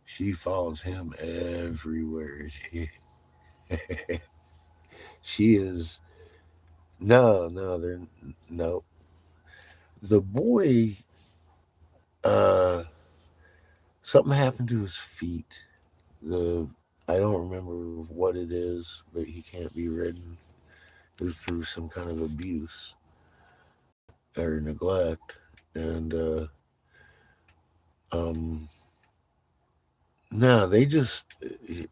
She follows him everywhere. She is they're no. The boy, uh, something happened to his feet. The I don't remember what it is, but he can't be ridden. It was through some kind of abuse or neglect, and um, no, they just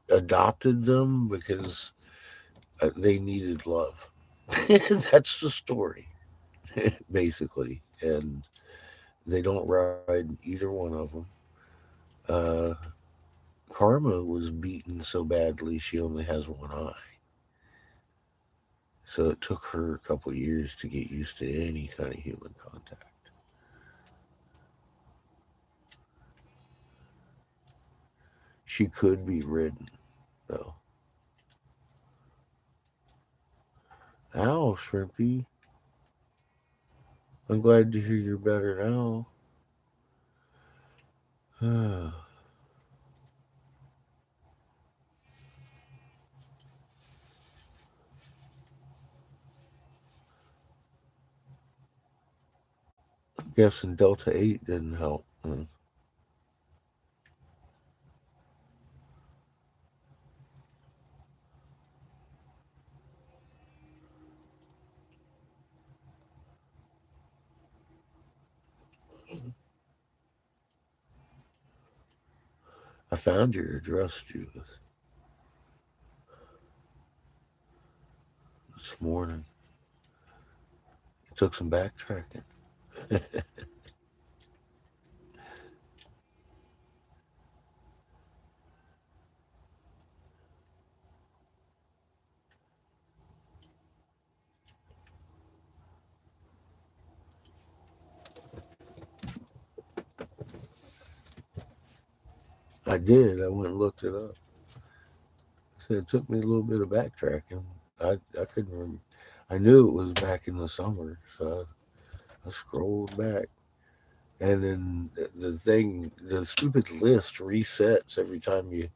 adopted them because they needed love. That's the story, basically, and they don't ride either one of them. Uh, Karma was beaten so badly she only has one eye. So it took her a couple years to get used to any kind of human contact. She could be ridden, though. Ow, Shrimpy. I'm glad to hear you're better now. I'm guessing Delta 8 didn't help. I found your address, Judith, this morning. It took some backtracking. I did. I went and looked it up. So it took me a little bit of backtracking. I couldn't remember. I knew it was back in the summer, so I scrolled back. And then the stupid list resets every time you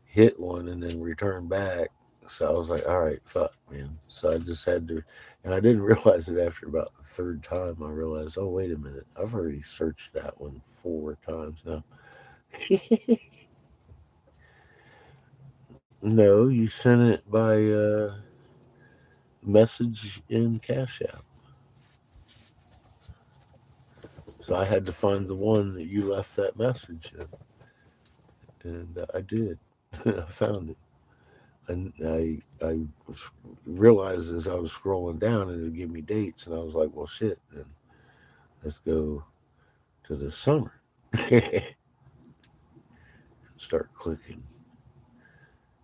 hit one and then return back. So I was like, all right, fuck, man. So I just had to, and I didn't realize it after about the third time. I realized, oh, wait a minute. I've already searched that one 4 times now. No, you sent it by message in Cash App. So I had to find the one that you left that message in. And I did. I found it. And I realized as I was scrolling down, and it would give me dates. And I was like, well, shit, then let's go to the summer. Start clicking.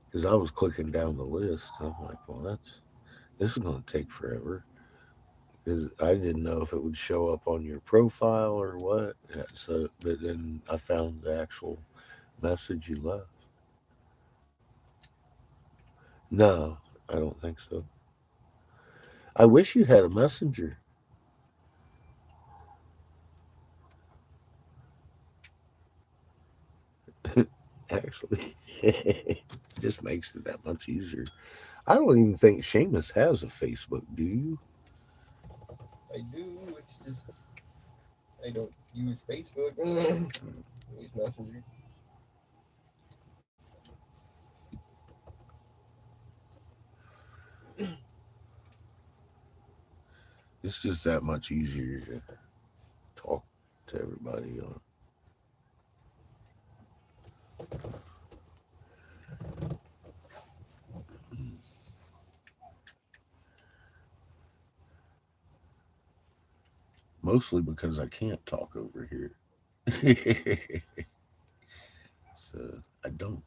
Because I was clicking down the list. And I'm like, well, this is going to take forever. Because I didn't know if it would show up on your profile or what. Yeah, so, but then I found the actual message you left. No, I don't think so. I wish you had a messenger. Actually, it just makes it that much easier. I don't even think Seamus has a Facebook. Do you? I do. It's just I don't use Facebook. I use Messenger. It's just that much easier to talk to everybody on. Mostly because I can't talk over here. So I don't.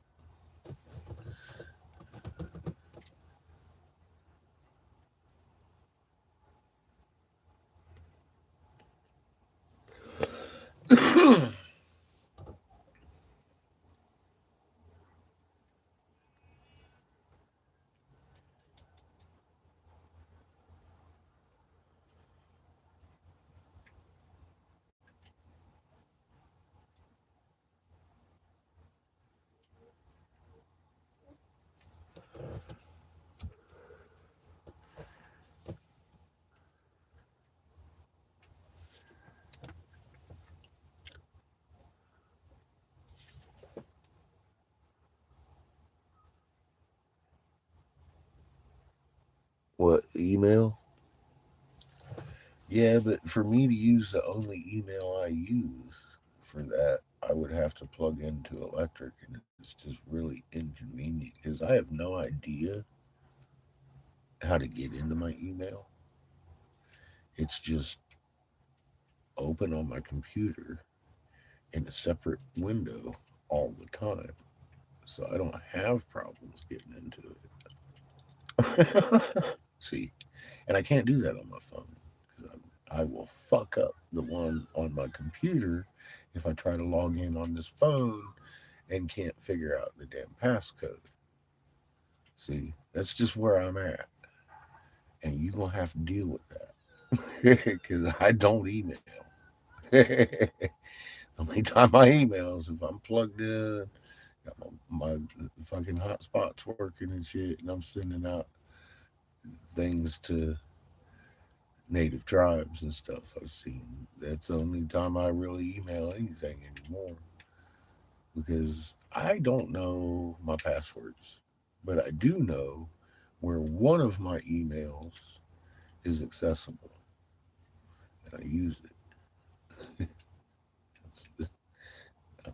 What, email? Yeah, but for me to use the only email I use for that, I would have to plug into electric, and it's just really inconvenient because I have no idea how to get into my email. It's just open on my computer in a separate window all the time. So I don't have problems getting into it. See, and I can't do that on my phone because I will fuck up the one on my computer if I try to log in on this phone and can't figure out the damn passcode. See, that's just where I'm at. And you're going to have to deal with that because I don't email. The only time I email is if I'm plugged in, got my fucking hotspots working and shit, and I'm sending out things to native tribes and stuff I've seen. That's the only time I really email anything anymore because I don't know my passwords, but I do know where one of my emails is accessible and I use it.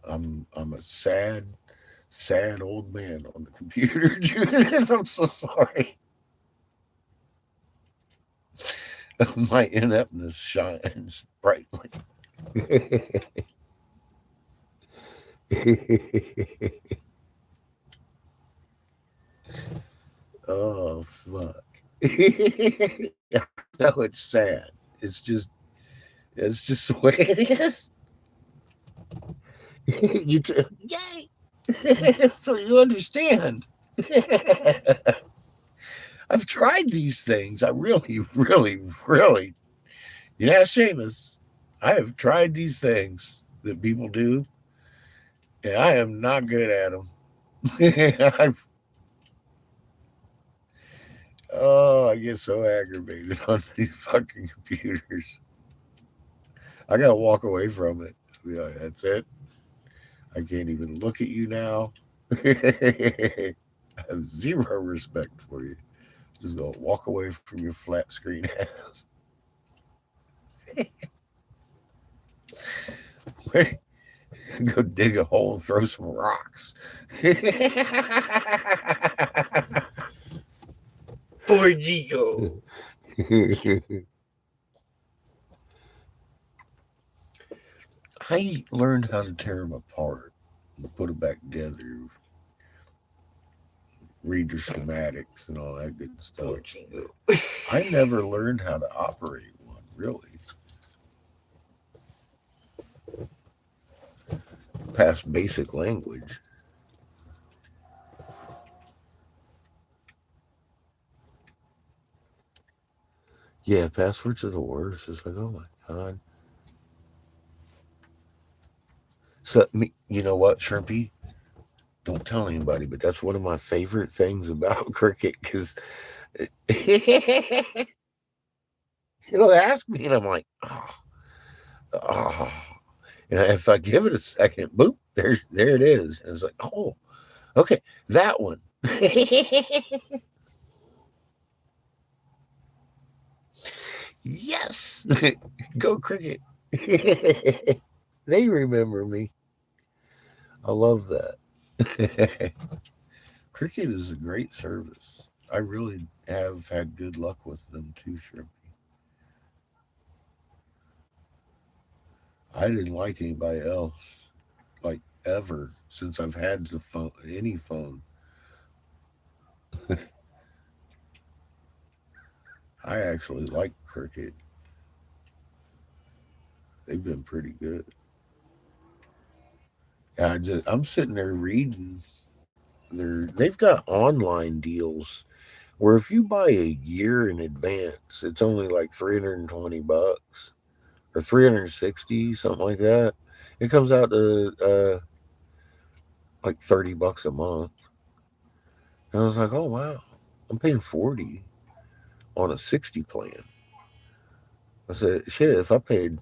I'm a sad old man on the computer. I'm so sorry. My ineptness shines brightly. Oh fuck! No, it's sad. It's just the way it is. Yay! So you understand. I've tried these things. I really, really, really. Yeah, Seamus. I have tried these things that people do, and I am not good at them. I get so aggravated on these fucking computers. I gotta walk away from it. Be like, that's it. I can't even look at you now. I have zero respect for you. Just go walk away from your flat screen ass. Go dig a hole, throw some rocks. Poor Gio. I learned how to tear them apart and put them back together, read their schematics and all that good stuff. Poor Gio. I never learned how to operate one, really. Past basic language. Yeah, passwords are the worst. It's like, oh my God. So, you know what, Shrimpy? Don't tell anybody, but that's one of my favorite things about Cricket because it'll ask me, and I'm like, oh. And if I give it a second, boop, there it is. And it's like, oh, okay, that one. Yes, go Cricket. They remember me. I love that. Cricket is a great service. I really have had good luck with them too, Shrimpy. I didn't like anybody else. Like ever since I've had the phone, any phone. I actually like Cricket. They've been pretty good. I'm sitting there reading. They've got online deals where if you buy a year in advance, it's only like $320 or 360, something like that. It comes out to like $30 a month. And I was like, oh wow, I'm paying 40 on a 60 plan. I said, shit, if I paid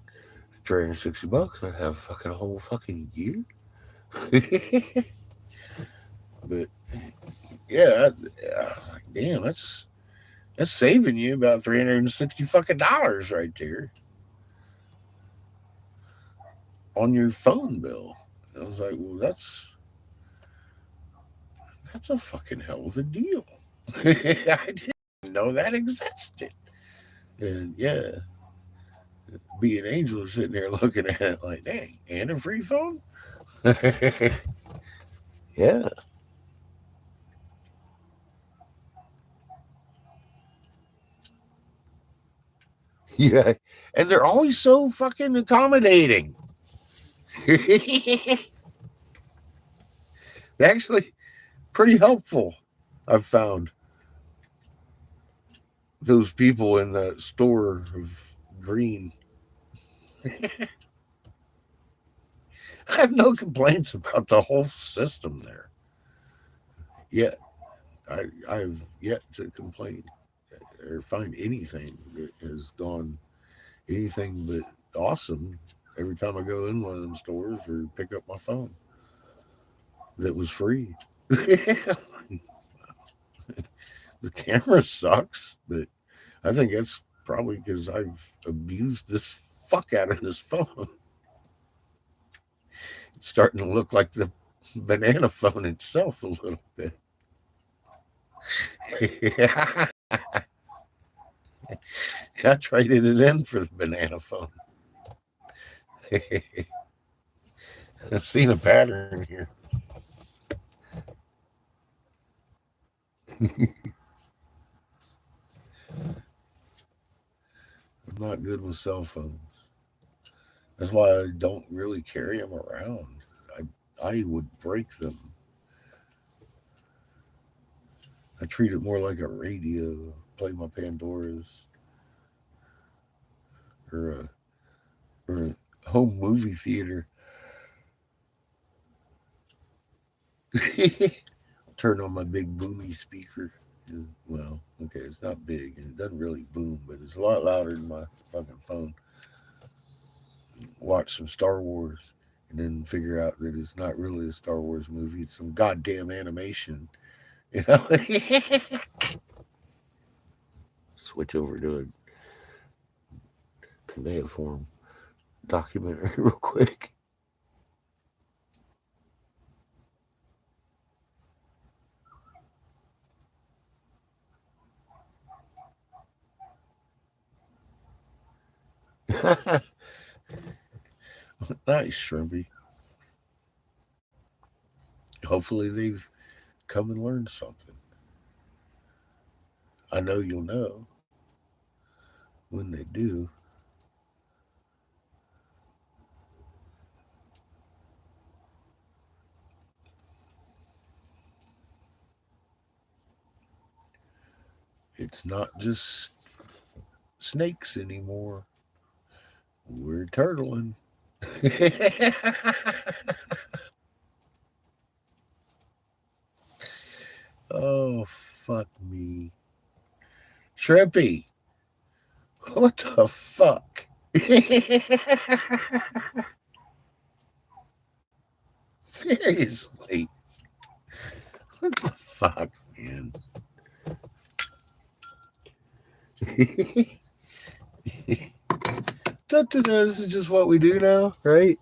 $360, I'd have fucking a whole fucking year. But yeah, I was like, damn, that's saving you about $360 fucking dollars right there on your phone bill. I was like, well, that's a fucking hell of a deal. I didn't know that existed. And yeah, being Angel is sitting there looking at it like, dang, and a free phone? Yeah. Yeah. And they're always so fucking accommodating. Actually, pretty helpful, I've found. Those people in the store of green. I have no complaints about the whole system there. Yet. I've yet to complain or find anything that has gone anything but awesome every time I go in one of them stores or pick up my phone that was free. The camera sucks, but I think that's probably because I've abused this fuck out of this phone. It's starting to look like the banana phone itself a little bit. I traded it in for the banana phone. I've seen a pattern here. I'm not good with cell phones. That's why I don't really carry them around. I would break them. I treat it more like a radio, play my Pandoras, or a home movie theater. Turn on my big boomy speaker. Well, okay, it's not big and it doesn't really boom, but it's a lot louder than my fucking phone. Watch some Star Wars and then figure out that it's not really a Star Wars movie, it's some goddamn animation. You know? Switch over to a command form documentary real quick. Nice, Shrimpy. Hopefully they've come and learned something. I know you'll know when they do. It's not just snakes anymore. We're turtling. Oh, fuck me. Shrimpy, what the fuck? Seriously. What the fuck, man? This is just what we do now, right?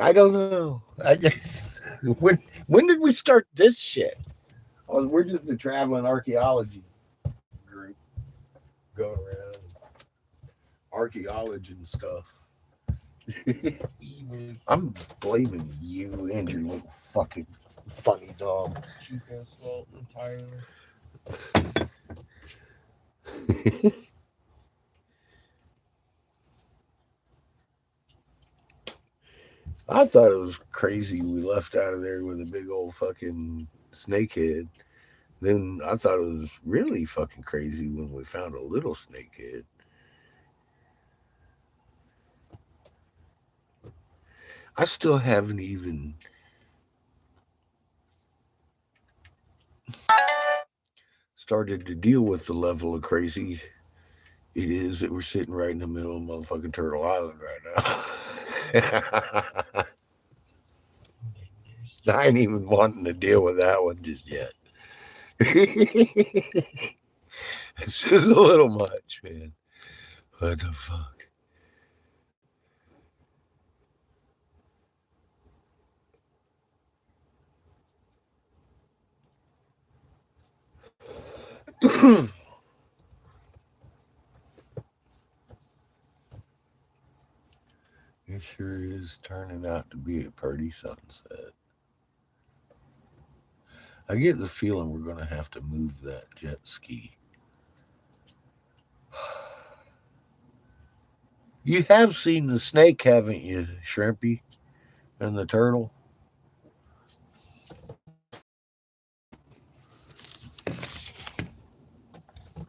I don't know. I guess when did we start this shit? Oh, we're just the traveling archaeology group going around archaeology and stuff. Evil I'm blaming you and your little fucking funny dog. Chico's fault entirely. I thought it was crazy we left out of there with a big old fucking snakehead. Then I thought it was really fucking crazy when we found a little snakehead. I still haven't even started to deal with the level of crazy it is that we're sitting right in the middle of motherfucking Turtle Island right now. I ain't even wanting to deal with that one just yet. It's just a little much, man. What the fuck? It sure is turning out to be a pretty sunset. I get the feeling we're going to have to move that jet ski. You have seen the snake, haven't you, Shrimpy? And the turtle?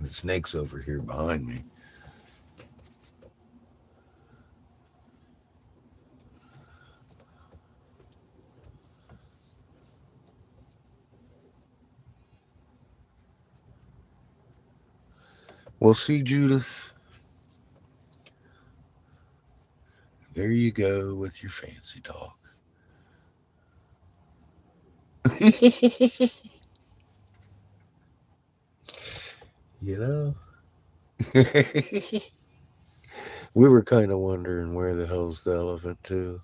The snake's over here behind me. Well, see, Judith, there you go with your fancy talk. You know? We were kind of wondering where the hell's the elephant, too.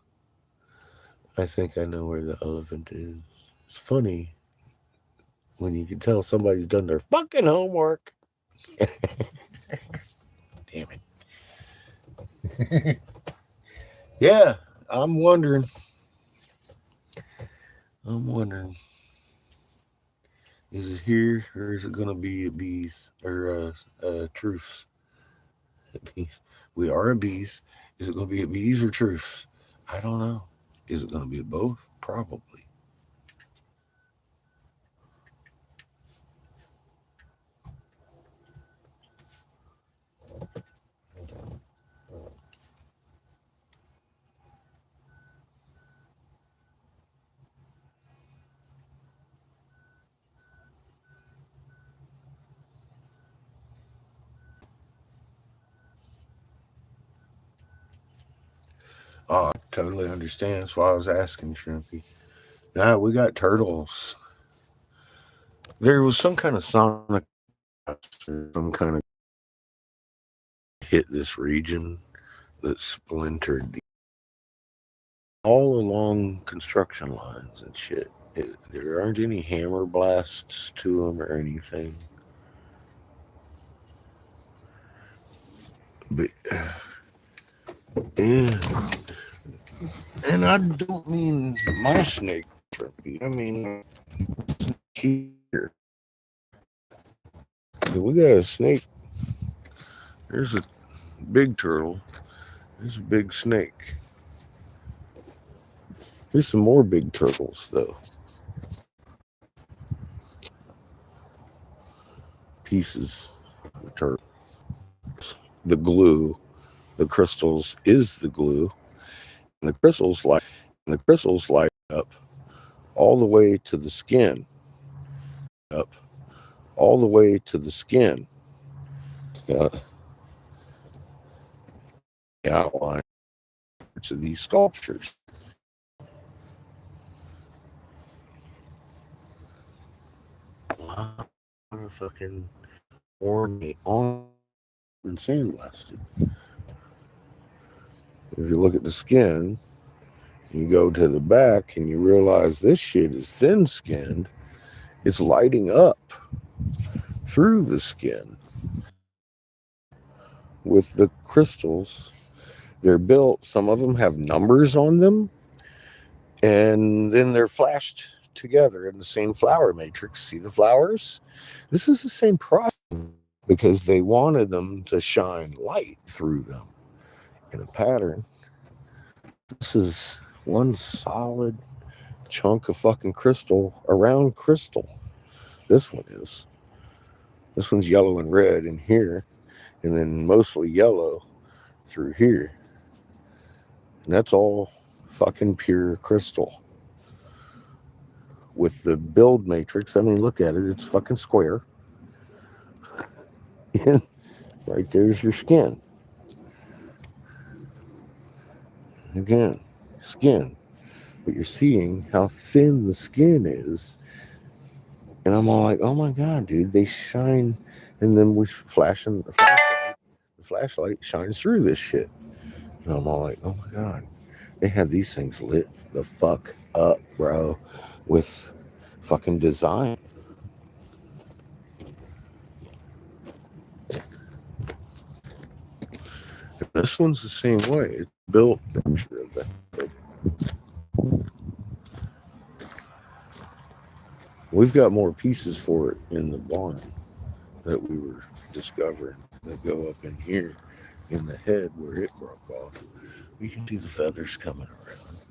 I think I know where the elephant is. It's funny when you can tell somebody's done their fucking homework. Damn it. Yeah, I'm wondering. Is it here or is it going to be at Bees or Truths? At Bees. We are at Bees. Is it going to be at Bees or Truths? I don't know. Is it going to be at both? Probably. Oh, I totally understand. That's why I was asking, Shrimpy. Now we got turtles. There was some kind of sonic, some kind of hit this region that splintered all along construction lines and shit. There aren't any hammer blasts to them or anything. But yeah, and I don't mean my snake, Trippy. I mean here. We got a snake. There's a big turtle. There's a big snake. There's some more big turtles, though. Pieces of turtle. The glue, the crystals is the glue. And the crystals light up all the way to the skin. Up all the way to the skin. The outline of these sculptures. Fucking ornate on and sandblasted. If you look at the skin, you go to the back and you realize this shit is thin skinned. It's lighting up through the skin with the crystals They're built, some of them have numbers on them, and then they're flashed together in the same flower matrix. See the flowers? This is the same process because they wanted them to shine light through them in a pattern. This is one solid chunk of fucking crystal around crystal. This one is. This one's yellow and red in here, and then mostly yellow through here. And that's all fucking pure crystal. With the build matrix, I mean, look at it. It's fucking square. And right there's your skin. Again, skin. But you're seeing how thin the skin is. And I'm all like, oh my God, dude, they shine. And then we flashing the flashlight. The flashlight shines through this shit. And I'm all like, oh my God. They have these things lit the fuck up, bro, with fucking design. And this one's the same way. It's built. We've got more pieces for it in the barn that we were discovering that go up in here in the head where it broke off. You can see the feathers coming around.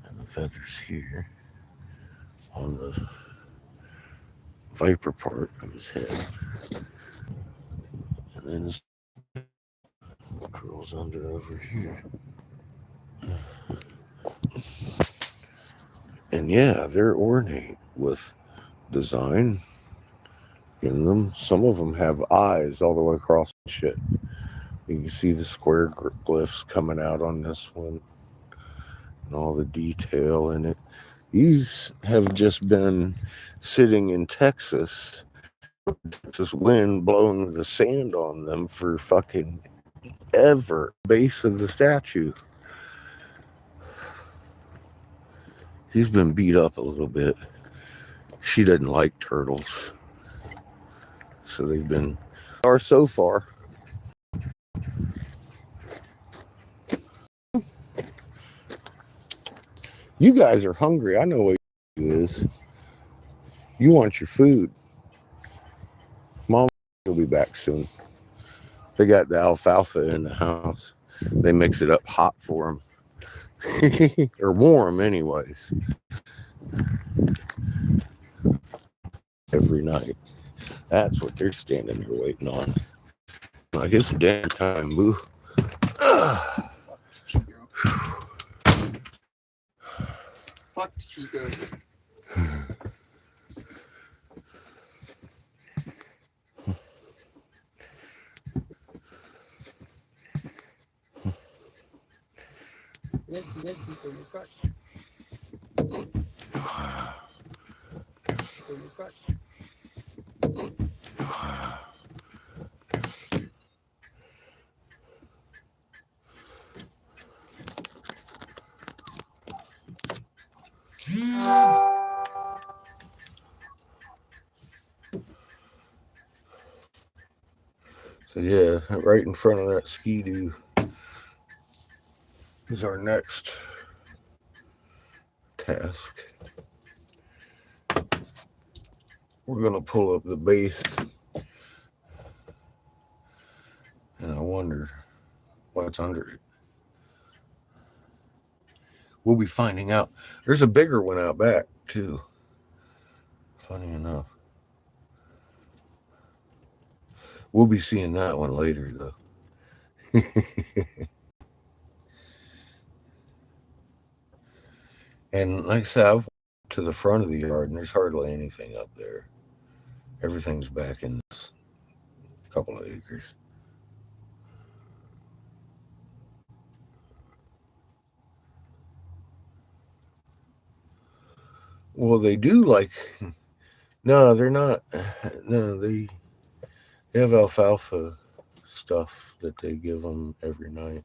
And the feathers here on the viper part of his head. And then his curls under over here. And yeah, they're ornate with design in them. Some of them have eyes all the way across the shit. You can see the square glyphs coming out on this one and all the detail in it. These have just been sitting in Texas wind blowing the sand on them for fucking ever. Base of the statue. He's been beat up a little bit. She doesn't like turtles. So they've been are so far. You guys are hungry. I know what it is. You want your food. Mom will be back soon. They got the alfalfa in the house. They mix it up hot for them. Or warm anyways. Every night. That's what they're standing there waiting on. Like it's damn time, boo. Fuck Chico. Thank you for your crutch. For your crutch. So yeah, right in front of that ski-doo is our next task. We're gonna pull up the base, and I wonder what's under it. We'll be finding out. There's a bigger one out back too. Funny enough. We'll be seeing that one later though. And like I said, I've walked to the front of the yard and there's hardly anything up there. Everything's back in this couple of acres. Well, they do like, no, they're not. No, they have alfalfa stuff that they give them every night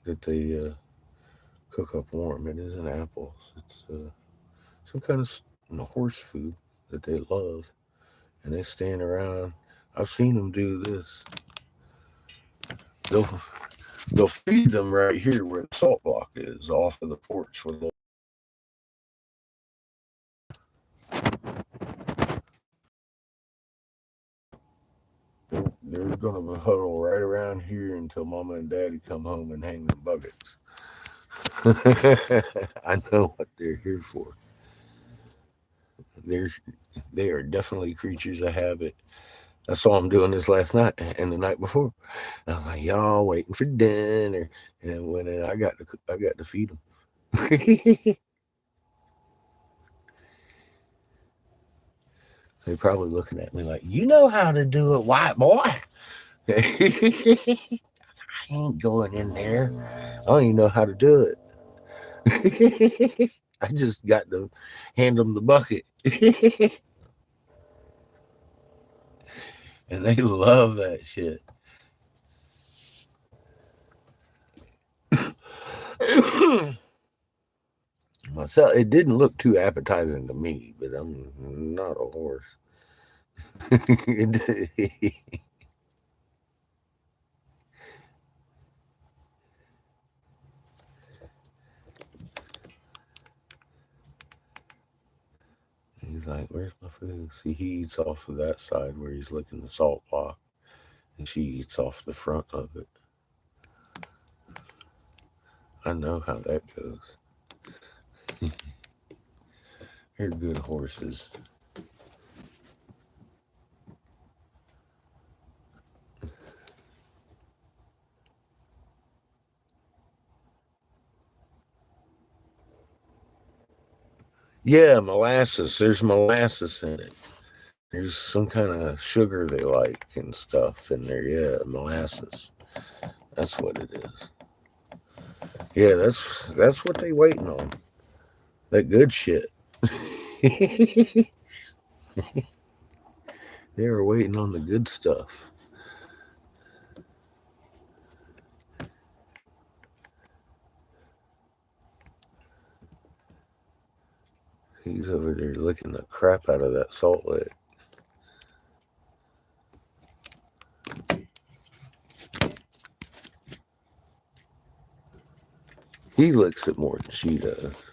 that they cook up warm. It isn't apples. It's some kind of horse food that they love. And they stand around. I've seen them do this. They'll they'll feed them right here where the salt block is, off of the porch with a they're gonna huddle right around here until Mama and Daddy come home and hang them buckets. I know what they're here for. They're they are definitely creatures of habit. I saw them doing this last night and the night before. I was like, y'all waiting for dinner, and then when I got to feed them. They're probably looking at me like, you know how to do it, white boy. I ain't going in there. I don't even know how to do it. I just got to hand them the bucket. And they love that shit. Myself, it didn't look too appetizing to me, but I'm not a horse. He's like, where's my food? See, he eats off of that side where he's licking the salt block, and she eats off the front of it. I know how that goes. They're good horses. Yeah, molasses. There's molasses in it. There's some kind of sugar they like and stuff in there. Yeah, molasses. That's what it is. Yeah, that's what they waiting on. That good shit. They were waiting on the good stuff. He's over there licking the crap out of that salt lick. He licks it more than she does.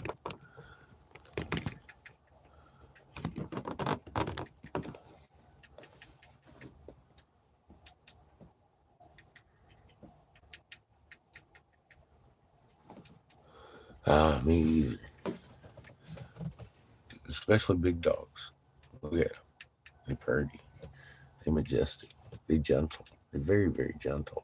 Ah, me either. Especially big dogs. Look at them. They're pretty. They're majestic. They're gentle. They're very, very gentle.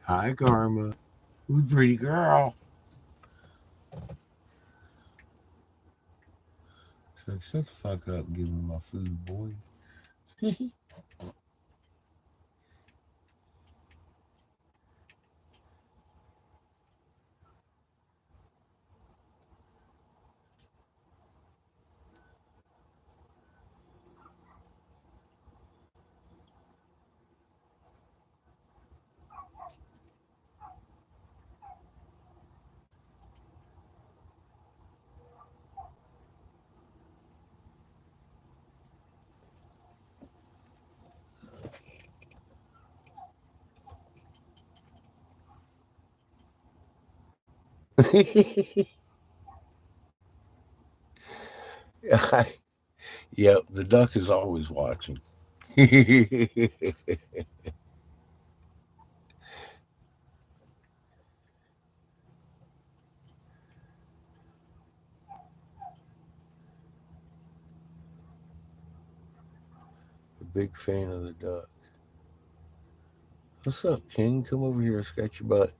Hi, Karma. You pretty girl. She's like, shut the fuck up and give me my food, boy. Yep, the duck is always watching. The big fan of the duck. What's up, King? Come over here and scratch your butt.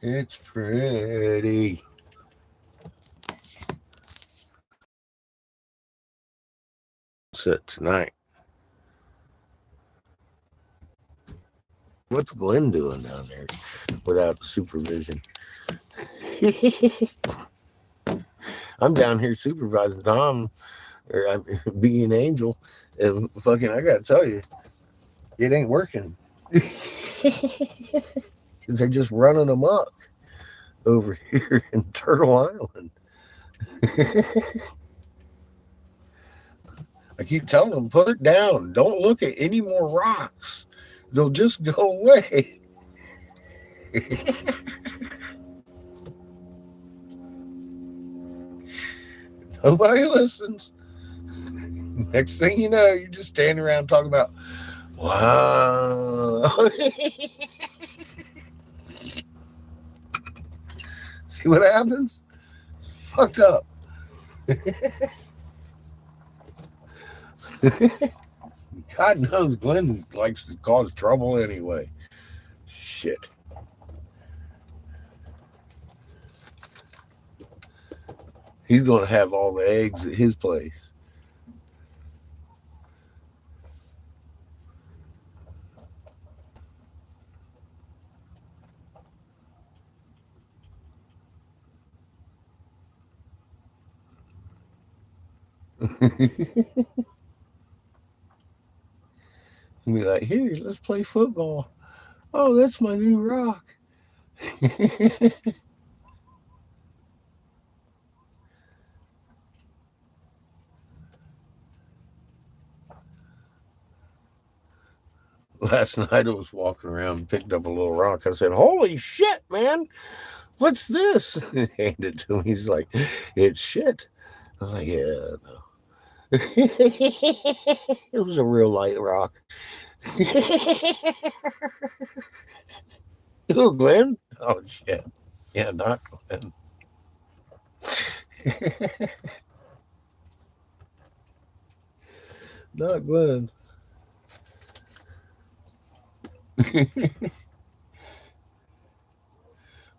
It's pretty. Set tonight. What's Glenn doing down there without supervision? I'm down here supervising Tom, or I'm being Angel, and fucking, I gotta tell you, it ain't working. They're just running amok over here in Turtle Island. I keep telling them, put it down. Don't look at any more rocks. They'll just go away. Nobody listens. Next thing you know, you just stand around talking about, wow. See what happens? It's fucked up. God knows Glenn likes to cause trouble anyway. Shit. He's going to have all the eggs at his place. He'll be like, here, let's play football. Oh, that's my new rock. Last night I was walking around and picked up a little rock. I said, holy shit, man. What's this? He handed it to me. He's like, it's shit. I was like, yeah, no. It was a real light rock. Oh, Glenn? Oh, shit. Yeah, not Glenn. Not Glenn.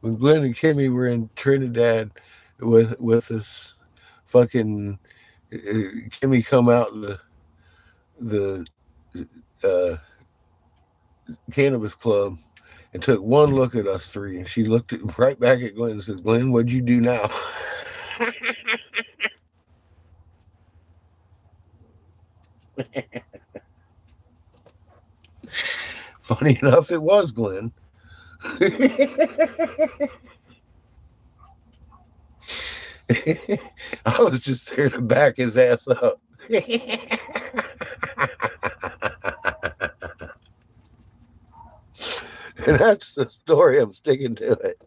When Glenn and Kimmy were in Trinidad with this fucking Kimmy come out the cannabis club and took one look at us three, and she looked right back at Glenn and said, Glenn, what'd you do now? Funny enough, it was Glenn. I was just there to back his ass up. And that's the story. I'm sticking to it.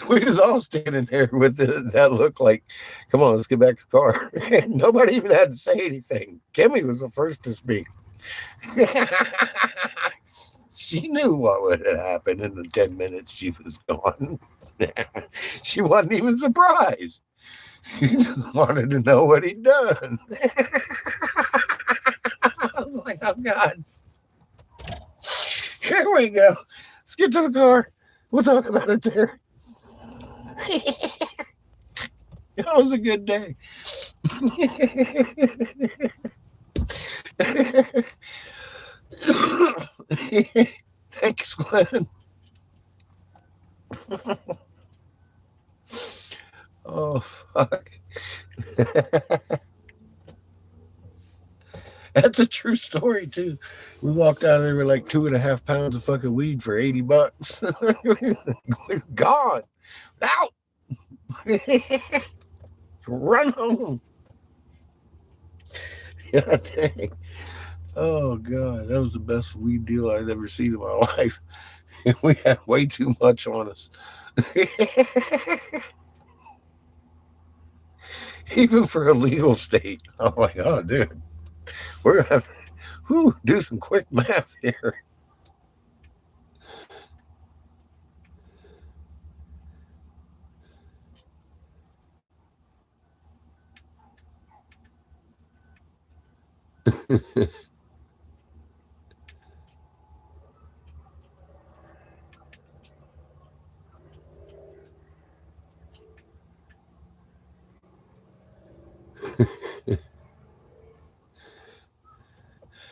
We was all standing there with that look like, come on, let's get back to the car. Nobody even had to say anything. Kimmy was the first to speak. She knew what would happen in the 10 minutes she was gone. She wasn't even surprised. She just wanted to know what he'd done. I was like, oh, God. Here we go. Let's get to the car. We'll talk about it there. It was a good day. Thanks, Glenn. Oh, fuck. That's a true story, too. We walked out of there with like 2.5 pounds of fucking weed for $80. We're gone. Out. Run home. God dang. Oh, God. That was the best weed deal I'd ever seen in my life. We had way too much on us. Even for a legal state. I'm like, oh, dude. We're going to have to do some quick math here.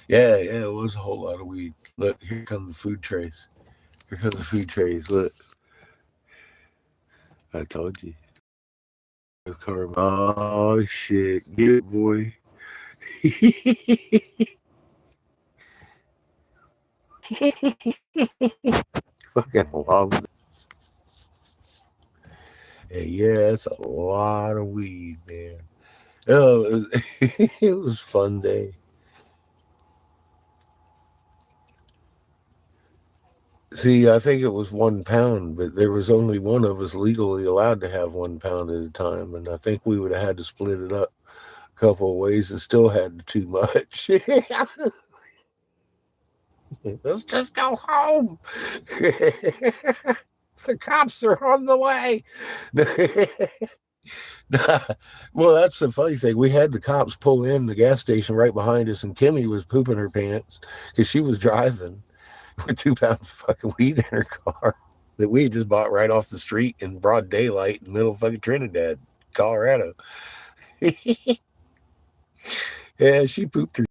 Yeah, it was a whole lot of weed. Look, here come the food trays. Here come the food trays. Look, I told you. Oh shit, get it, boy. Fucking love it. Hey, yeah, it's a lot of weed, man. Oh, it was a fun day. See, I think it was 1 pound, but there was only one of us legally allowed to have 1 pound at a time, and I think we would have had to split it up a couple of ways and still had too much. Let's just go home. The cops are on the way. Well, that's the funny thing. We had the cops pull in the gas station right behind us, and Kimmy was pooping her pants because she was driving with 2 pounds of fucking weed in her car that we had just bought right off the street in broad daylight in the middle of fucking Trinidad, Colorado. Yeah, she pooped her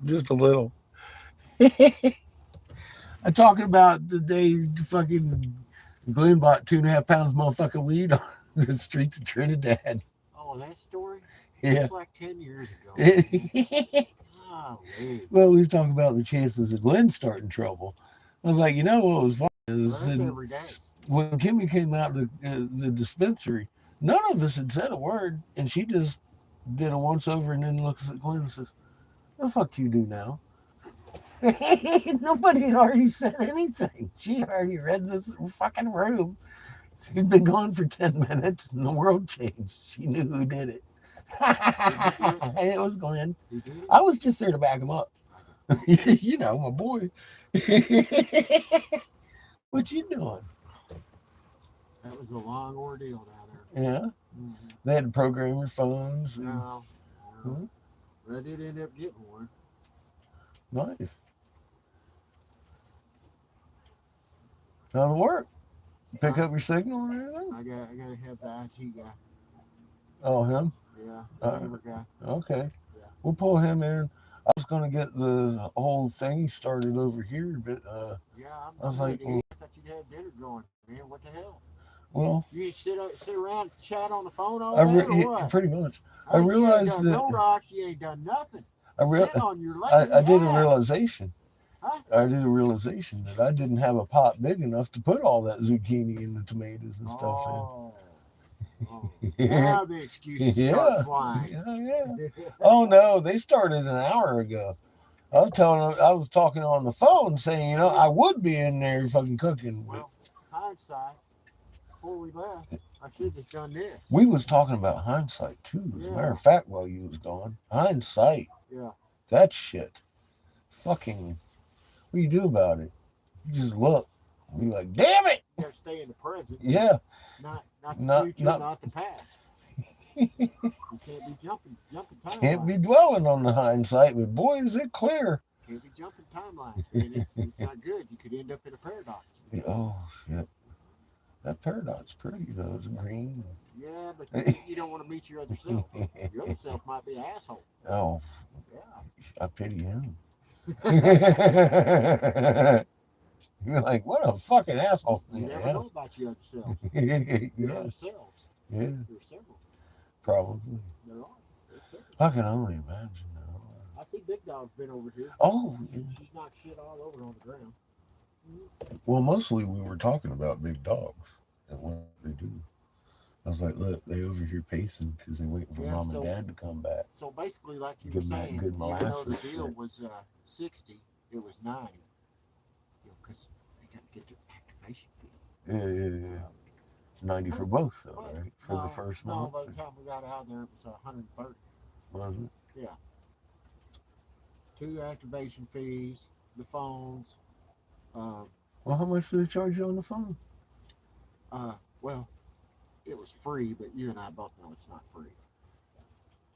just a little. I'm talking about the day fucking Glenn bought 2.5 pounds of motherfucking weed on the streets of Trinidad. Oh, that story? Yeah. It's like 10 years ago. Golly. Well, we was talking about the chances of Glenn starting trouble. I was like, you know what was funny Well, is that's every day. when Kimmy came out the dispensary, none of us had said a word, and she just did a once over and then looks at Glenn and says, "The fuck do you do now?" Nobody had already said anything. She already read this fucking room. She'd been gone for 10 minutes and the world changed. She knew who did it. It was Glenn. You did it? I was just there to back him up. You know, my boy. What you doing? That was a long ordeal down there. Yeah. Mhm. They had to program your phones. And, No. Hmm? But I did end up getting one. nice. How'd it work? Pick up your signal or anything? I gotta have the IT guy. Oh, him? Yeah. Uh, Favorite guy. Okay. Yeah. We'll pull him in. I was going to get the whole thing started over here, but, Yeah, I was I'm like, ready. I thought you'd have dinner going. Man, what the hell? well, You just sit around and chat on the phone all I day or yeah, what? pretty much. Huh? I You realized ain't done that no rocks. You ain't done nothing. I, Sit on your I lazy did a ass. realization. Huh? I did a realization that I didn't have a pot big enough to put all that zucchini and the tomatoes and stuff Oh. in. Now the excuses start Yeah. flying. Yeah. Oh no, they started an hour ago. I was talking on the phone saying, I would be in there fucking cooking, but Well, hindsight, before we left, I should have just done this. we was talking about hindsight too. As a matter of fact, while you was gone, hindsight, Yeah. that shit, fucking, what do you do about it? You just look, and be like, damn it, You gotta stay in the present. yeah, Not the Not- future, not- not the past. You can't be jumping timelines. can't be dwelling on the hindsight, but boy, is it clear. Can't be jumping timelines. And it's not good. You could end up in a paradox. Oh shit, that paradox pretty though. It's green. Yeah, but you don't want to meet your other self. Your other self might be an asshole. Oh, Yeah. I pity him. You're like, what a fucking asshole. You never Yeah. know about your other selves. Your Yeah, other selves. yeah, There are several. probably. There are. There's several. I can only imagine though. I see Big Dog's been over here. Oh, She's knocked shit all over on the ground. well, mostly we were talking about big dogs and what they do. I was like, look, they over here pacing because they're waiting for Yeah, mom so- and dad to come back. So basically, like you Give were 'em that saying, good even though the molasses deal shit. was 60, it was 90. Because they got to get their activation fee. Yeah. 90 for both though, But right? For the first no, month. by the time we got out there, it was 130. Was it? 2 activation fees, the phones. Well, how much do they charge you on the phone? Well, it was free, but you and I both know it's not free.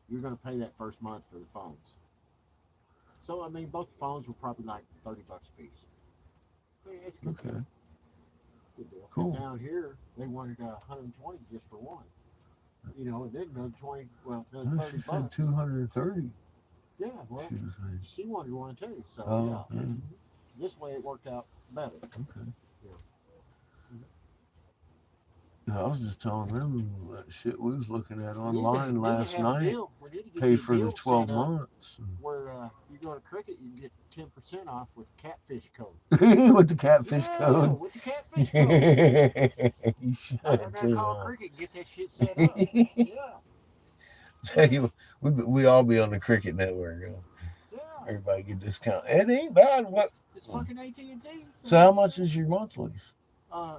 You're going to pay that first month for the phones. So, I mean, both phones were probably like $30 a piece. Yeah, it's good. Okay. Good deal. 'Cause Cool. down here, they wanted 120 just for one. You know, and then another 20, well, another No, 30 she said bucks. 230. Yeah, well, She was saying. she wanted one too. So, Oh, yeah. yeah. This way it worked out better. Okay. Yeah. Yeah, I was just telling them that shit we was looking at We need to- online we need to last have a night. deal. We need to get Pay you a for the deal 12 set up months. where you go to Cricket, you can get 10% off with the catfish code. With the catfish Yeah, code. with the catfish code. You should I gotta too. call Huh? Cricket and get that shit set up. Yeah, Tell you, we all be on the Cricket Network. Huh? yeah. Everybody get discount. It ain't bad. What? It's fucking AT&T. So how much is your monthlies?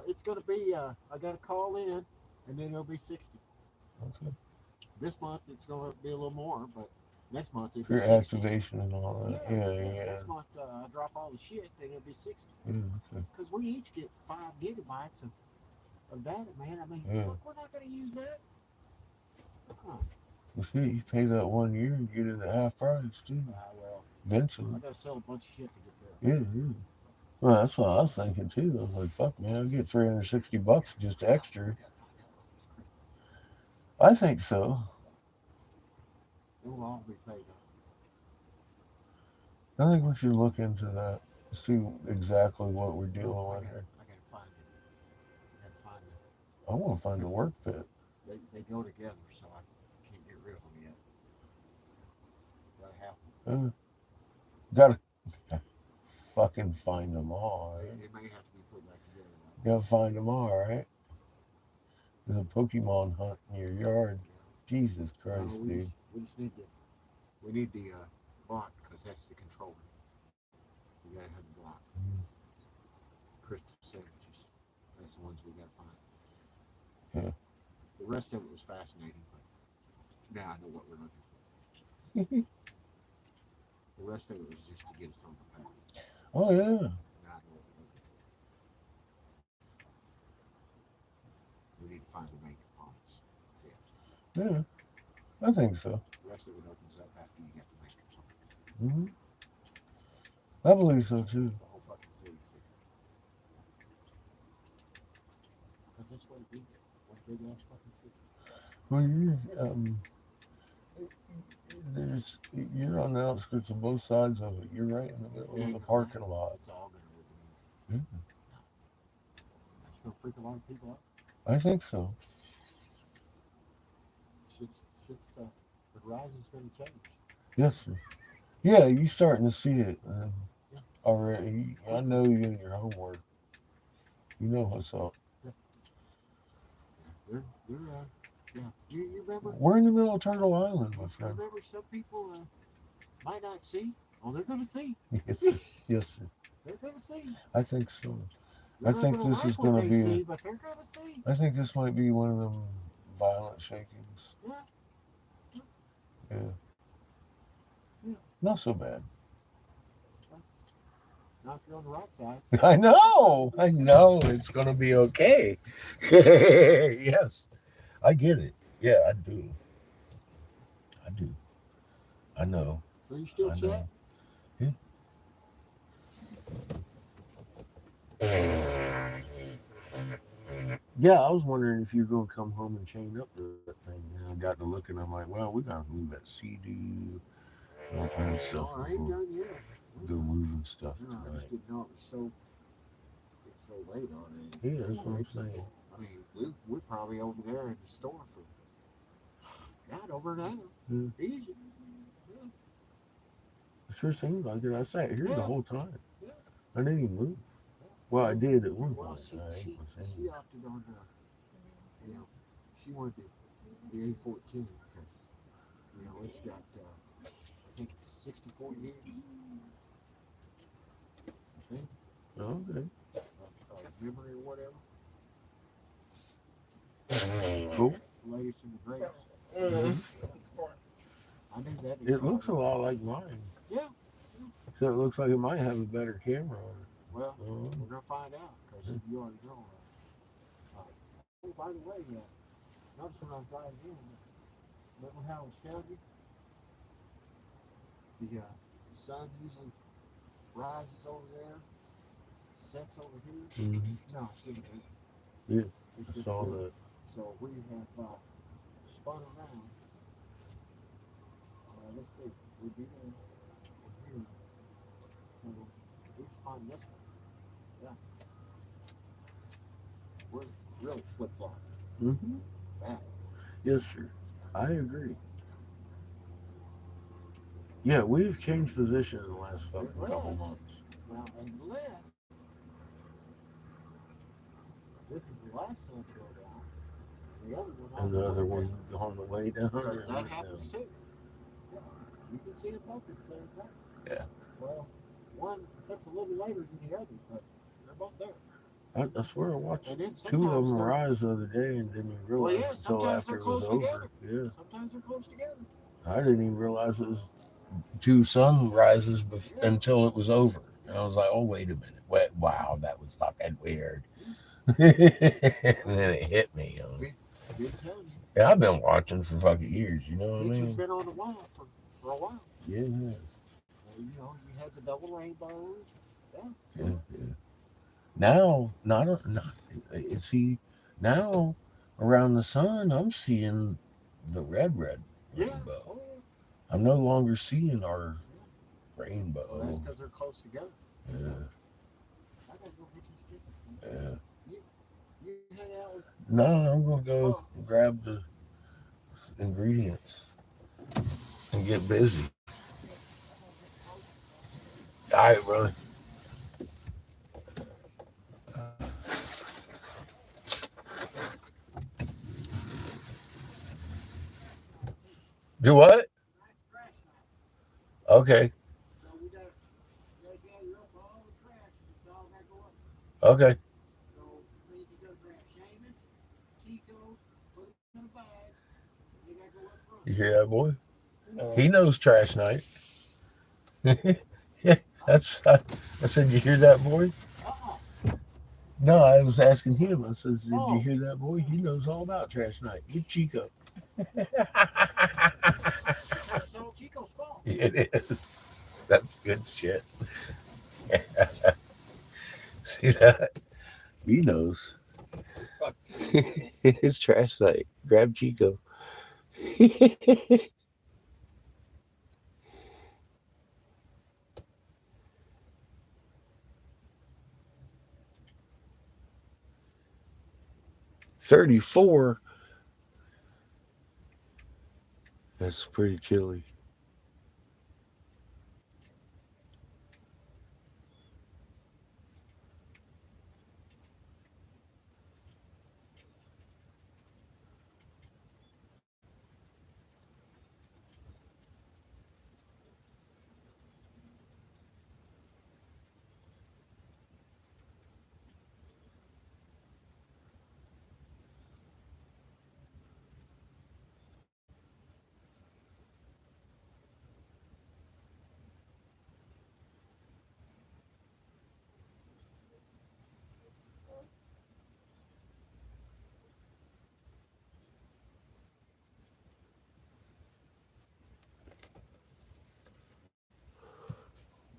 It's gonna be. I gotta call in, and then it'll be 60. Okay. This month it's gonna be a little more, but next month it'll For be 60. activation and all that. Yeah. Next month I drop all the shit, then it'll be 60. Yeah, okay. Because we each get 5 gigabytes of data, man. I mean, Yeah. look, we're not gonna use that. Huh. Well, shit, you pay that 1 year and get it at half price too. Well, Eventually. I gotta sell a bunch of shit to get there. Yeah. Well, that's what I was thinking too. I was like, fuck, man, I'll get $360 just extra. I think so. It will all be paid up. I think we should look into that. See exactly what we're dealing with here. I gotta find it. I gotta find it. I want to find a work fit. They go together, so I can't get rid of them yet. Gotta have them. Gotta fucking find them all, right? They may have to be put back together. Gotta find them all, right? There's a Pokemon hunt in your yard. Jesus Christ, dude. We just need the block because that's the controller. We gotta have the block. Crystal signatures. That's the ones we gotta find. Yeah. The rest of it was fascinating, but now I know what we're looking for. The rest of it was just to get us on the path. Oh yeah. Now I know what we're looking for. We need to find the main components. That's it. Yeah. I think so. The rest of it opens up after you get the main components. I believe so too. The whole fucking series. Because that's what it is. What a big ass fucking city. Well, you're on the outskirts of both sides of it. You're right in the middle of the parking lot. It's all gonna open. Yeah, That's gonna freak a lot of people out. I think so. The horizon's gonna change. Yes, sir. Yeah, you starting to see it already. I know you in your homework. You know what's up. They're yeah. You remember? We're in the middle of Turtle Island, my friend. Remember, some people might not see. Oh, they're gonna see. Yes, sir. They're gonna see. I think so. They're I not think gonna this like is what gonna they be. see, but they're gonna see. I think this might be one of them violent shakings. Yeah. Yeah. Yeah. Not so bad. Not if you're on the right side. I know it's gonna be okay. Yes, I get it. Yeah, I do. I know. Are you still I chat? know. Yeah, I was wondering if you're gonna come home and chain up that thing. And I got to looking. I'm like, well, we gotta move that CD, all kind of stuff. Oh, I ain't done yet. Go moving stuff No, I tonight. just didn't know it was so late already. Yeah, that's what I'm saying. I mean, we're probably over there in the store for God over an hour. Yeah. Easy. Yeah. It sure seemed like it. I sat here the Yeah. whole time. Yeah. I didn't even move. Well, I did at one Well, point. she I ain't gonna say opted on she wanted the A14 because it's got I think it's 64 years. I think okay. memory or whatever. Cool. Latest in the greatest. I knew that. It looks a lot like mine. Yeah. So it looks like it might have a better camera on it. Well, we're gonna find out because you already know. Oh, by the way, notice when I was driving in, remember how I was telling you? The sun usually rises over there, sets over here. No, it's in there. Yeah, It's I just saw here. that. So we have spun around. Let's see. We'd be in here. So we spun this way. Yeah. We're really flip flop. Mm-hmm. Bad. Yes, sir. I agree. Yeah, we've changed position in the last fucking couple months. Now, unless this is the last sun to go down, the other one And the other one on the way down. because or that right happens down. too. Yeah, you can see it both at the same time. Yeah. Well, one sets a little later than the other, but they're both there. I swear I watched And then two of sometimes them they're, rise the other day and didn't even well, realize yeah, it until sometimes after they're it was close over. together. Yeah. Sometimes they're close together. I didn't even realize it was two sunrises Yeah. until it was over. And I was like, oh, wait a minute. Wait, wow, that was fucking weird. And then it hit me. Been telling you. Yeah, I've been watching for fucking years, you know what I Picture's mean? been on the wall for a while. Yeah, it has. You know, you had the double rainbows. Yeah. Yeah. Now, not see, now around the sun, I'm seeing the red Yeah. rainbow. Oh, yeah. I'm no longer seeing our Well, that's rainbow. because they're close together. Yeah, I gotta go get these tickets. yeah. You hang out with. No, I'm gonna go grab the ingredients and get busy. All right, brother. Do what? Okay. So we gotta gather up all the trash. It's all gotta go up. Okay. So we need to go grab Seamus, Chico, put them in a bag. They gotta go up front. You hear that, boy? No. He knows trash night. Yeah, that's. I said, you hear that, boy? No, I was asking him. I said, did you hear that, boy? He knows all about trash night. Get Chico. That's all Chico's fault. It is. That's good shit. See that? He knows. Fuck. It's trash night. Grab Chico. $34. That's pretty chilly.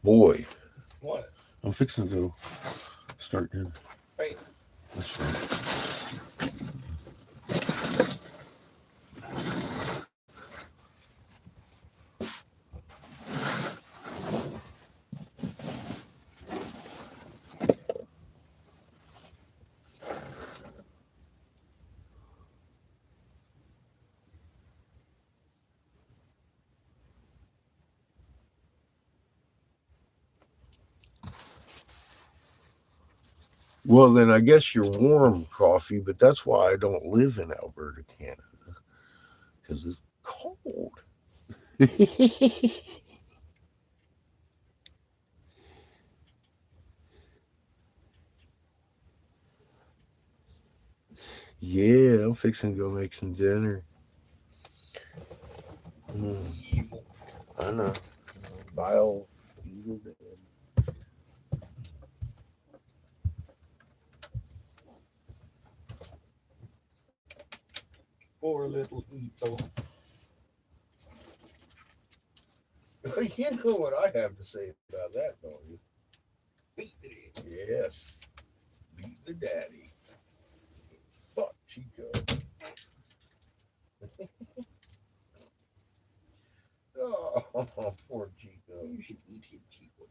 Boy, What? I'm fixing to go start dinner. Right. That's right. Well, then I guess you're warm coffee, but that's why I don't live in Alberta, Canada, because it's cold. Yeah, I'm fixing to go make some dinner. I know. Vile, evil dad. Poor little Ito. You know what I have to say about that, don't you? Beat it. Yes. Beat the daddy. Fuck Chico. Poor Chico. You should eat him, Chico.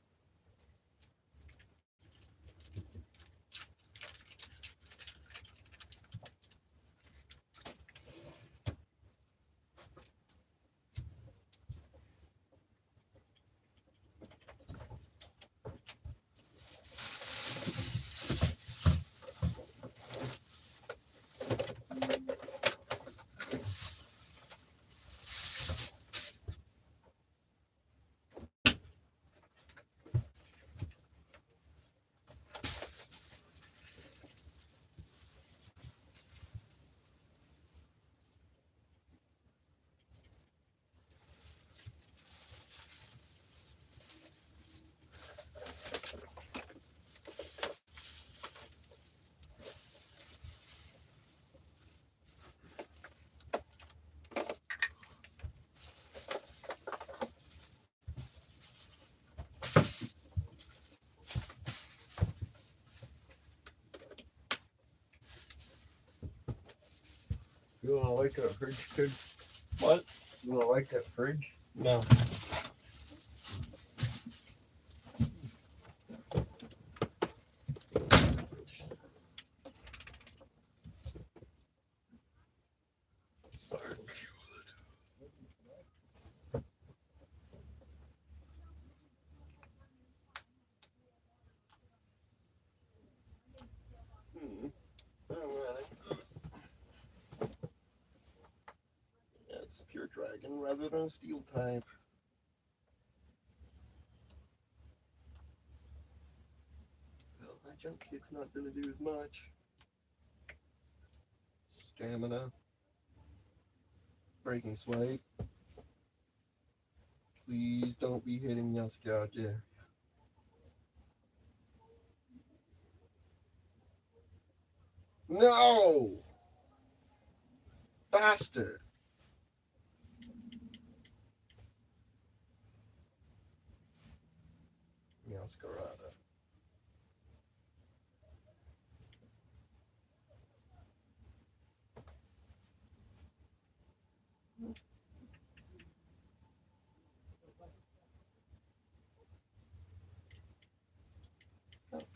You wanna light that fridge, kid? What? You wanna light that fridge? No. Alright. Yeah, it's pure dragon rather than a steel type. Well, my jump kick's not gonna do as much. Stamina. Breaking swipe. Please don't be hitting Yaskyaja. No! Bastard! Yaskarada.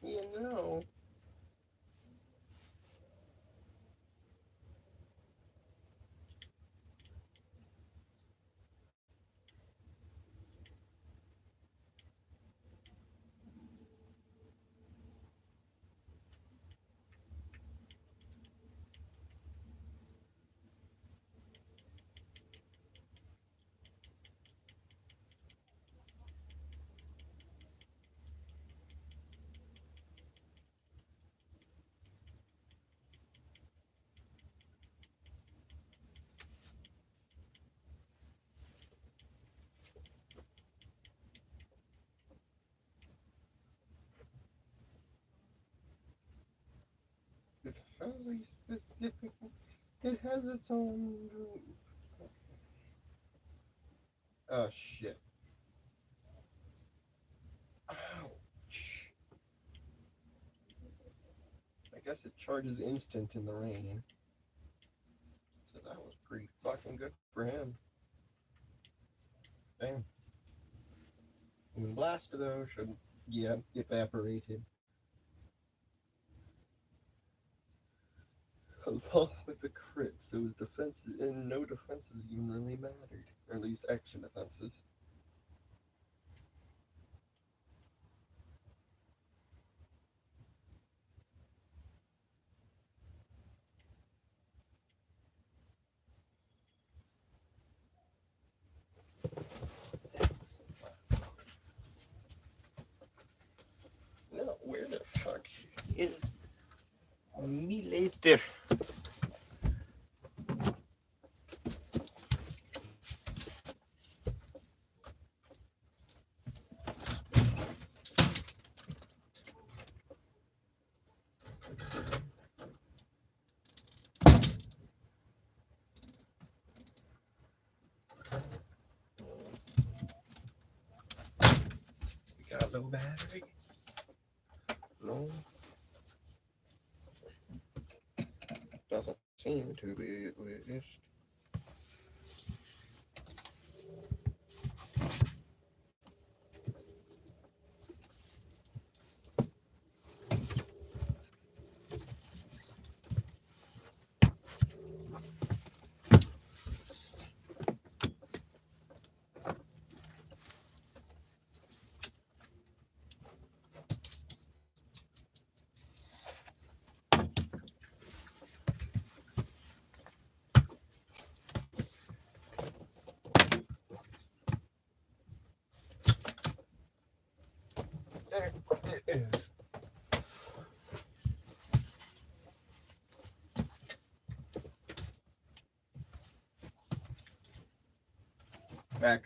You know. It has a specific. It has its own group. Oh shit. Ouch. I guess it charges instant in the rain. So that was pretty fucking good for him. Damn. Moonblaster though should, yeah, evaporated. Along with the crit, so his defenses and no defenses even really mattered. Or at least extra defenses. No, where the fuck is me later? We got a low battery. No. Doesn't seem to be at least. Back.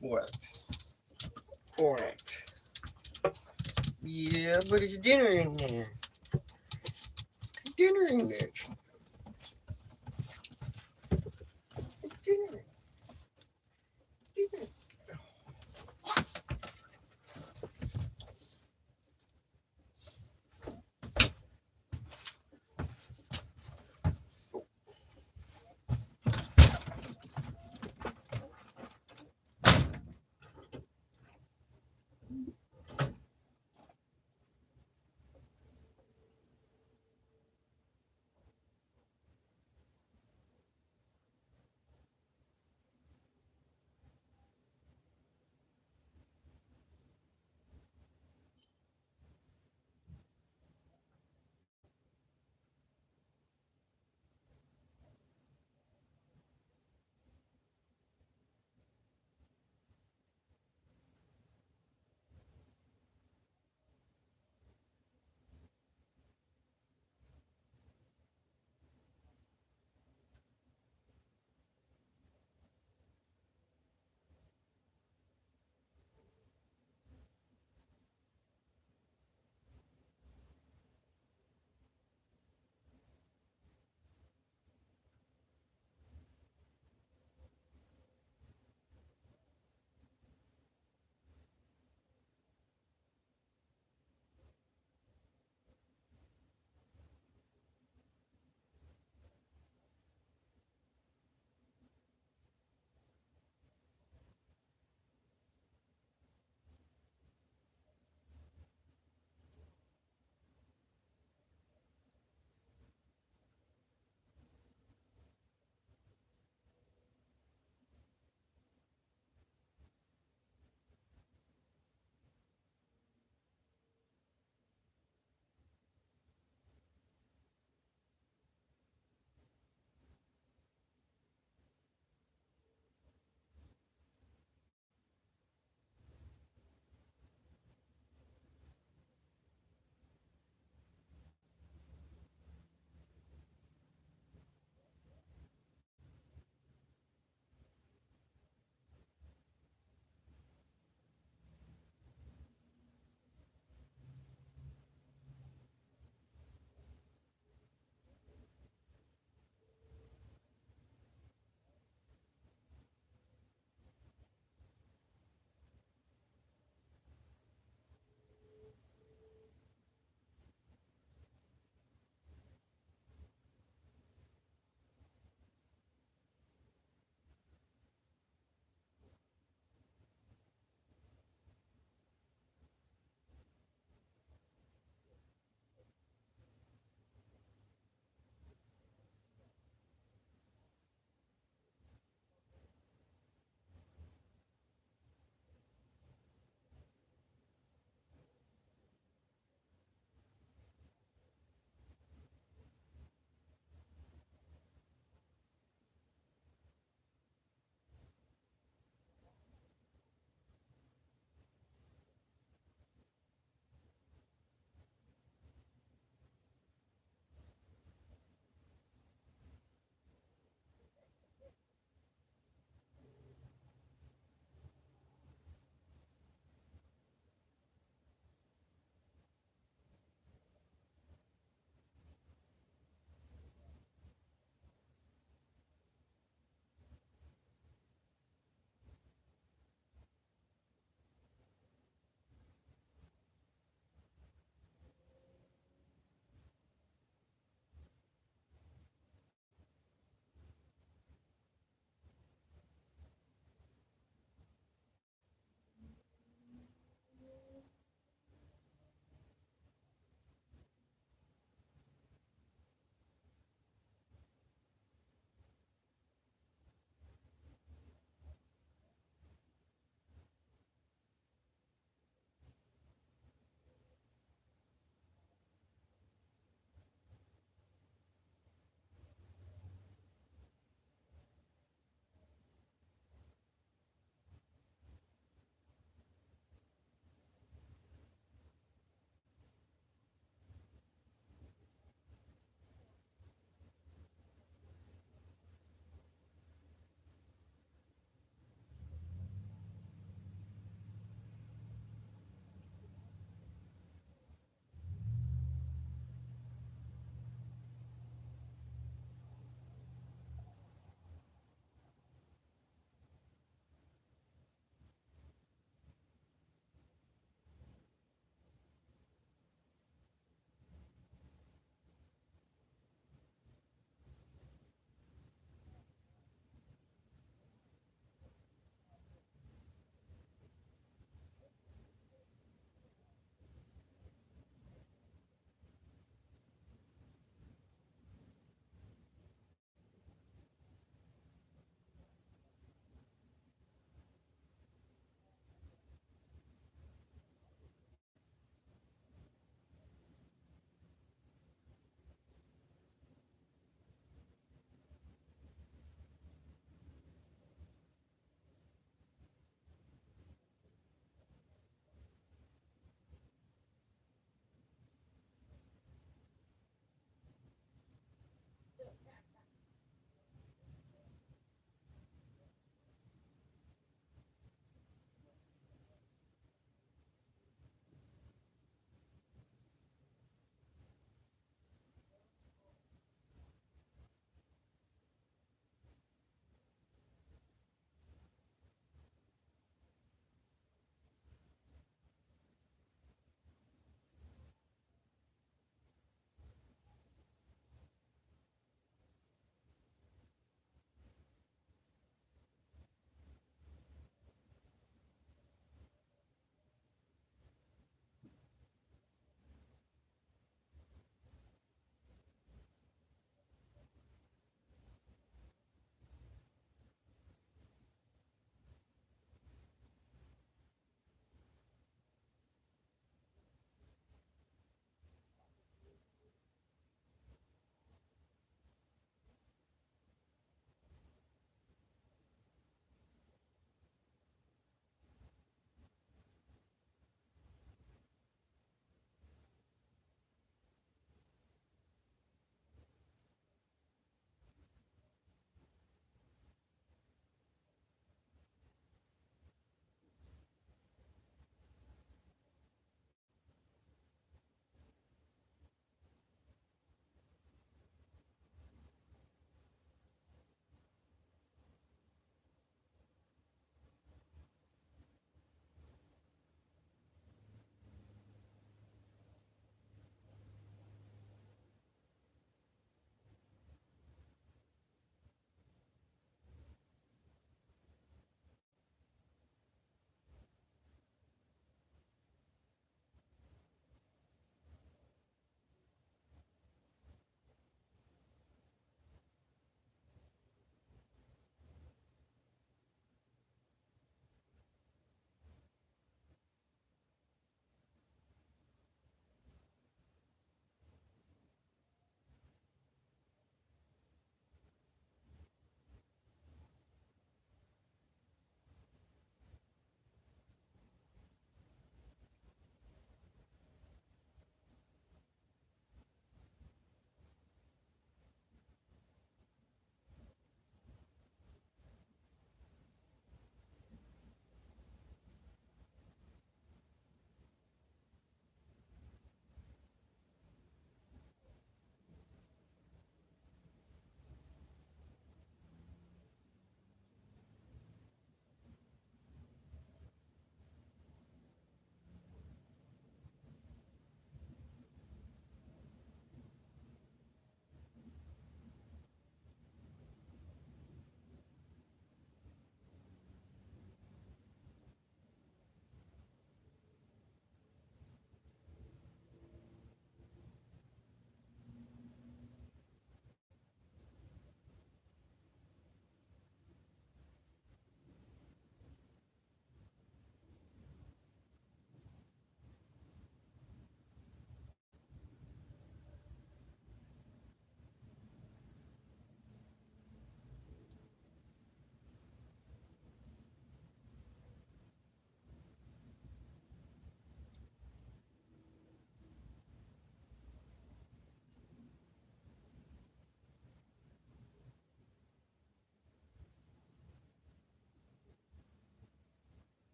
What? What? Yeah, but it's dinner in there. Dinner in there. It's dinner. Dinner.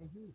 Mhm.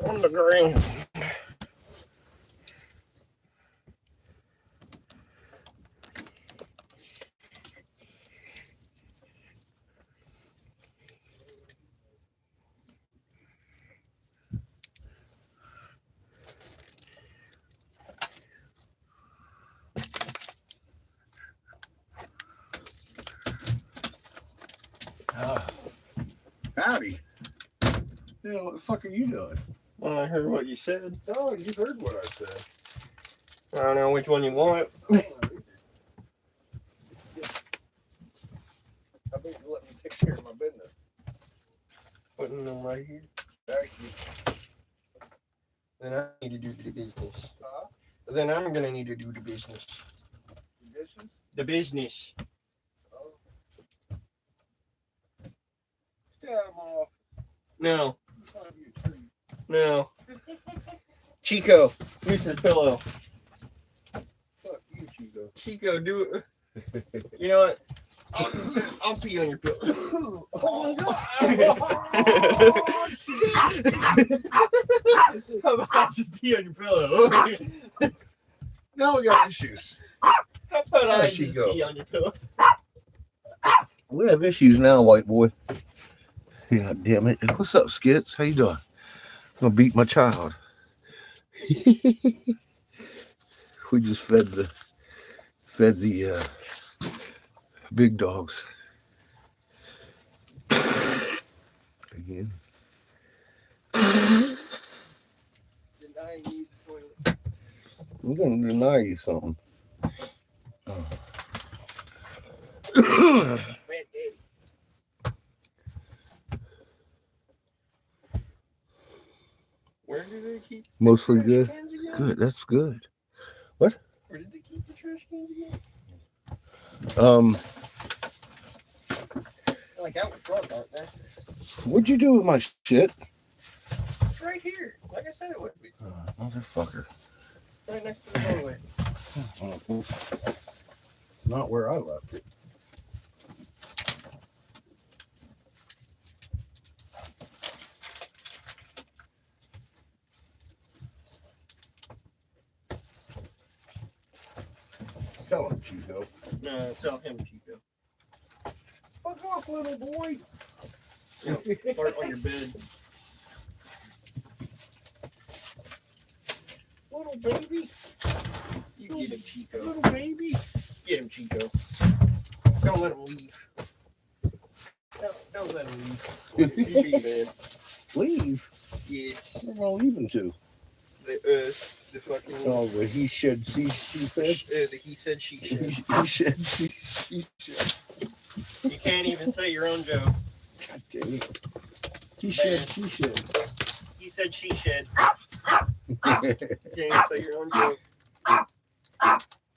on the ground. Howdy. Yeah, what the fuck are you doing? Well, I heard what you said. Oh, you heard what I said. I don't know which one you want. I think you let me take care of my business. Putting them right here. Thank you. Then I need to do the business. Huh? Then I'm gonna need to do the business. Dishes? The business. Oh. Stay out of my office. No, I'll give you a treat. no. Chico, use this pillow. Fuck you, Chico. Chico, do it. You know what? I'll pee on your pillow. Oh, How about I just pee on your pillow? now we got issues. How about I just Chico. pee on your pillow? We have issues now, white boy. Yeah, damn it. What's up, Skits? How you doing? I'm gonna beat my child. We just fed the big dogs. Again. Denying you the toilet. I'm gonna deny you something. Man, Daddy. Where do they keep Mostly trash good. cans again? Good. That's good. Where did they keep the trash cans again? Like out in front, aren't they? What'd you do with my shit? It's right here. Like I said it would be. Motherfucker. Right next to the doorway. Not where I left it. Tell him, Chico. No, tell him, Chico. Fuck off, little boy. Fart on your bed. Little baby. You get him, Chico. Little baby. Get him, Chico. Don't let him leave. Don't let him leave. You leave, man. Leave? Yes. Where am I leaving to? The fucking. Oh, the he said, she said. The he said, she said. He said, she said. You can't even say your own joke. God damn it. He said, she said. He said, she said. You can't even say your own joke.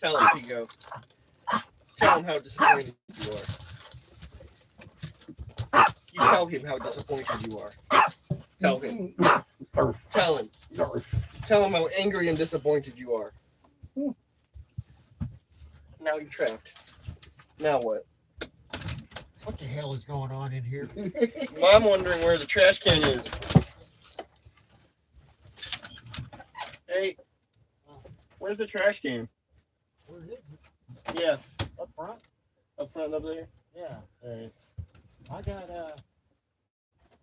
Tell him, Chico. Tell him how disappointed you are. You tell him how disappointed you are. Tell him. Tell him. Tell him how angry and disappointed you are. Now you're trapped. Now what? What the hell is going on in here? Well, I'm wondering where the trash can is. Hey, where's the trash can? Where is it? Yeah, Up front? up front up there. Yeah. All right. I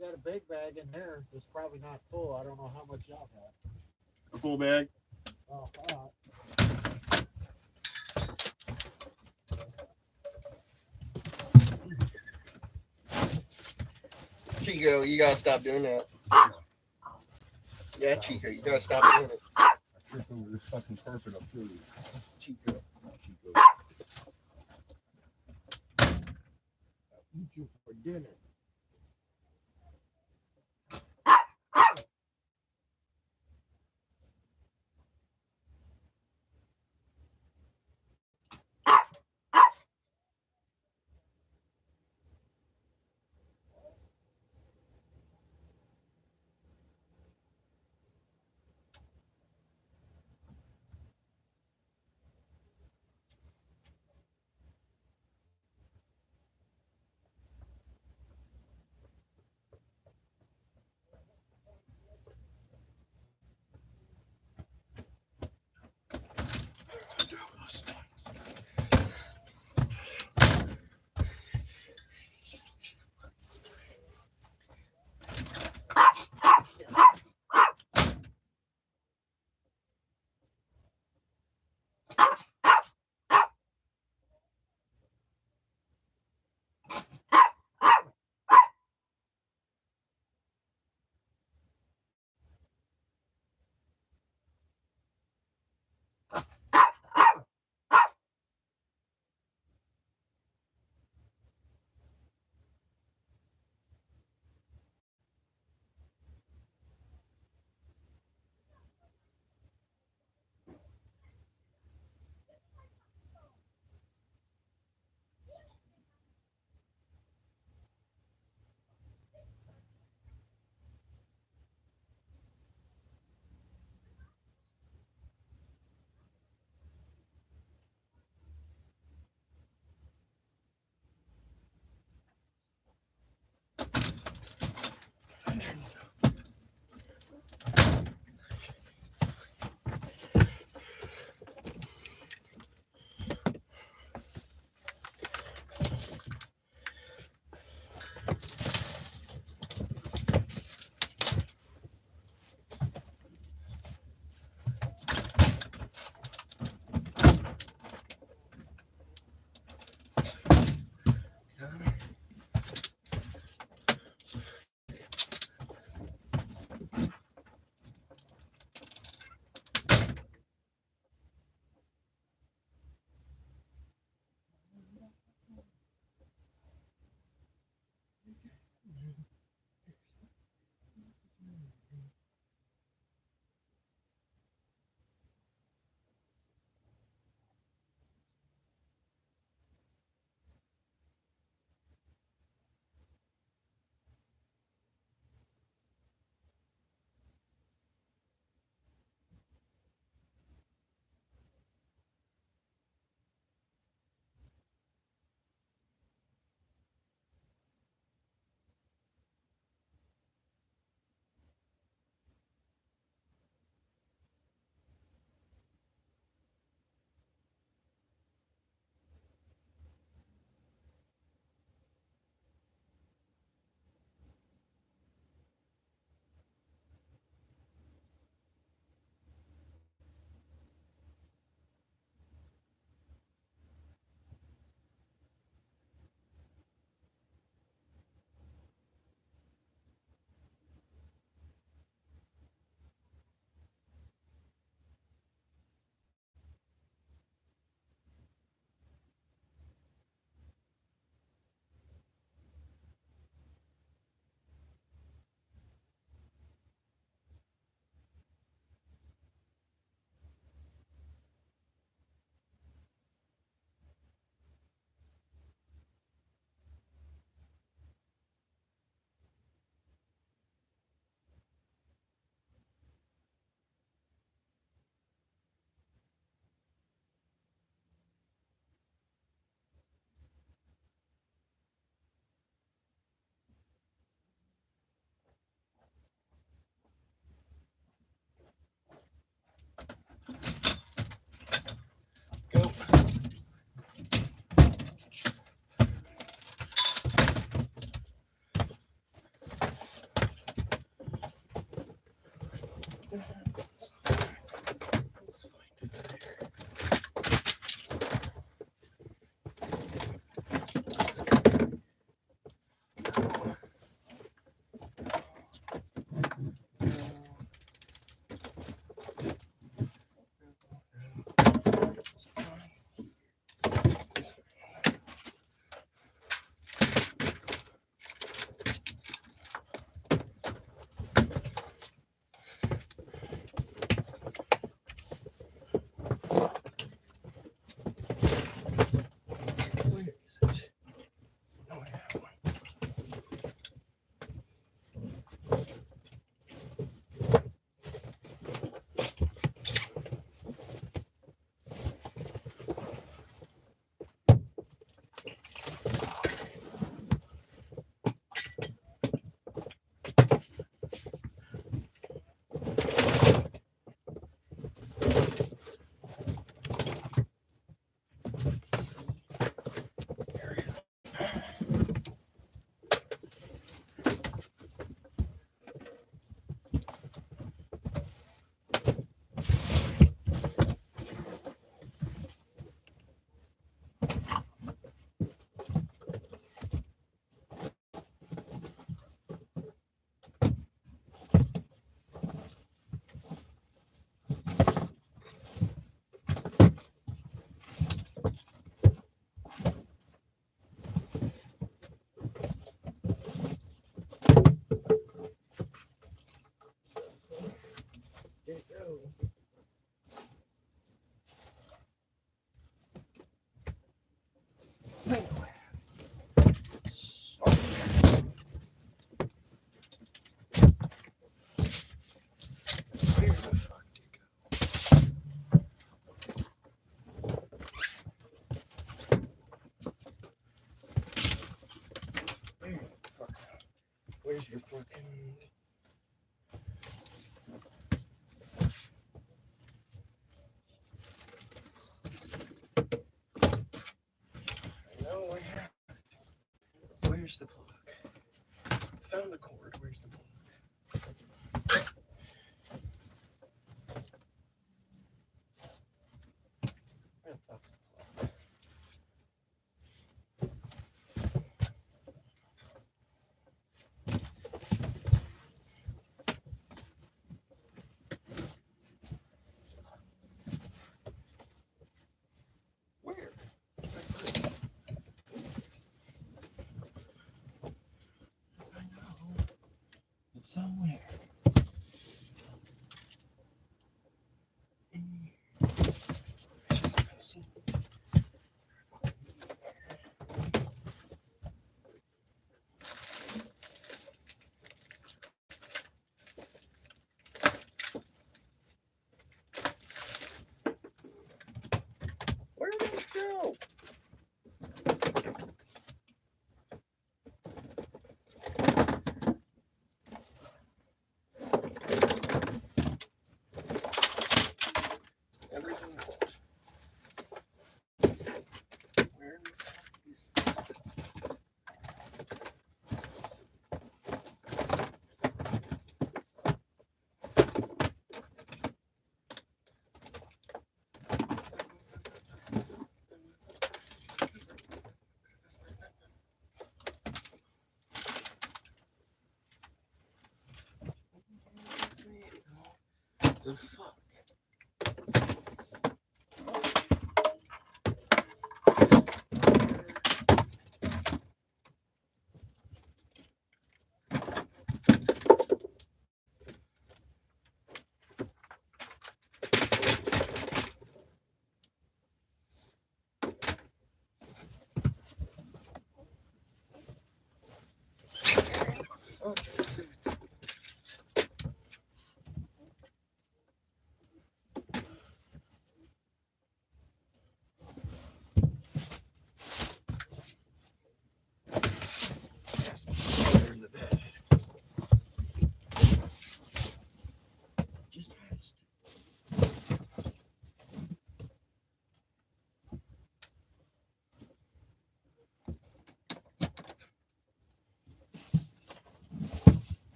got a big bag in there that's probably not full. I don't know how much y'all got. A full bag. Oh, all right. Chico, you gotta stop doing that. Yeah, Chico, you gotta stop doing it. I tripped over this fucking carpet up here. Chico. Chico. Eat you for dinner. found the cord. Where's the bone? Where? I know. It's somewhere. Where did it go? Everything goes. Where in the fuck is this? The fuck? Fuck is it?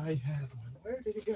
I have one. Where did it go?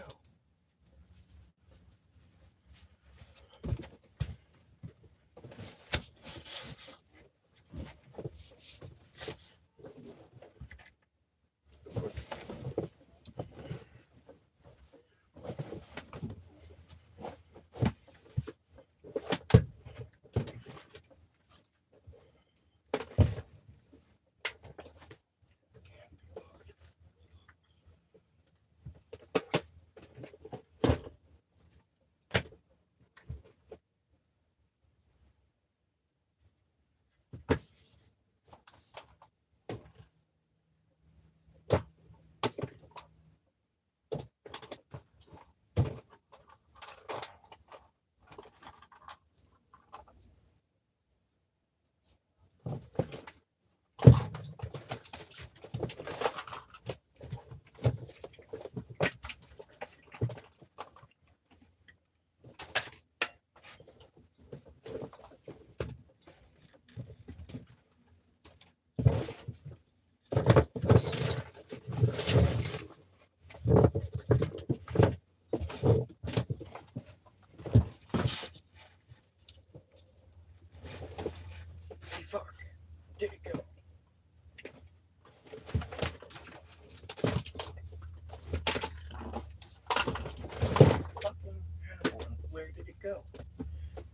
Fuck. Did it go? Fucking have one. Where did it go?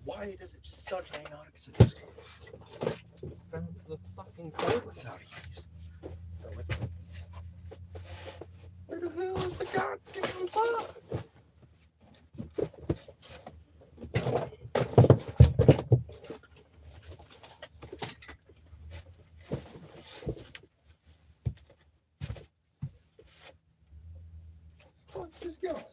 Why does it suddenly not exist? Found the fucking code without use. Where the hell is the goddamn bug? Fuck is going?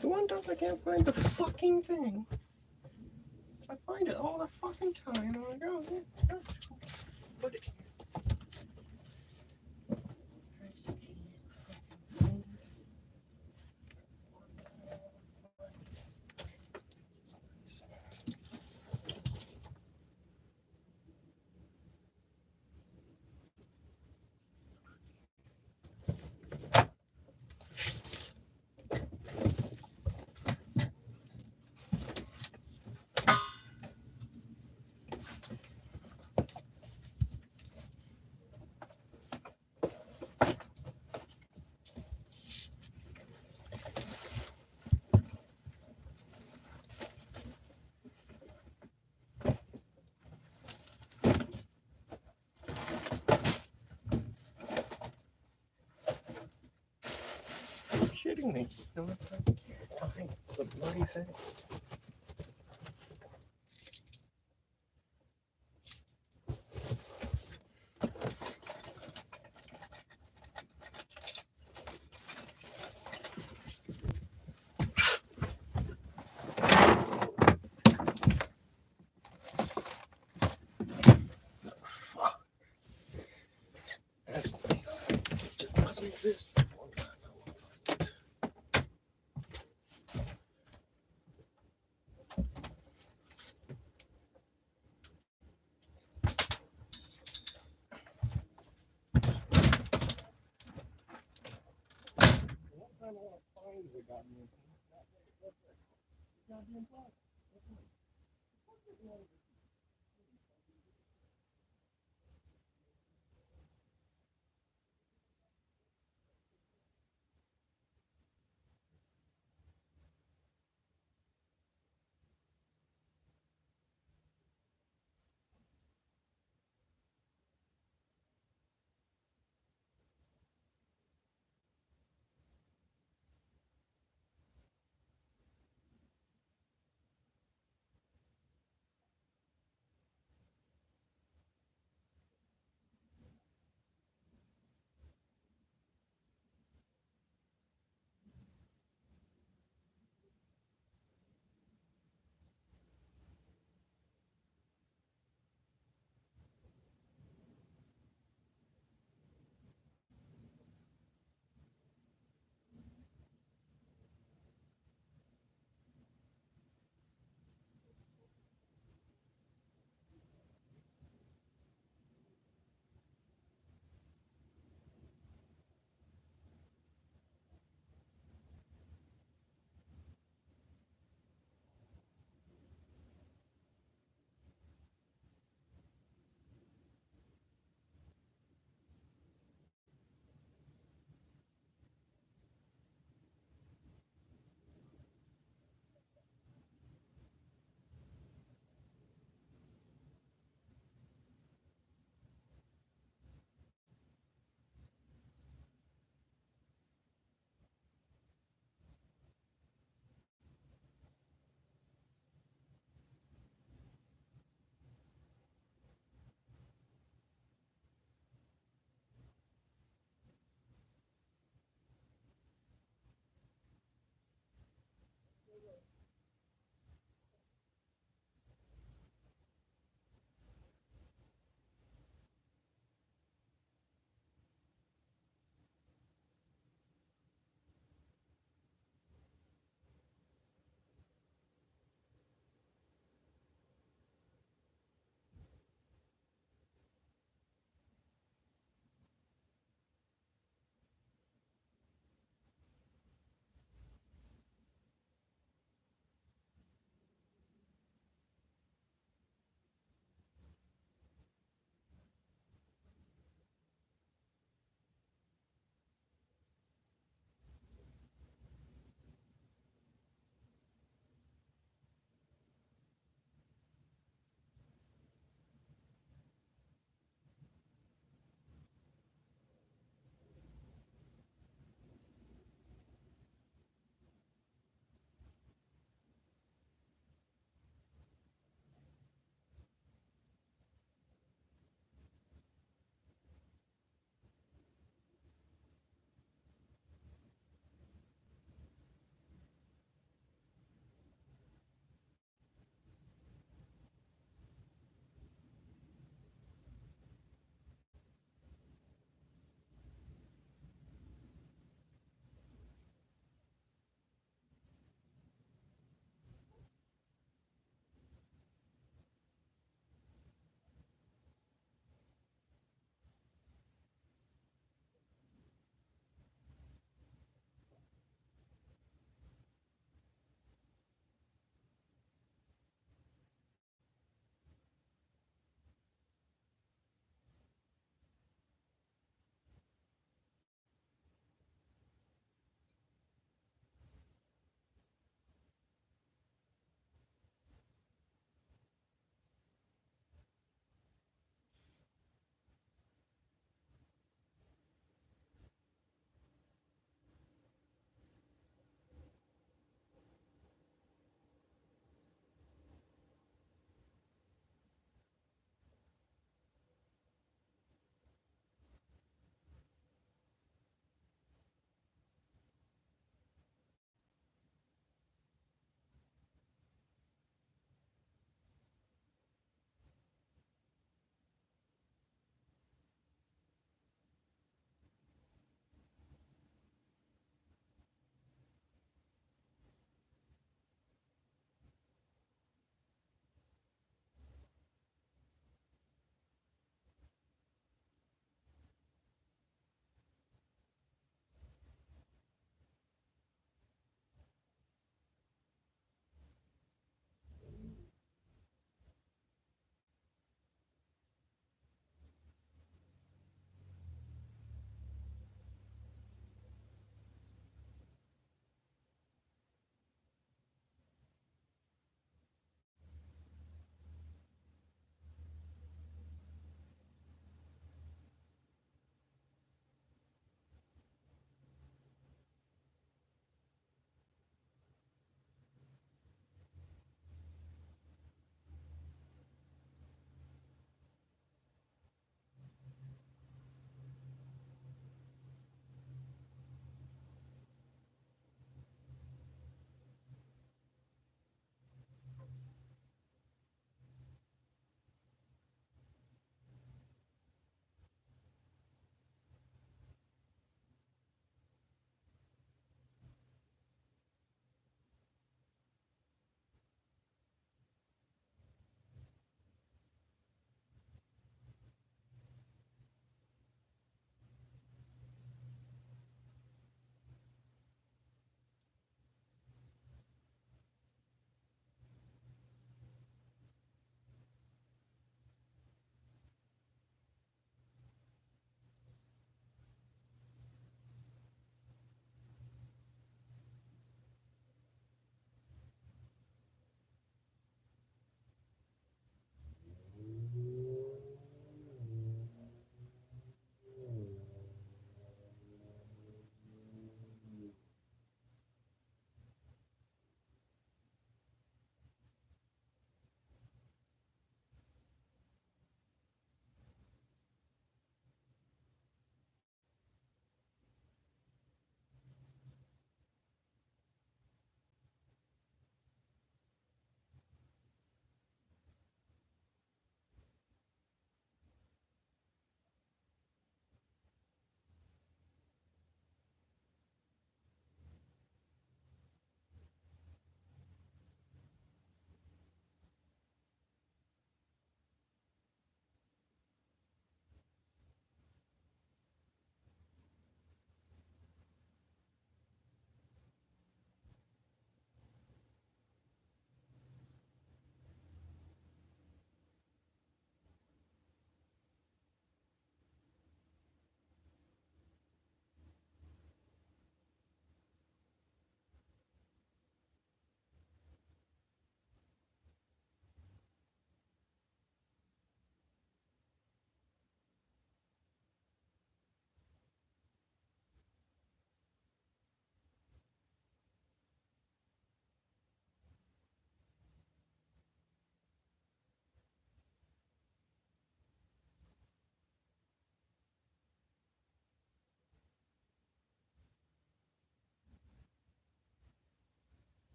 The one time I can't find the fucking thing. I find it all the fucking time. I'm like, oh, yeah, put it here. Kidding me? No, I can't find the bloody thing. Fuck. That's nice. It just doesn't exist.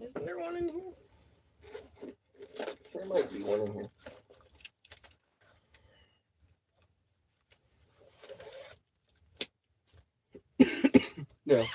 Isn't there one in here? There might be one in here. No.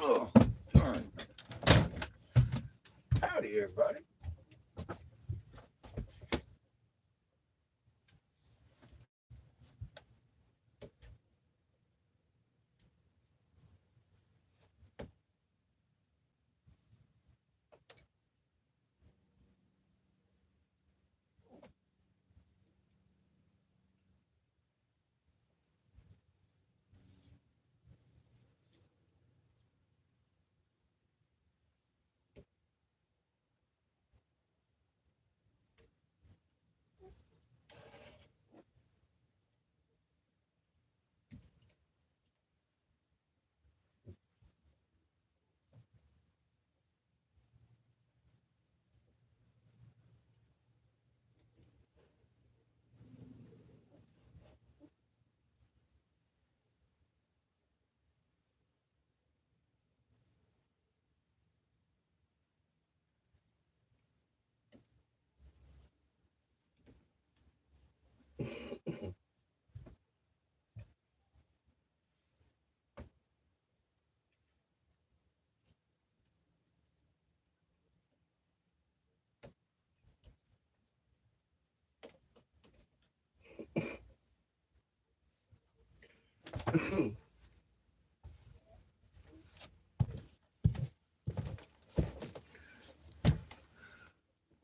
Oh, God. Howdy, everybody.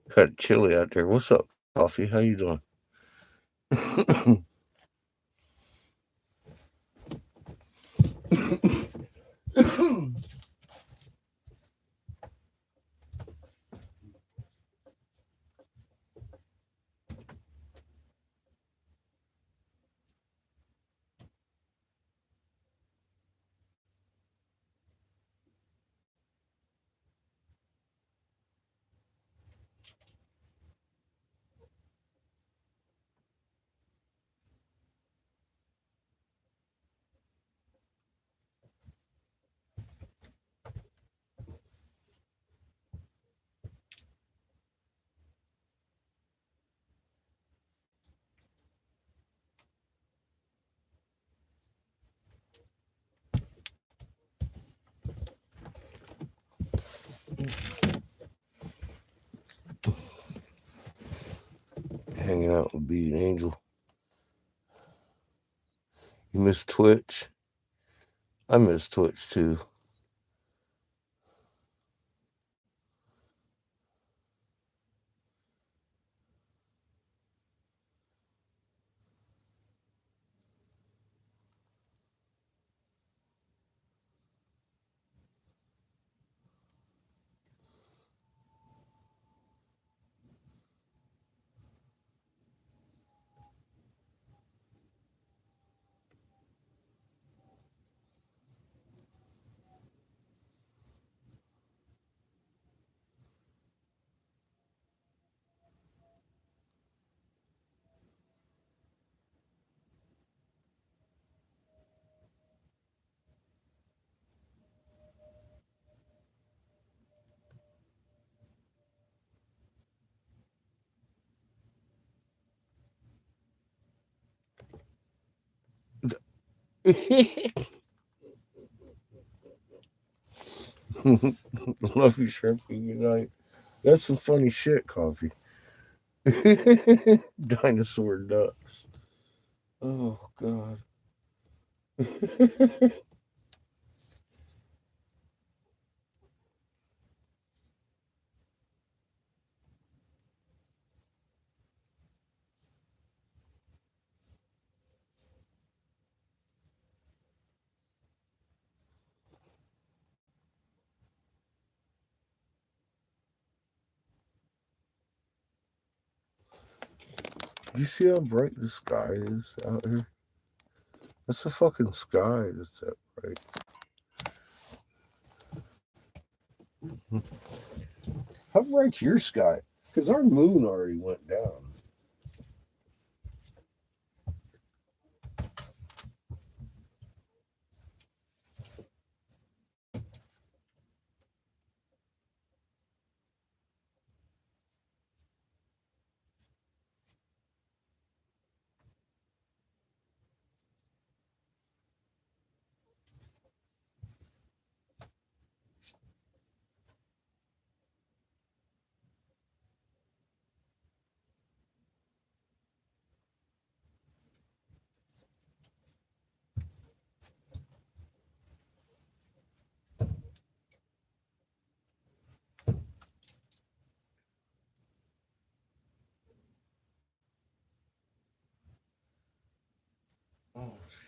Kind of chilly out there. What's up, Coffee? How you doing? Hanging out with Beat Angel. You miss Twitch? I miss Twitch too. Love you, Shrimpy. Good night. That's some funny shit, Coffee. Dinosaur ducks. Oh, God. You see how bright the sky is out here? That's the fucking sky that's that bright. How bright's your sky? Because our moon already went down.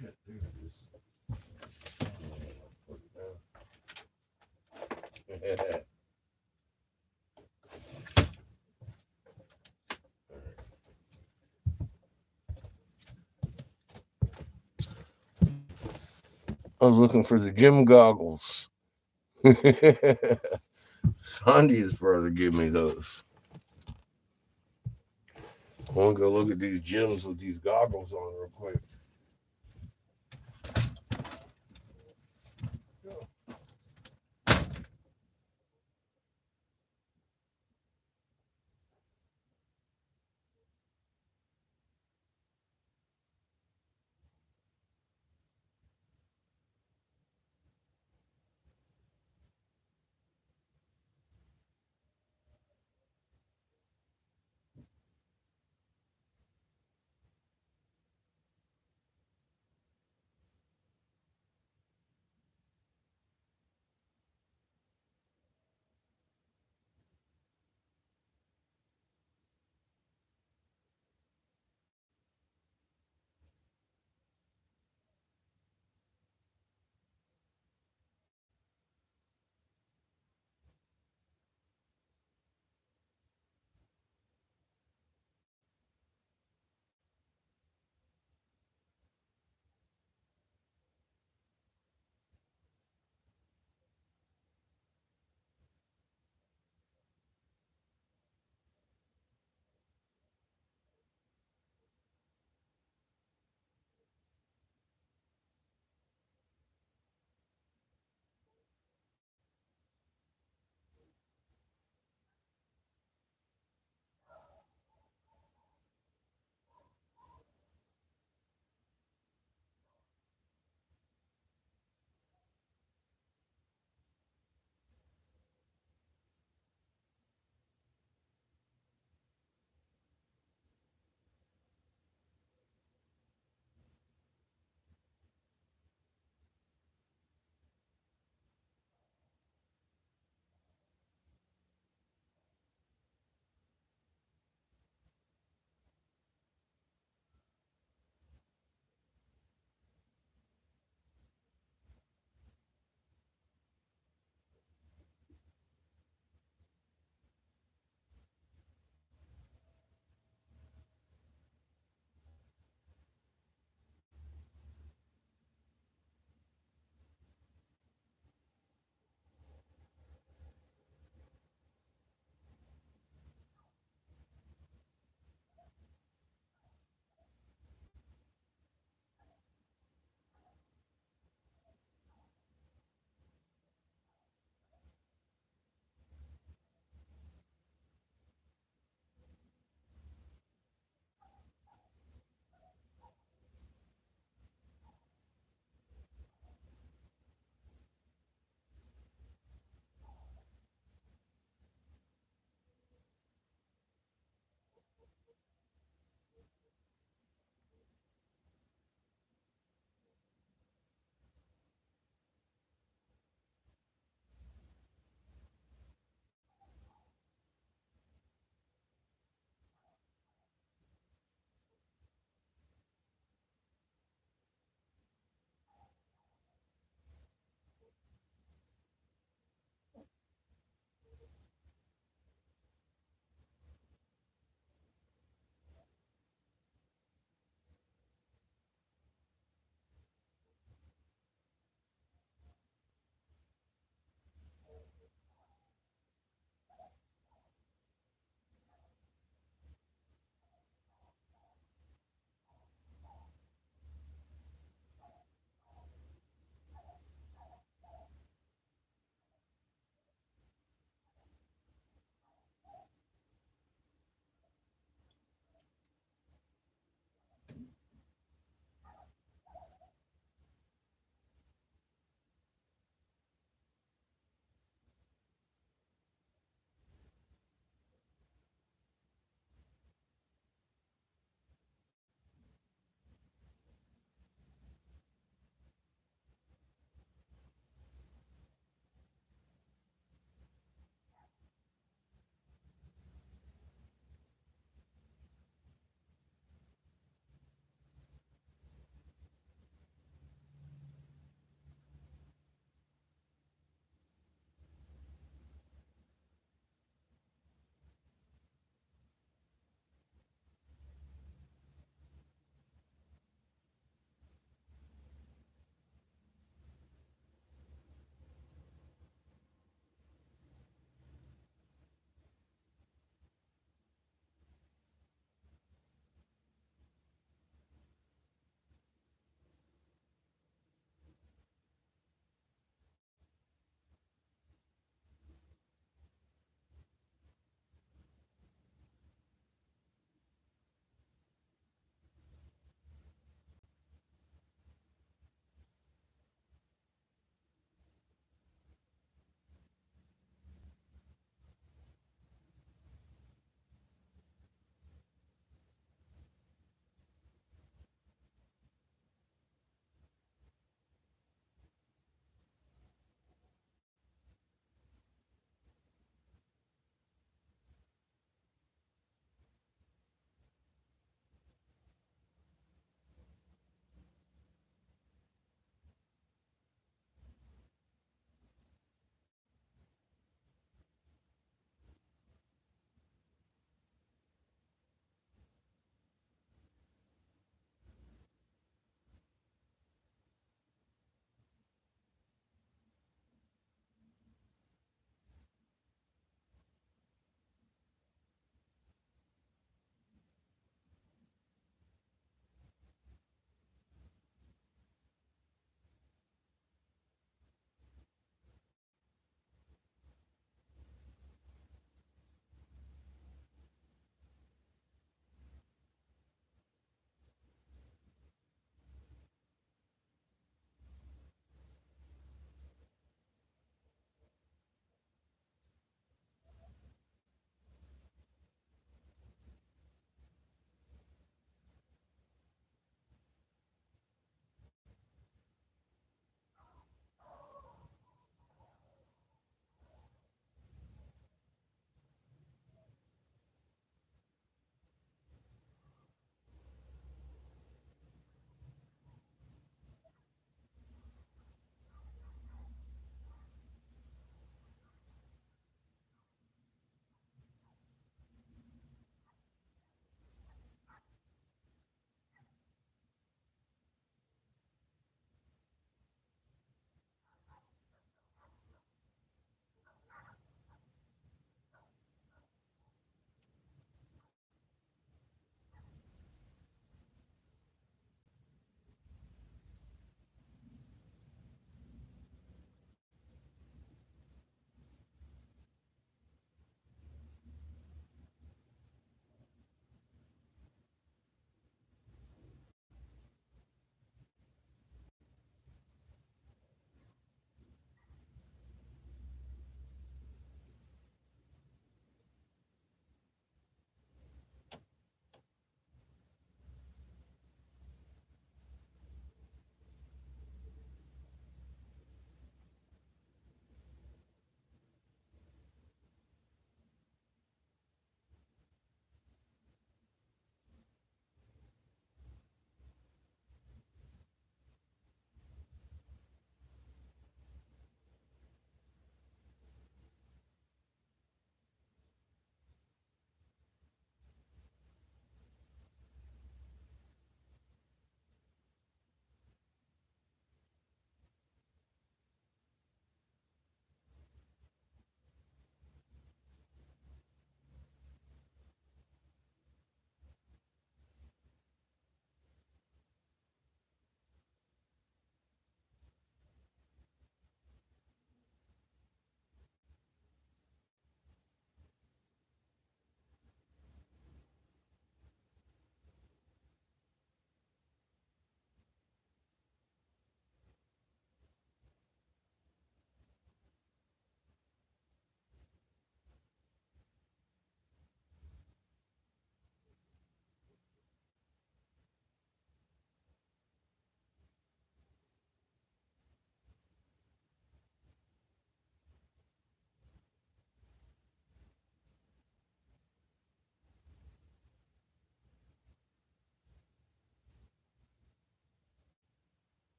shit, dude. Put it down. I was looking for the gym goggles. Sandy's brother gave me those. I want to go look at these gyms with these goggles on real quick.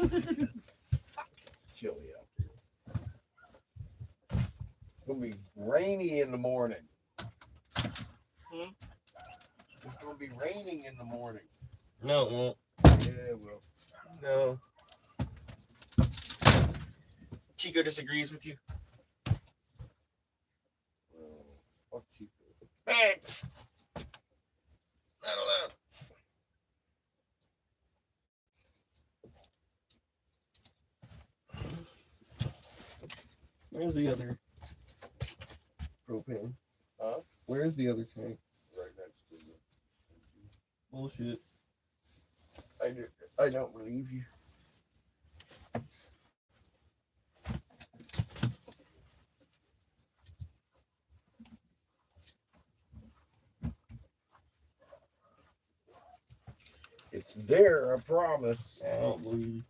It's chilly out there. It's gonna be rainy in the morning. It's gonna be raining in the morning. No, it won't. Yeah, well. No. Chico disagrees with you. Fuck Chico. Man! Not allowed. Where's the other propane? Huh? Where's the other tank? Right next to you. Bullshit. I don't believe you. It's there, I promise. I don't believe you.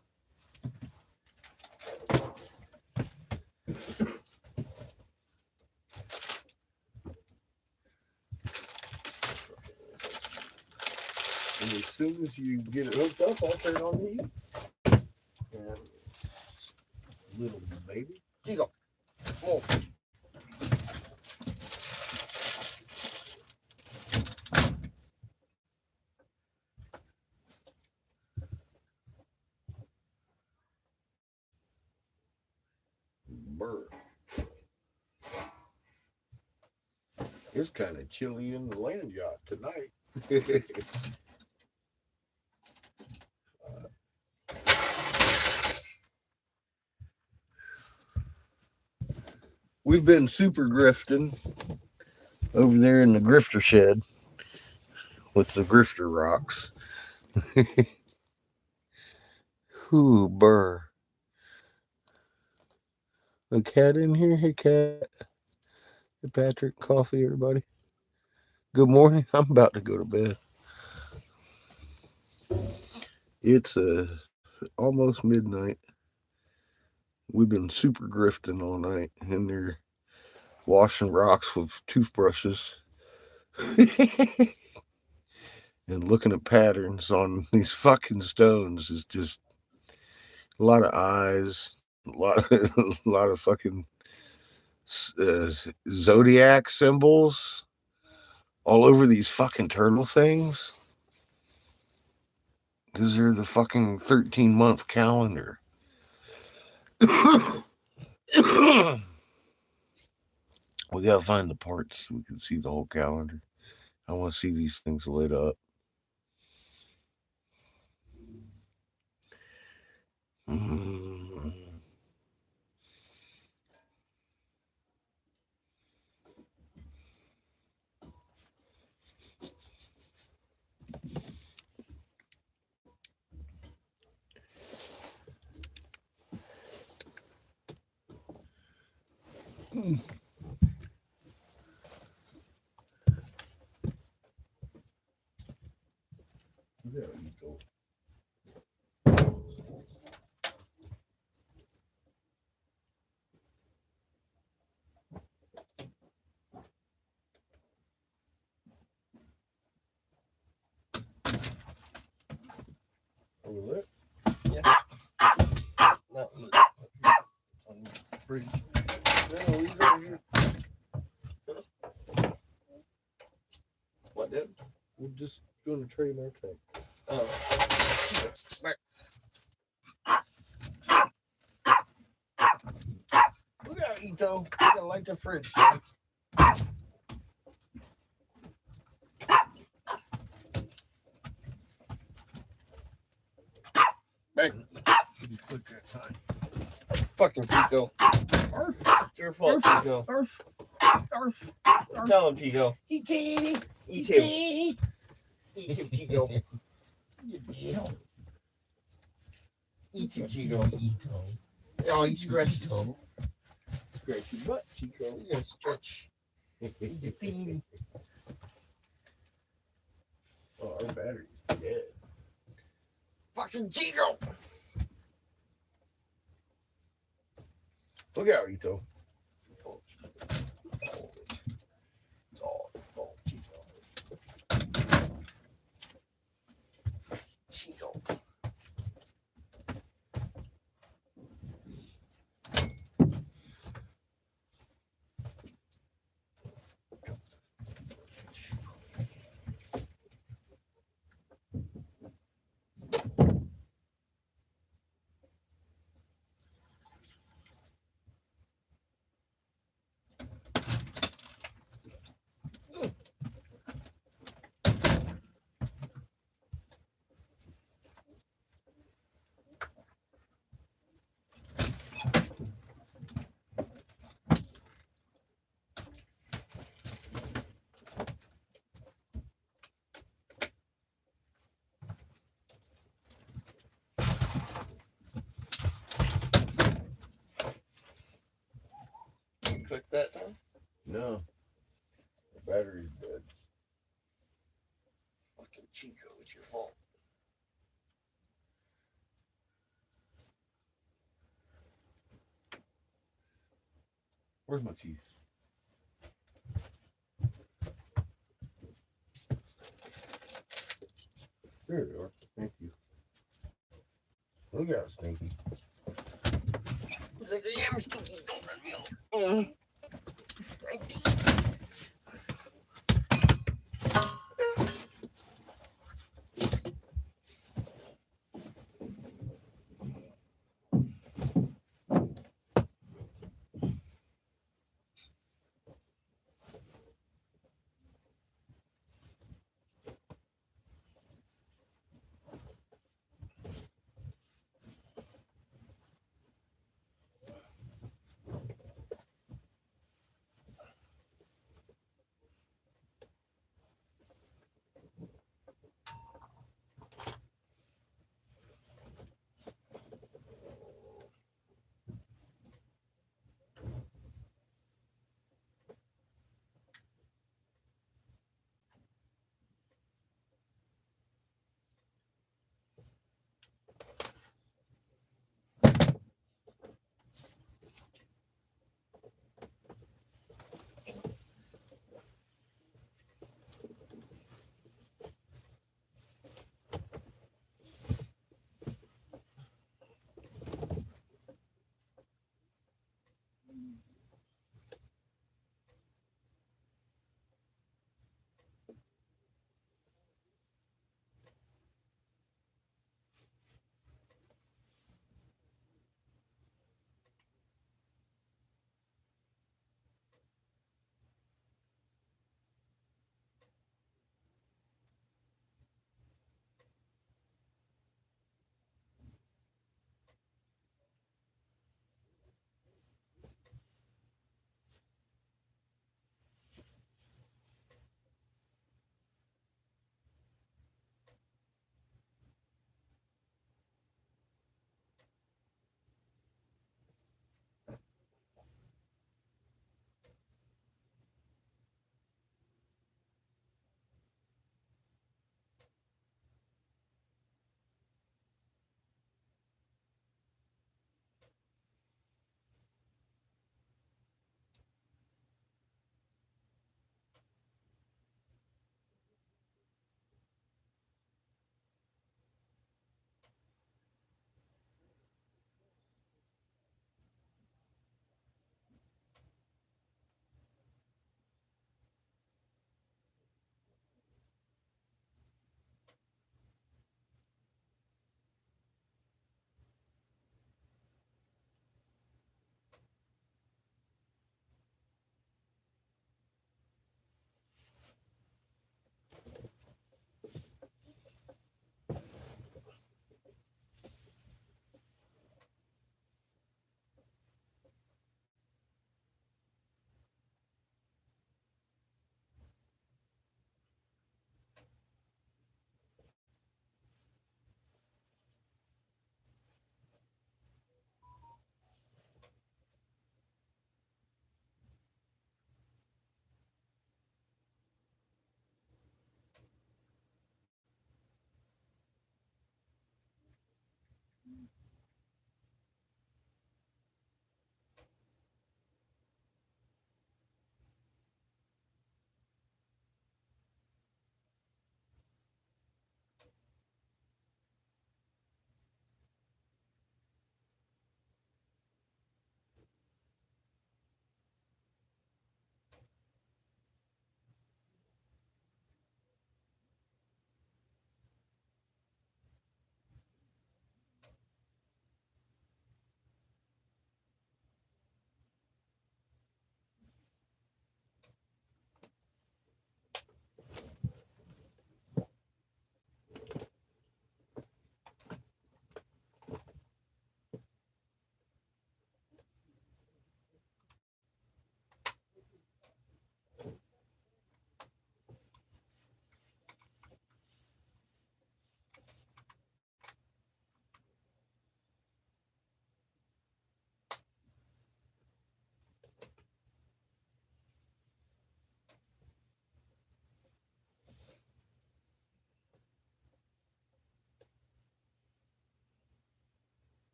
And as soon as you get it hooked up, I'll turn on the heat. Yeah. Little baby. Chico. Oh. Burr. It's kind of chilly in the land yacht tonight. We've been super grifting over there in the grifter shed with the grifter rocks. Whoo, burr. A cat in here? Hey, cat. Hey, Patrick. Coffee, everybody. Good morning. I'm about to go to bed. It's almost midnight. We've been super grifting all night, and they're washing rocks with toothbrushes and looking at patterns on these fucking stones is just a lot of eyes, a lot of fucking zodiac symbols all over these fucking turtle things because they're the fucking 13-month calendar. We gotta find the parts so we can see the whole calendar. I want to see these things lit up. There you go. Over there? No. On the bridge. No, he's over here. What, dude? We're just going to trade our tank. Oh. Look out, Ito. We gotta light the fridge. Back. Put that time. Fucking Chico. Arf, It's your fault, Chico. arf, arf. Tell him, Chico. He teeny. Eat him. Eat him, Chico. Eat him, Chico. Oh, you scratched him. Scratch your butt, Chico. You're gonna stretch. Oh, our battery's dead. Fucking Chico. Look out, Ito. It's all your fault, Chico. Chico. cooked that time? No. The battery's dead. Fucking Chico, it's your fault. Where's my keys? There they are. Thank you. Look at Stinky. He's like, yeah, I'm stinky. Don't run me over.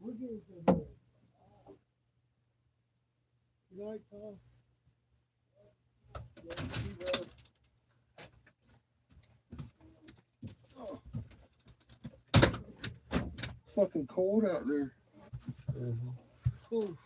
We're getting somewhere. Good night, Tom. Oh, it's fucking cold out there. Ooh.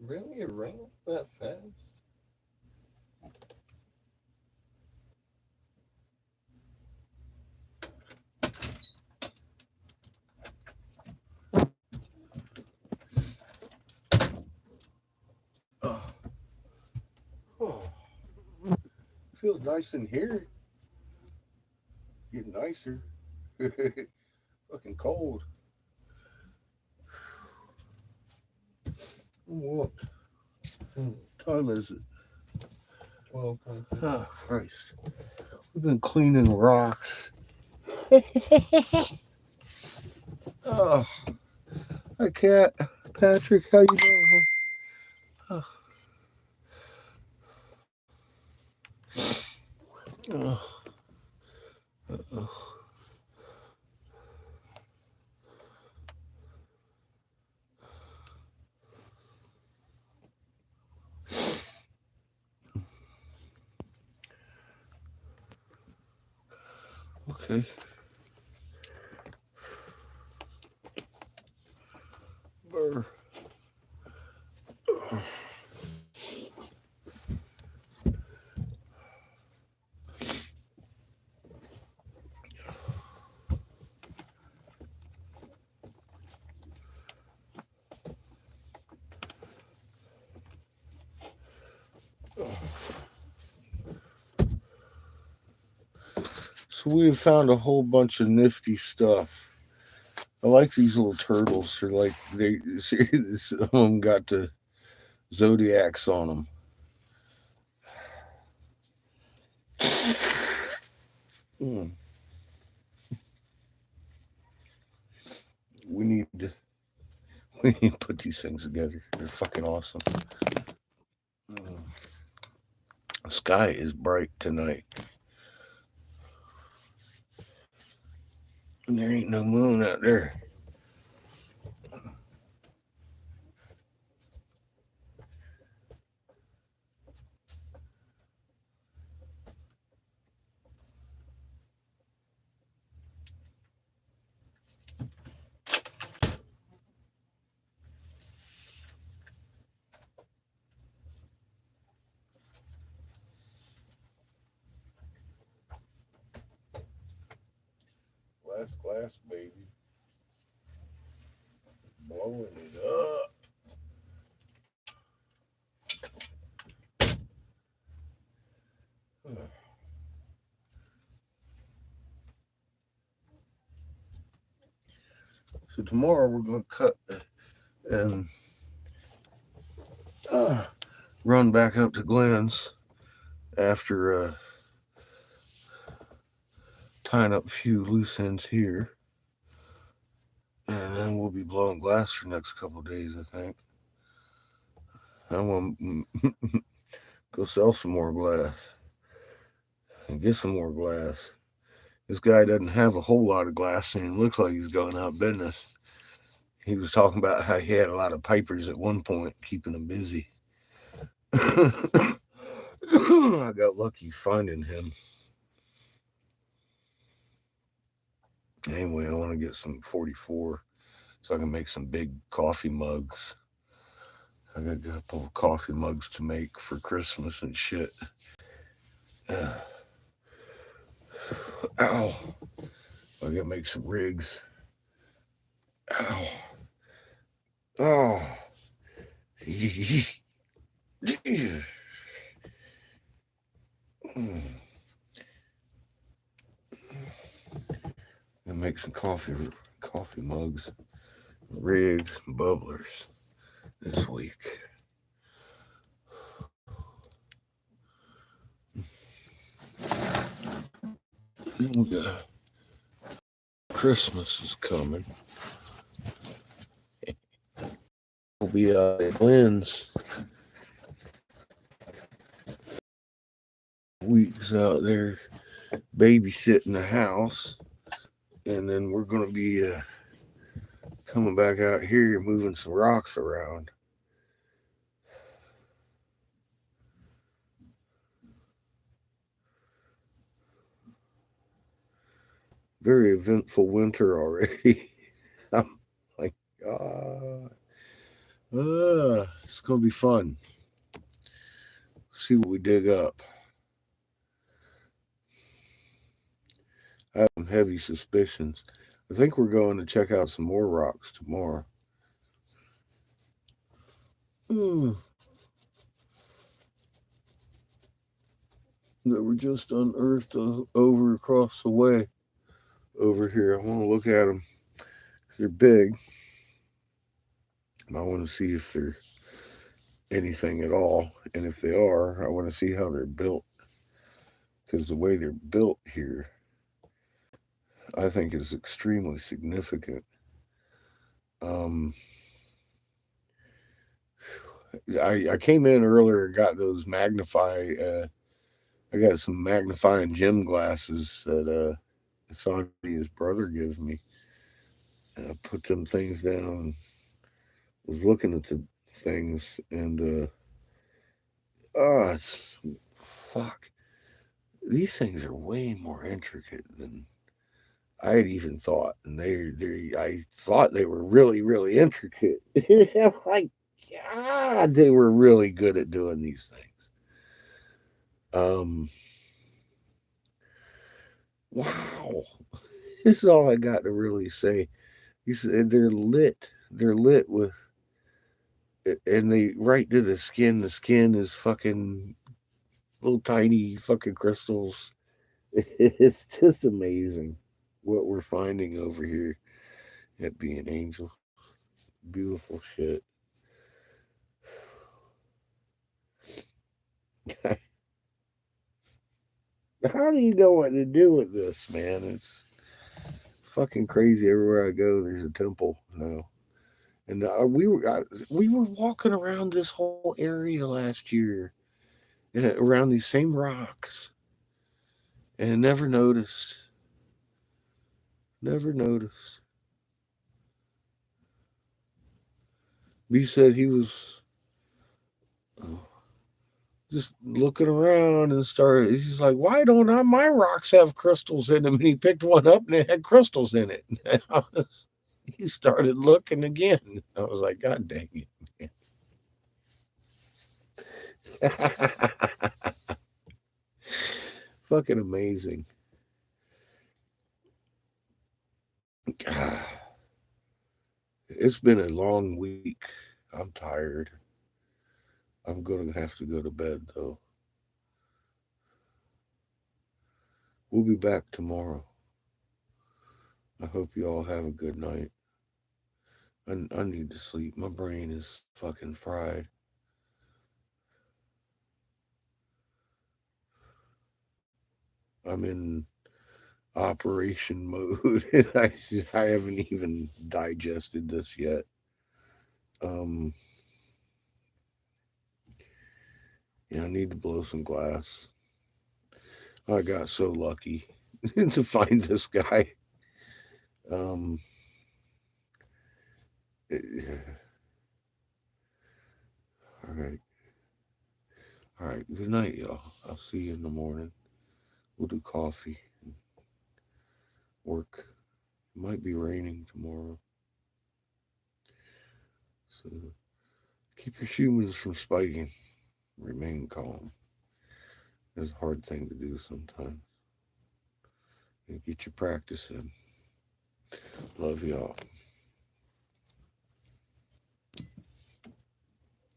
Really? It rained that fast? Oh, feels nice in here. Getting nicer. Fucking cold. What time is it? 12.6. Oh, Christ. We've been cleaning rocks. Oh, hi, Cat. Patrick, how you doing? Huh? Oh. Okay. Burr. So we've found a whole bunch of nifty stuff. I like these little turtles. They're like some of them got the zodiacs on them. We need to put these things together. They're fucking awesome. The sky is bright tonight. And there ain't no moon out there. Glass, baby. Blowing it up. So tomorrow we're going to cut and run back up to Glenn's after tying up a few loose ends here. And then we'll be blowing glass for the next couple of days, I think. I want to go sell some more glass and get some more glass. This guy doesn't have a whole lot of glass and it looks like he's going out of business. He was talking about how he had a lot of pipers at one point, keeping him busy. I got lucky finding him. Anyway, I want to get some 44 so I can make some big coffee mugs. I got a couple of coffee mugs to make for Christmas and shit. Ow. I gotta make some rigs. Ow. Oh. make some coffee mugs, rigs, and bubblers this week. Then we got Christmas is coming. We'll be out at Lynn's weeks out there babysitting the house, and then we're gonna be coming back out here moving some rocks around. Very eventful winter already. I'm like, it's gonna be fun. See what we dig up. I have some heavy suspicions. I think we're going to check out some more rocks tomorrow. That were just unearthed over across the way over here. I want to look at them. They're big. And I want to see if they're anything at all. And if they are, I want to see how they're built. Because the way they're built here, I think is extremely significant. I came in earlier and got those I got some magnifying gem glasses that Sonia's brother gives me. And I put them things down and was looking at the things and it's fuck. These things are way more intricate than I had even thought, and I thought they were really, really intricate. I'm like, God, they were really good at doing these things. Wow, this is all I got to really say. They're lit. They're lit with, and they right to the skin. The skin is fucking little tiny fucking crystals. It's just amazing what we're finding over here at Being Angel. Beautiful shit. How do you know what to do with this, man? It's fucking crazy. Everywhere I go, there's a temple now. And we were walking around this whole area last year, around these same rocks, and never noticed. Never noticed. B said he was just looking around and he's like, why don't my rocks have crystals in them? And he picked one up and it had crystals in it. He started looking again. I was like, God dang it. Fucking amazing. It's been a long week. I'm tired. I'm going to have to go to bed, though. We'll be back tomorrow. I hope you all have a good night. I need to sleep. My brain is fucking fried. I'm in operation mode, and I haven't even digested this yet. I need to blow some glass. I got so lucky to find this guy. All right. Good night, y'all. I'll see you in the morning. We'll do coffee and work. It might be raining tomorrow. So keep your humans from spiking. Remain calm. It's a hard thing to do sometimes. And get your practice in. Love y'all.